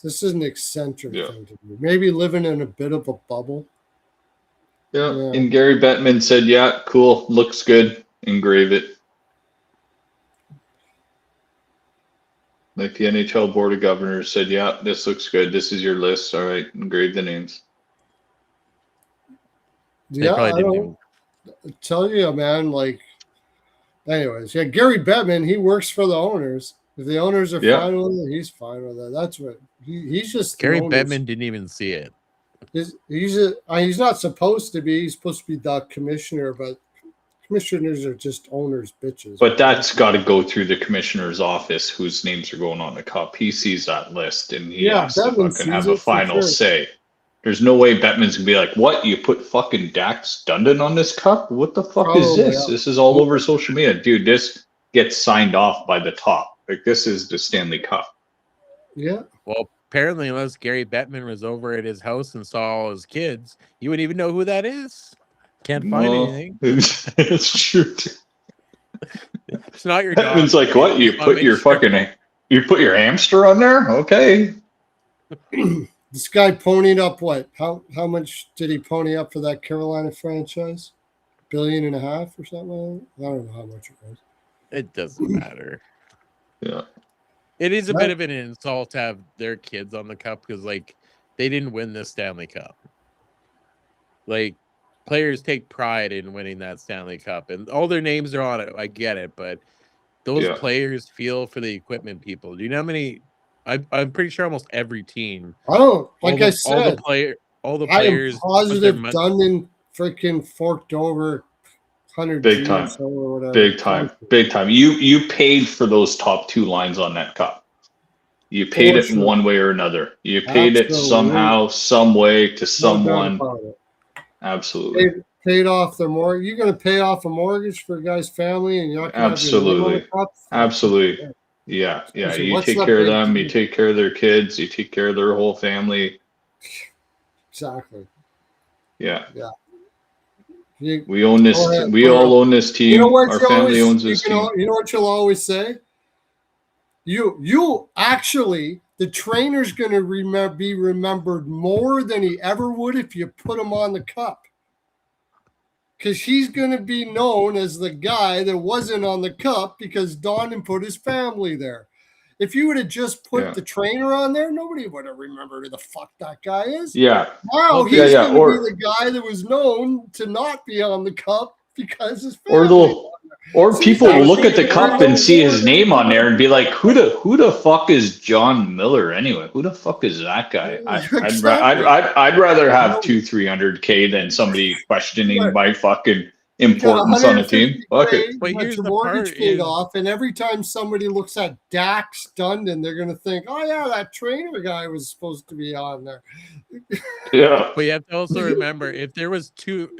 This is an eccentric thing to do. Maybe living in a bit of a bubble. Yeah. And Gary Bettman said, yeah, cool, looks good, engrave it. Like the NHL Board of Governors said, yeah, this looks good. This is your list. All right, engrave the names. Yeah, I don't tell you, man. Like, anyways, yeah, Gary Bettman, he works for the owners. If the owners are fine with it, he's fine with it. That's what he's just. Gary Bettman didn't even see it. He's not supposed to be. He's supposed to be the commissioner, but commissioners are just owners' bitches. But that's got to go through the commissioner's office, whose names are going on the cup. He sees that list, and he has to fucking have a final say. There's no way Bettman's gonna be like, "What? You put fucking Dax Dundon on this cup? What the fuck is this? Yeah. This is all over social media, dude. This gets signed off by the top. Like, this is the Stanley Cup." Yeah. Well, apparently, unless Gary Bettman was over at his house and saw all his kids, you wouldn't even know who that is. Can't find anything. It's true. It's not your dog. Bettman's like, "What? You put your hamster on there? Okay." This guy ponied up what? How much did he pony up for that Carolina franchise? $1.5 billion or something? I don't know how much it was. It doesn't matter. Yeah. It is a bit of an insult to have their kids on the cup because, like, they didn't win this Stanley Cup. Like, players take pride in winning that Stanley Cup, and all their names are on it. I get it, but those players feel for the equipment people. Do you know how many? I'm pretty sure almost every team. I don't like. I All the said, players. I am positive Dunnan freaking forked over 100 Big time. or whatever. Big time. You paid for those top two lines on that cup. You paid it in one way or another. You paid it somehow, some way to someone. Absolutely. Paid off their mortgage. You're going to pay off a mortgage for a guy's family, and you're not going to absolutely. Absolutely. Yeah. You take care of them. You take care of their kids. You take care of their whole family. Exactly. Yeah. We own this. We all own this team. Our family owns this team. You know what you'll always say? You actually, the trainer's going to be remembered more than he ever would if you put him on the cup. Because he's going to be known as the guy that wasn't on the cup because Donnan put his family there. If you would have just put the trainer on there, nobody would have remembered who the fuck that guy is. Yeah. Now he's going to be the guy that was known to not be on the cup because his family. Or people will look at the cup and see his name on there and be like, who the fuck is John Miller anyway? Who the fuck is that guy? I'd rather have 200-300K than somebody questioning my fucking importance on a team. Fuck it. But here's the mortgage paid off, and every time somebody looks at Dax Dundon, they're gonna think, oh yeah, that trainer guy was supposed to be on there. Yeah. But you have to also remember, if there's two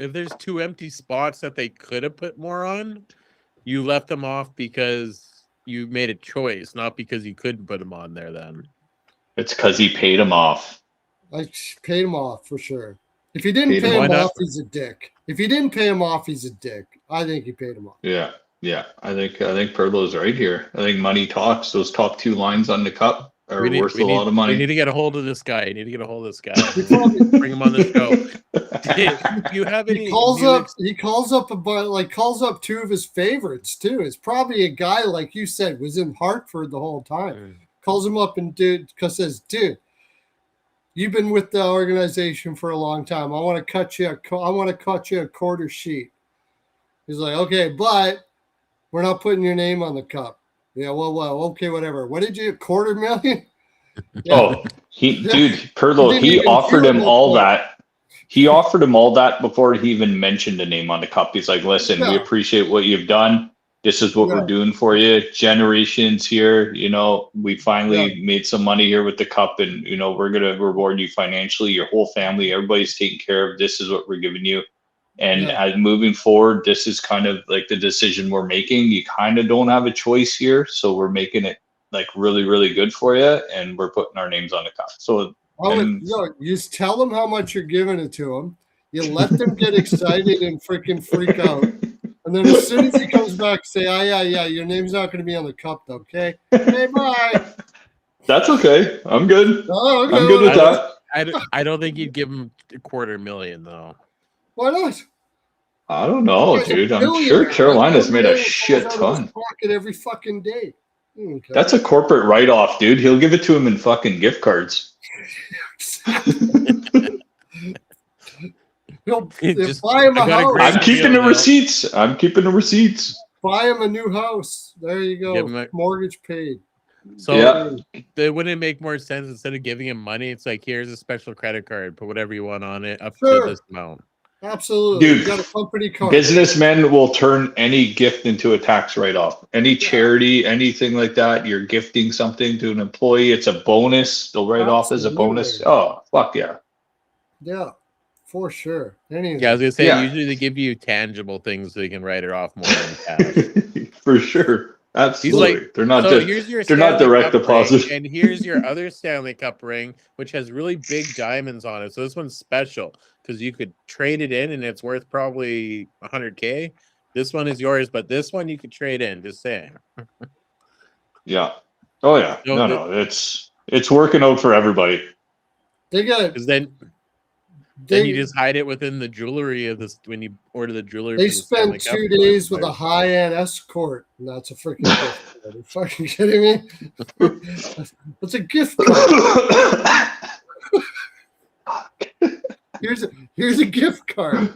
empty spots that they could have put more on, you left them off because you made a choice, not because you couldn't put them on there then. It's because he paid him off. I paid him off for sure. If he didn't pay him off, he's a dick. If he didn't pay him off, he's a dick. I think he paid him off. Yeah. I think Pearlo's right here. I think money talks. Those top two lines on the cup are worth a lot of money. We need to get a hold of this guy. Bring him on the show. Do you have any? He calls up two of his favorites too. It's probably a guy, like you said, was in Hartford the whole time. Calls him up and says, dude, you've been with the organization for a long time. I want to cut you a quarter sheet. He's like, okay, but we're not putting your name on the cup. Yeah, well, okay, whatever. What did you, $250,000? Yeah. Oh, Pearlo, he offered him all that. He offered him all that before he even mentioned the name on the cup. He's like, listen, we appreciate what you've done. This is what we're doing for you. Generations here, we finally made some money here with the cup, and, we're going to reward you financially, your whole family, everybody's taken care of. This is what we're giving you. And as moving forward, this is kind of like the decision we're making. You kind of don't have a choice here. So we're making it like really, really good for you. And we're putting our names on the cup. So you just tell them how much you're giving it to them. You let them get excited and freaking freak out. And then as soon as he comes back, say, yeah, your name's not going to be on the cup, though, okay? Okay, bye. That's okay. I'm good. Oh, okay. I'm good with that. I don't think you'd give him $250,000, though. Why not? I don't know, dude. I'm sure Carolina's made a shit ton. Pocket every fucking day. Okay. That's a corporate write-off, dude. He'll give it to him in fucking gift cards. Buy him a house. I'm keeping the receipts. Buy him a new house. There you go. Mortgage paid. So wouldn't it make more sense instead of giving him money? It's like, here's a special credit card. Put whatever you want on it up to this amount. Absolutely. Dude, you got a company card. Businessmen will turn any gift into a tax write-off. Any charity, anything like that, you're gifting something to an employee, it's a bonus. They'll write off as a bonus. Oh, fuck yeah. Yeah, for sure. Anything. Yeah, I was going to say, usually they give you tangible things so you can write it off more than cash. For sure. Absolutely. Like, they're not direct deposit. And here's your other Stanley Cup ring, which has really big diamonds on it. So this one's special because you could trade it in and it's worth probably $100K. This one is yours, but this one you could trade in. Just saying. Yeah. Oh yeah. No. It's working out for everybody. They got because then you just hide it within the jewelry of this when you order the jewelry. They spent 2 days with a high-end escort, and that's a freaking gift card. Are you fucking kidding me? That's a gift card. Here's a gift card.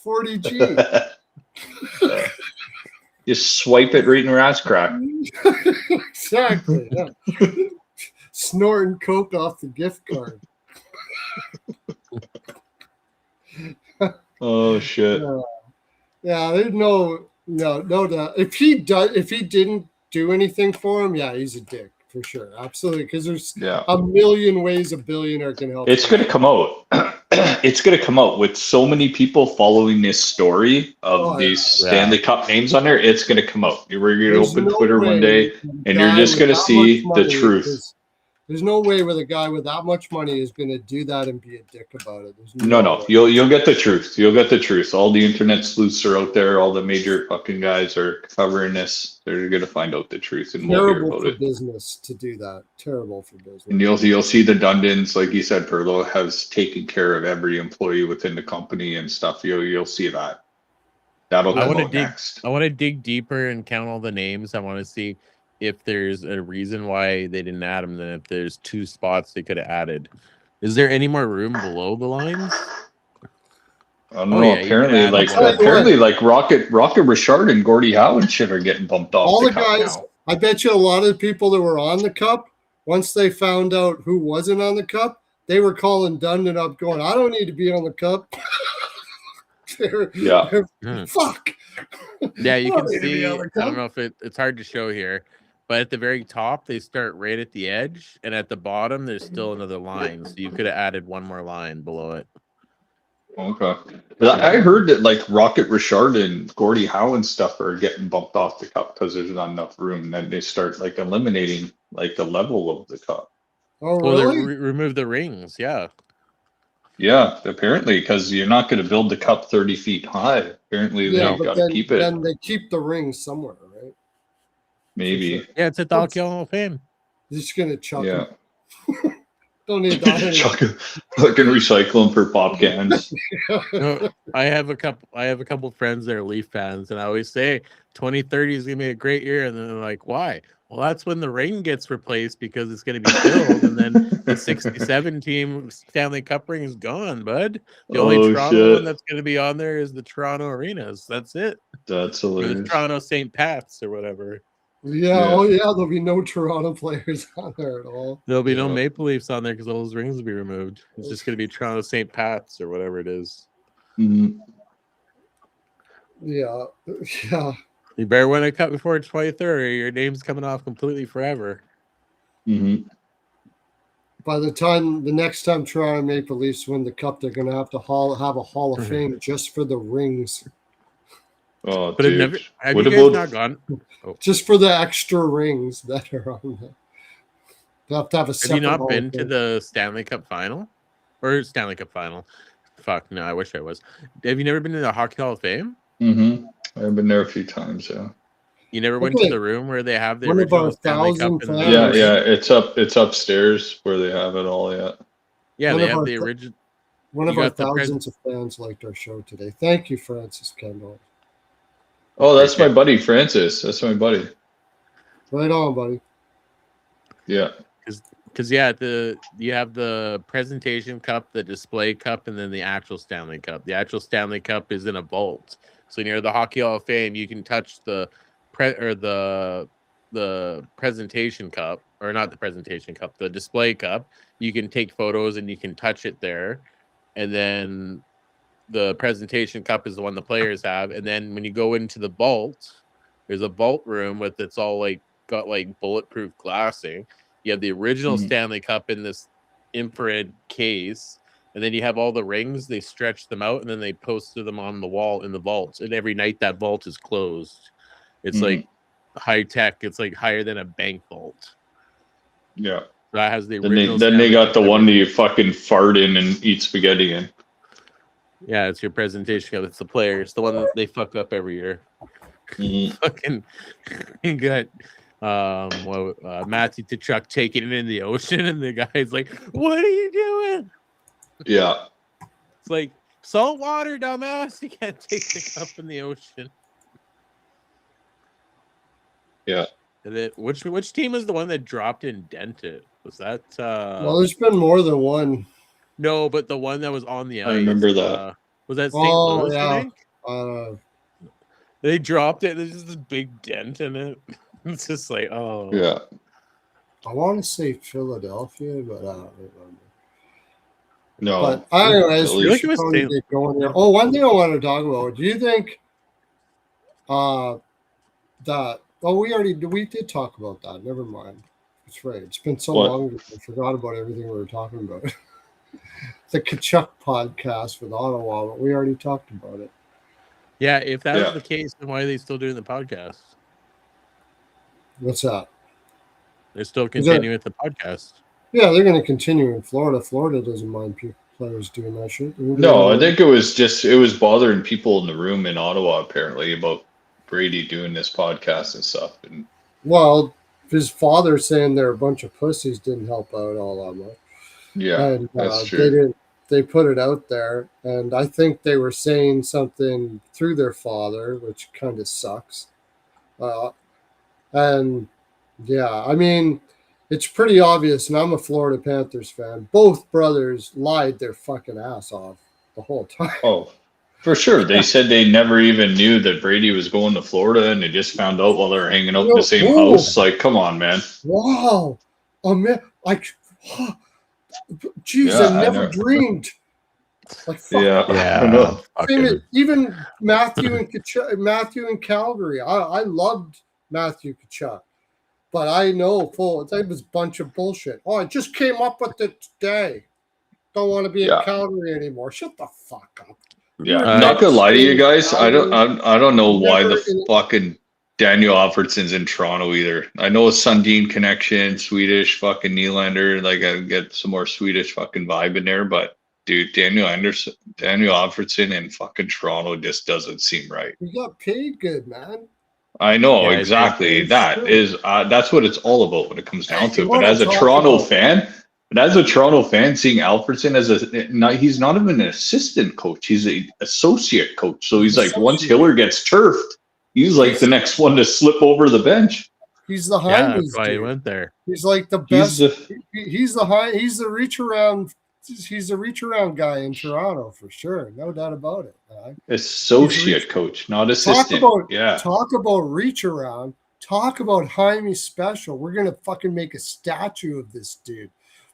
40G. Just swipe it right in your ass crack. Exactly. Yeah. Snorting coke off the gift card. Oh shit. Yeah, there's no doubt. If he didn't do anything for him, yeah, he's a dick for sure, absolutely. Because there's a million ways a billionaire can help. It's gonna come out. It's gonna come out with so many people following this story of these Stanley Cup names on there. It's gonna come out. We're gonna open Twitter one day, and you're just gonna see the truth. There's no way where the guy with that much money is going to do that and be a dick about it. No. You'll get the truth. You'll get the truth. All the internet sleuths are out there. All the major fucking guys are covering this. They're going to find out the truth, and we'll hear about it. Business to do that. Terrible for business. And you'll see the Dundons, like you said, Pearlo has taken care of every employee within the company and stuff. You'll see that. That'll come out next. I want to dig deeper and count all the names. I want to see if there's a reason why they didn't add them, then if there's 2 spots they could have added. Is there any more room below the lines? I don't know. Apparently, like Rocket Richard and Gordie Howe and shit are getting bumped off. All the guys, now. I bet you a lot of the people that were on the cup, once they found out who wasn't on the cup, they were calling Dundon up going, I don't need to be on the cup. Fuck. Yeah, you can see, I don't know if it's hard to show here, but at the very top, they start right at the edge, and at the bottom, there's still another line. So you could have added one more line below it. Okay. I heard that like Rocket Richard and Gordie Howe and stuff are getting bumped off the cup because there's not enough room. And then they start like eliminating like the level of the cup. Oh, really? Well, they remove the rings, yeah. Yeah, apparently, because you're not going to build the cup 30 feet high. Apparently, they've got to keep it. Then they keep the rings somewhere, right? Maybe. Yeah, it's at the Hockey Hall of Fame. Just going to chuck them. Don't need that. Chuck them. Fucking recycle them for pop cans. I have a couple friends that are Leaf fans, and I always say 2030 is going to be a great year. And then they're like, why? Well, that's when the ring gets replaced because it's going to be filled, and then the 67 team Stanley Cup ring is gone, bud. The only Toronto one that's going to be on there is the Toronto Arenas. That's it. That's hilarious. Or the Toronto St. Pat's or whatever. Yeah. Oh, yeah. There'll be no Toronto players on there at all. There'll be no Maple Leafs on there because all those rings will be removed. It's just going to be Toronto St. Pat's or whatever it is. Mm-hmm. Yeah. You better win a cup before 2030. Your name's coming off completely forever. Mm-hmm. By the next time Toronto Maple Leafs win the cup, they're going to have a Hall of Fame just for the rings. Oh, but dude. Have you guys not gone? Oh. Just for the extra rings that are on there. They'll have to have a separate. Have you not been to the Stanley Cup final? Or Stanley Cup final? Fuck, no, I wish I was. Have you never been to the Hockey Hall of Fame? Mm-hmm. I've been there a few times, yeah. You never went to the room where they have the original Stanley Cup? Yeah, it's upstairs where they have it all, yeah. Yeah, they have the original. One of our thousands of fans liked our show today. Thank you, Francis Kendall. Oh, that's my buddy, Francis. That's my buddy. Right on, buddy. Yeah. Because you have the presentation cup, the display cup, and then the actual Stanley Cup. The actual Stanley Cup is in a vault. So near the Hockey Hall of Fame, you can touch the presentation cup, or not the presentation cup, the display cup. You can take photos and you can touch it there. And then the presentation cup is the one the players have. And then when you go into the vault, there's a vault room with it's all like got like bulletproof glassing. You have the original Stanley Cup in this infrared case. And then you have all the rings. They stretch them out, and then they posted them on the wall in the vault. And every night that vault is closed. It's like high tech. It's like higher than a bank vault. Yeah. That has the original. Then they got the one that you fucking fart in and eat spaghetti in. Yeah, it's your presentation cup. It's the players. The one that they fuck up every year. Fucking you got Matthew Tuch taking it in the ocean, and the guy's like, "What are you doing?" Yeah. It's like salt water, dumbass. You can't take the cup in the ocean. Yeah. And then, which team was the one that dropped and dented? Was that well, there's been more than one. No, but the one that was on the ice. I remember that. Was that St. Oh, Louis? yeah. I think Uh, they dropped it. There's just this big dent in it. It's just like, oh Yeah. I want to say Philadelphia, but I don't remember. No. But anyways, Philly. we like it should was probably St. get going here. Oh, one thing I want to talk about. Do you think that? Oh, we did talk about that. Never mind. That's right. It's been so What? long. I forgot about everything we were talking about. The Kachuk podcast with Ottawa, but we already talked about it. Yeah, if that Yeah. was the case, then why are they still doing the podcast? What's that? They're still continuing with the podcast. Yeah, they're going to continue in Florida. Florida doesn't mind players doing that shit. No, I think it was bothering people in the room in Ottawa apparently about Brady doing this podcast and stuff. And Well, his father saying they're a bunch of pussies didn't help out all that much. yeah, And that's true. they put it out there, and I think they were saying something through their father, which kind of sucks. And yeah, I mean, it's pretty obvious, and I'm a Florida Panthers fan. Both brothers lied their fucking ass off the whole time. Oh, for sure. They said they never even knew that Brady was going to Florida, and they just found out while they were hanging out in the same Whoa. house. Like, come on, man. Wow, geez, Yeah, I I never know. dreamed. Like, fuck. Yeah, I know. Even Matthew and Calgary. I loved Matthew Kachuk, but I know that was a bunch of bullshit. Oh, I just came up with it today. Don't want to be in Calgary anymore. Shut the fuck up. Yeah, not gonna lie to you guys. I don't know why the fucking Daniel Alfredsson's in Toronto either. I know a Sundin connection, Swedish fucking Nylander. Like I get some more Swedish fucking vibe in there, but dude, Daniel Alfredsson in fucking Toronto just doesn't seem right. He got paid good, man. I know Yeah, exactly. That's what it's all about when it comes down to it. But as a Toronto fan. Seeing Alfredsson he's not even an assistant coach. He's an associate coach. So he's like, once Hiller gets turfed, he's like the next one to slip over the bench. He's the Yeah, Heine's that's why he dude. went there. He's like the best. He's the reach around. He's the reach around guy in Toronto for sure, no doubt about it. Man. Associate coach, not assistant. Talk about reach around. Talk about Jaime special. We're gonna fucking make a statue of this dude.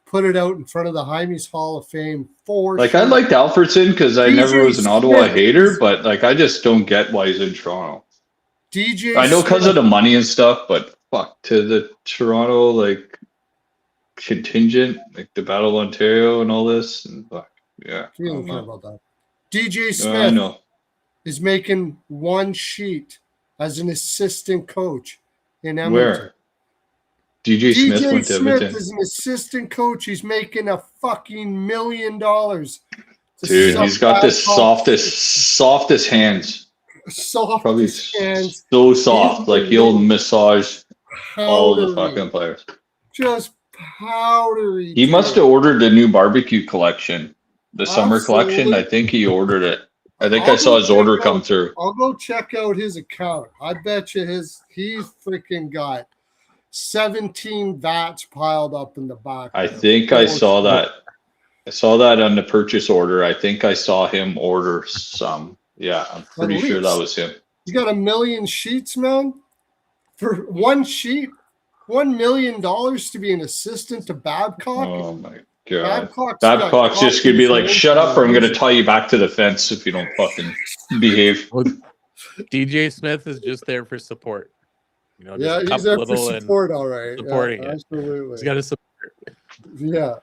Put it out in front of the Jaime's Hall of Fame for I liked Alfredsson because I never was an Ottawa hater, but like I just don't get why he's in Toronto. I know because of the money and stuff, but fuck to the Toronto like contingent, like the Battle of Ontario and all this, and fuck yeah. You don't care about that. DJ Smith is making one sheet as an assistant coach in Edmonton. Where? DJ Smith is an assistant coach. He's making a fucking $1 million. Dude, he's got the softest hands. Softest hands. So soft. Like he'll massage all the fucking players. Just powdery. He must have ordered the new barbecue collection. The summer collection. I think he ordered it. I think I saw his order come through. I'll go check out his account. I bet you he's freaking got 17 vats piled up in the back. I think I saw that. I saw that on the purchase order. I think I saw him order some. Yeah, I'm pretty sure that was him. You got 1 million sheets, man? For one sheet? $1 million to be an assistant to Babcock? Oh my god. Babcock's just gonna be like, shut up or I'm gonna tie you back to the fence if you don't fucking behave. Well, DJ Smith is just there for support. You know, yeah, he's there for support, all right. Supporting it. Absolutely. He's got to support. Yeah.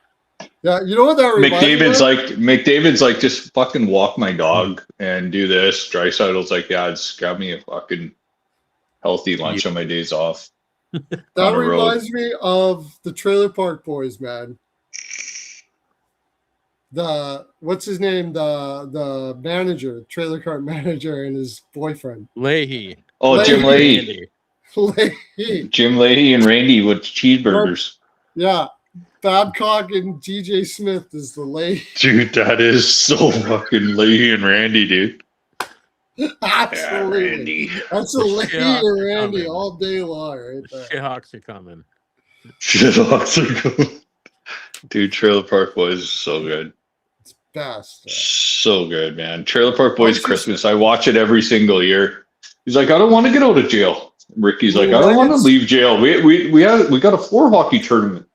Yeah, you know what that reminds McDavid's like, just fucking walk my dog and do this. Dreisaitl's like, yeah, just grab me a fucking healthy lunch on my days off. That reminds me of the Trailer Park Boys, man. What's his name? The manager, trailer park manager, and his boyfriend. Leahy. Oh, Jim Leahy. Jim Leahy and Randy with cheeseburgers. Yeah. Babcock and DJ Smith is the Leahy. Dude, that is so fucking Leahy and Randy, dude. Absolutely. Yeah, Randy. That's a Leahy and Randy all day long, right there. Shithawks are coming. Shithawks are coming. Dude, Trailer Park Boys is so good. best. So good, man. Trailer Park Boys just- Christmas. I watch it every single year. He's like, I don't want to get out of jail. Ricky's like, I don't want to leave jail. We got a floor hockey tournament.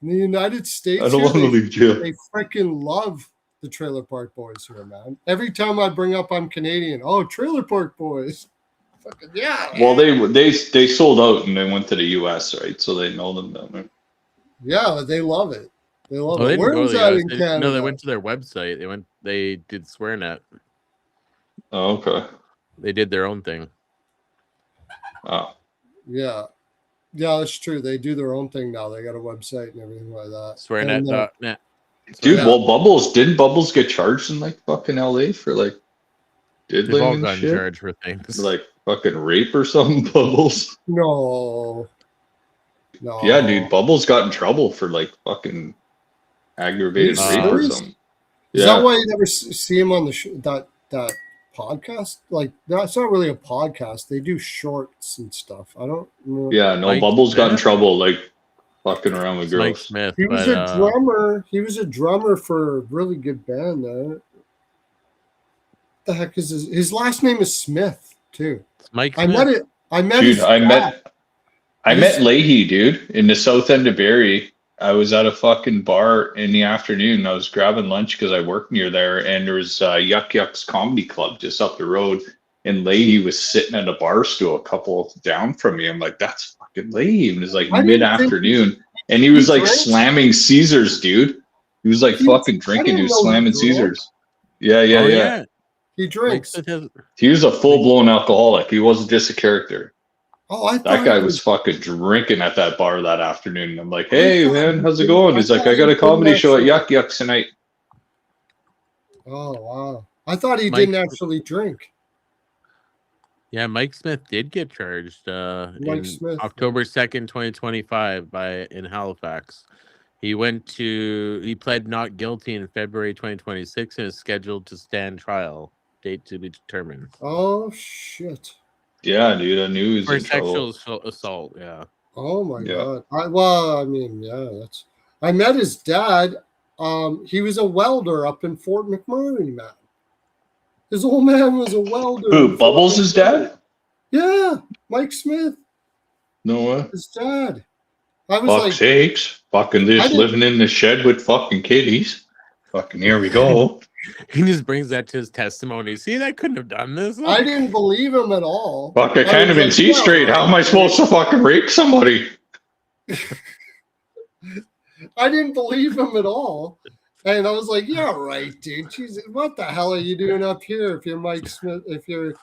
In the United States, I don't want to leave jail. They freaking love the Trailer Park Boys here, man. Every time I bring up I'm Canadian, oh, Trailer Park Boys. Fucking yeah. Well, they sold out and they went to the US, right? So they know them down there. Yeah, they love it. They love Oh, it. they Where didn't go was to the that US. in Canada? No, they went to their website. They did SwearNet. Oh, okay. They did their own thing. Oh. Yeah. Yeah, that's true. They do their own thing now. They got a website and everything like that. SwearNet.net. Dude, Yeah. well, didn't Bubbles get charged in like fucking LA for like They've diddling all and gotten shit? charged for things. Like fucking rape or something, Bubbles? No. Yeah, dude, Bubbles got in trouble for like fucking aggravated Are you rape or serious? something. Is Yeah. that why you never see him on the that podcast? Like, that's not really a podcast. They do shorts and stuff. I don't know. Yeah, no, Mike Bubbles got in Smith? trouble like fucking around with It's Mike girls. Smith. He was but, a drummer. He was a drummer for a really good band. The heck is his last name is Smith too. It's Mike I Smith. met it. I met. Dude, his I dad. met Leahy, dude, in the south end of Barrie. I was at a fucking bar in the afternoon. I was grabbing lunch because I work near there, and there was Yuck Yuck's Comedy Club just up the road. And Leahy was sitting at a bar stool a couple down from me. I'm like, that's fucking Leahy. And it was like I didn't mid-afternoon. And he was like drank? slamming Caesars, dude. He was like He was- fucking I drinking. didn't He was know he slamming drank. Caesars. Yeah, yeah, Oh, yeah. He Mike drinks. Smith has, He was a full-blown alcoholic. He wasn't just a character. Oh, I thought That guy he was fucking drinking at that bar that afternoon. I'm like, I hey, thought man, he how's it did- going? I He's like, thought I got he a comedy didn't show at actually- Yuck Yucks tonight. Oh wow! I thought he Mike- didn't actually drink. yeah, Mike Smith did get charged Mike in Smith. October 2nd, 2025 in Halifax. He pled not guilty in February 2026 and is scheduled to stand trial. Date to be determined. Oh shit! Yeah, dude, I knew he was For in trouble. sexual assault, yeah. Oh my Yeah. god! I mean, yeah, that's. I met his dad. He was a welder up in Fort McMurray, man. His old man was a welder. Who, in Fort Bubbles' his McMurray. dad? Yeah, Mike Smith, No way. his dad. I was Fuck's like, sakes. Fucking I just didn't- living in the shed with fucking kitties. Fucking here we go. He just brings that to his testimony. See, I couldn't have done this. I didn't believe him at all. Fuck, I can't was even like, see yeah, straight. How am I supposed to fucking rape somebody? I didn't believe him at all. And I was like, yeah, right, dude. Jesus, what the hell are you doing up here if you're Mike Smith, if you're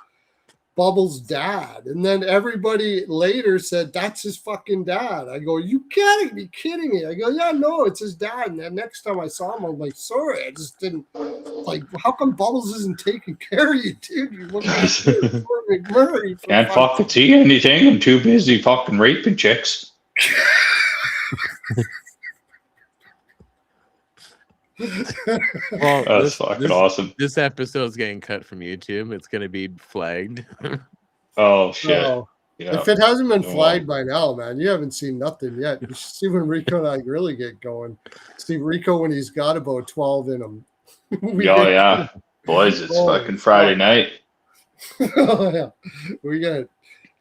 Bubbles' dad? And then everybody later said, that's his fucking dad. I go, you gotta be kidding me. I go, yeah, no, it's his dad. And then next time I saw him, I'm like, sorry, I just didn't, like, how come Bubbles isn't taking care of you, dude? You look like Fort McMurray. for Can't fuck's fucking see anything. I'm too busy fucking raping chicks. Well, That's fucking awesome. This episode's getting cut from YouTube. It's going to be flagged. Oh, shit. No. Yeah. If it hasn't been No. flagged by now, man, you haven't seen nothing yet. You should see when Rico and I really get going. See Rico when he's got about 12 in him. Oh, yeah. Boys, it's Oh, fucking Friday night. Oh, yeah. We got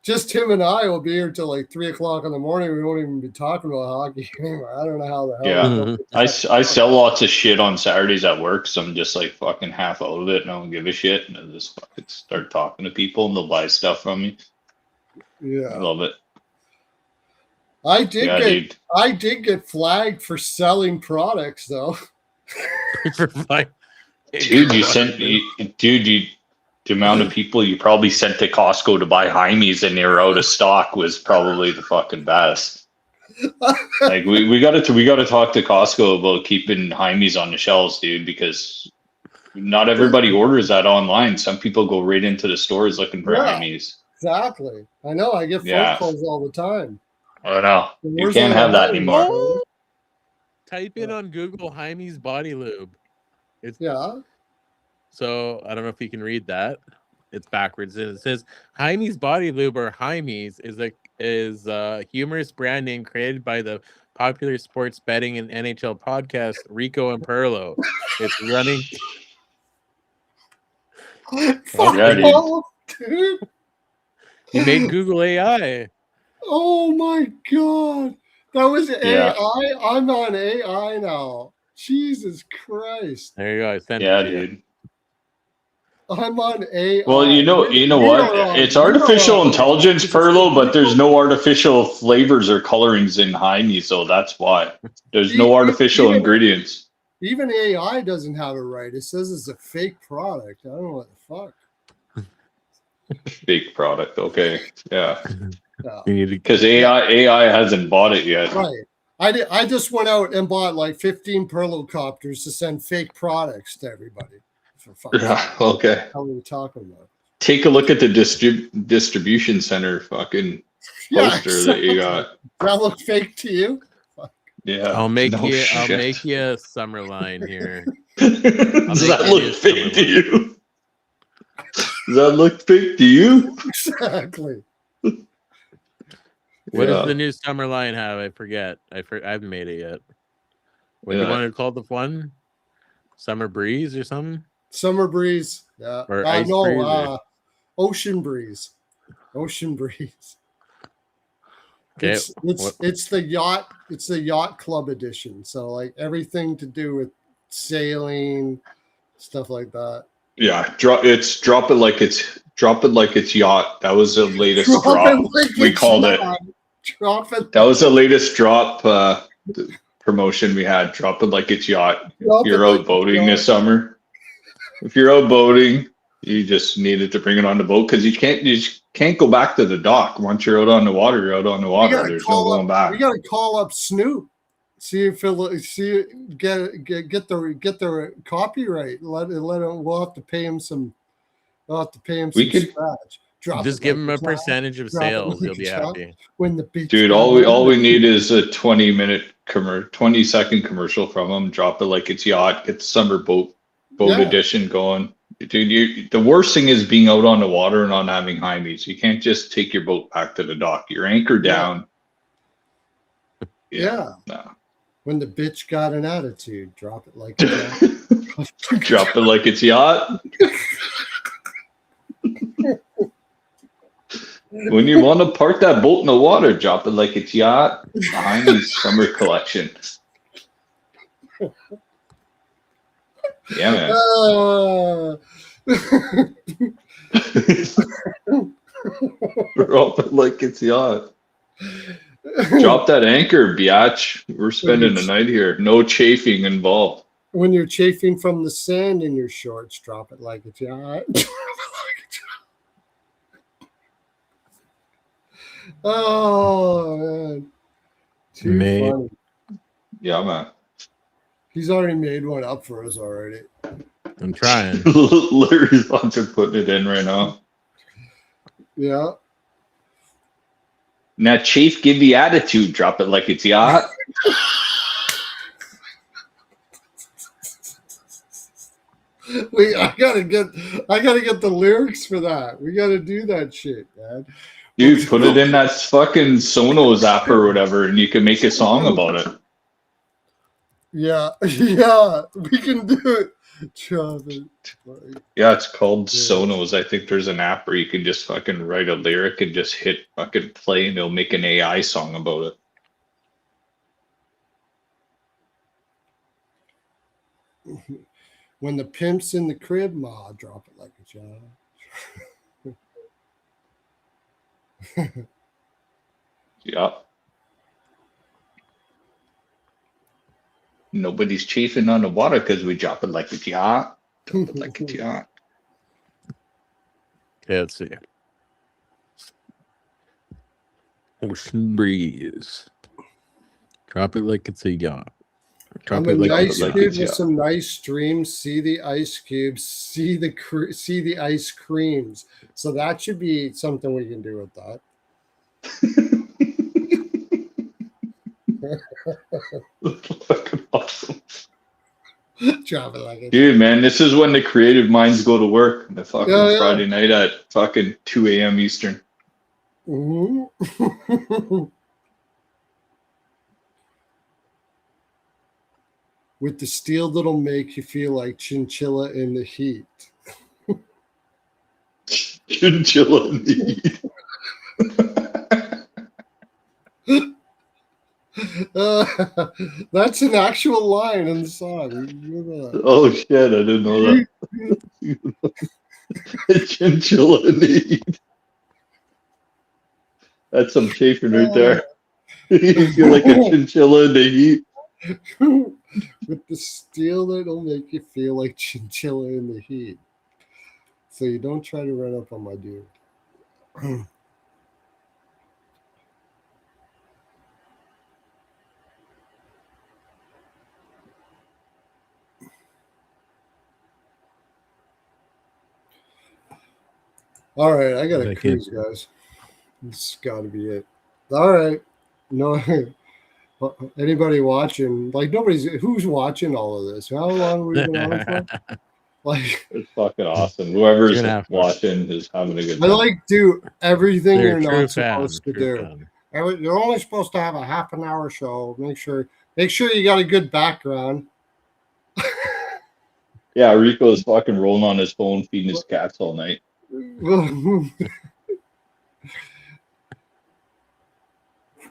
just him and I will be here till like 3 o'clock in the morning. We won't even be talking about hockey anymore. I don't know how the hell. Yeah. we don't- I sell lots of shit on Saturdays at work, so I'm just like fucking half out of it and I don't give a shit. And I just fucking start talking to people and they'll buy stuff from me. I Yeah. love it. I did get flagged for selling products though. Dude, the amount of people you probably sent to Costco to buy Heimies and they were out of stock was probably the fucking best. Like we got to talk to Costco about keeping Heimies on the shelves, dude, because not everybody orders that online. Some people go right into the stores looking for Yeah. Heimies. Exactly. I know. I get phone Yeah. calls all the time. I know. You Where's can't all have the that Heimies, anymore. bro? Type in on Google Jaime's body lube. Yeah. So I don't know if you can read that. It's backwards. It says Jaime's body lube or Jaime's is a humorous brand name created by the popular sports betting and NHL podcast, Rico and Pearlo. It's running. Fuck Yeah, dude. off, dude. You made Google AI. Oh my god. That was Yeah. AI. I'm on AI now. Jesus Christ. There you go. I sent Yeah, it to you. dude. I'm on AI. Well, you know We what? are on- It's we are artificial on intelligence, AI. Perlo, but there's no artificial flavors or colorings in Heine's, so that's why. There's no artificial ingredients. Even AI doesn't have it right. It says it's a fake product. I don't know what the fuck. Fake product, okay. Yeah. Yeah. You need to Because AI hasn't bought it yet. Right. I just went out and bought like 15 Perlocopters to send fake products to everybody. For fuck's sake. Yeah, okay. What are we talking about? Take a look at the distribution center fucking poster that you got. Does that look fake to you? Yeah. I'll make no you shit. a summer line here. Does that you look a fake to summer you? Does that look fake to you? Exactly. What Yeah. does the new summer line have? I forget. I haven't made it yet. What do you Yeah. want to call the one? Summer breeze or something? Summer breeze. Yeah. Or ice breeze, or- Ocean breeze. Ocean breeze. Okay. It's the yacht club edition. So like everything to do with sailing, stuff like that. Yeah, drop it like it's yacht. That was the latest drop. We called it. Drop it. That was the latest drop promotion we had. Drop it like it's yacht. If you're out boating this summer, if you're out boating, you just needed to bring it on the boat because you just can't go back to the dock. Once you're out on the water, you're out on the water. There's no going back. We got to call up Snoop. See if get the copyright. Let him. We'll have to pay him some. Scratch. Just give him a percentage of sales. He'll be happy. When the beach. Dude, all we need is a 20-second commercial from him. Drop it like it's yacht. Get the summer boat edition going. Dude, the worst thing is being out on the water and not having high meets. You can't just take your boat back to the dock. You're anchored down. Yeah. No. When the bitch got an attitude, drop it like it's yacht. Drop it like it's yacht. When you want to park that boat in the water, drop it like it's yacht. Behind these summer collection. Yeah, man. Drop it like it's yacht. Drop that anchor, biatch. We're spending the night here. No chafing involved. When you're chafing from the sand in your shorts, drop it like it's yacht. Oh, man. Too funny. Yeah, man. He's already made one up for us already. I'm trying. Larry's on to putting it in right now. Yeah. Now, Chief, give the attitude. Drop it like it's yacht. I gotta get the lyrics for that. We gotta do that shit, man. Dude, put it in that fucking Sonos app or whatever, and you can make a song about it. Yeah, we can do it. Yeah, it's called Sonos. I think there's an app where you can just fucking write a lyric and just hit fucking play, and it'll make an AI song about it. When the pimp's in the crib, ma, drop it like it's yacht. Yeah. Nobody's chafing on the water because we drop it like it's yacht. Drop it like it's yacht. Okay, let's see. Ocean breeze. Drop it like it's a yacht. I'm a nice dude with some nice streams. See the ice cubes. See the ice creams. So that should be something we can do with that. Fucking awesome. Drop it like it. Dude, man, this is when the creative minds go to work. The fucking Friday night at fucking 2 a.m. Eastern. Mm-hmm. with the steel that'll make you feel like chinchilla in the heat. Chinchilla in the heat. That's an actual line in the song. You know that. Oh shit! I didn't know that. Chinchilla in the heat. That's some chafing right there. You feel like a chinchilla in the heat. With the steel that'll make you feel like chinchilla in the heat. So you don't try to run up on my dude. All right, I got a cruise, guys. This got to be it. All right. No, anybody watching? Like, who's watching all of this? How long have we been on it for? Like, it's fucking awesome. Whoever's watching is having a good time. I like do everything you're not fan, supposed to do. Fan. You're only supposed to have a half an hour show. Make sure you got a good background. Yeah, Rico is fucking rolling on his phone, feeding his cats all night.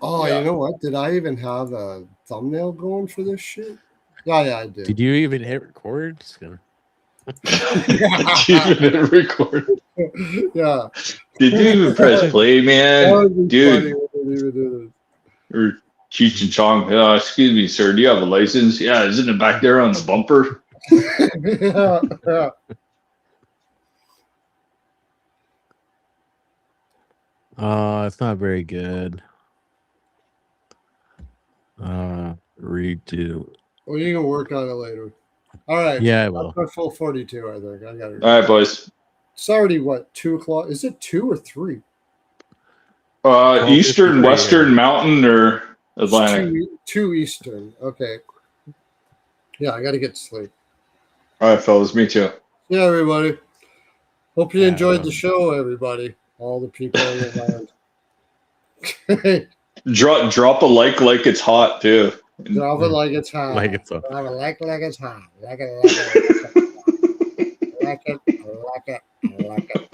Oh, yeah. You know what? Did I even have a thumbnail going for this shit? Yeah, I did. Did you even hit record? Did you even hit record? Yeah. Did you even press play, man? Dude. Or Cheech and Chong. Excuse me, sir. Do you have a license? Yeah, isn't it back there on the bumper? Yeah. It's not very good. Redo. Well, you can work on it later. All right. Yeah, I will. That's full 42, I think. I got it. All right, boys. It's already, what, 2 o'clock? Is it 2 or 3? Eastern, Western, Mountain, or Atlantic? 2 Eastern. Okay. Yeah, I got to get to sleep. All right, fellas. Me too. Yeah, everybody. Hope you enjoyed the show, everybody. All the people in the land. Drop a like it's hot, too. Drop it like it's hot. Like it's hot. Drop it like it's hot. Like it. Like it. Like it. Like it.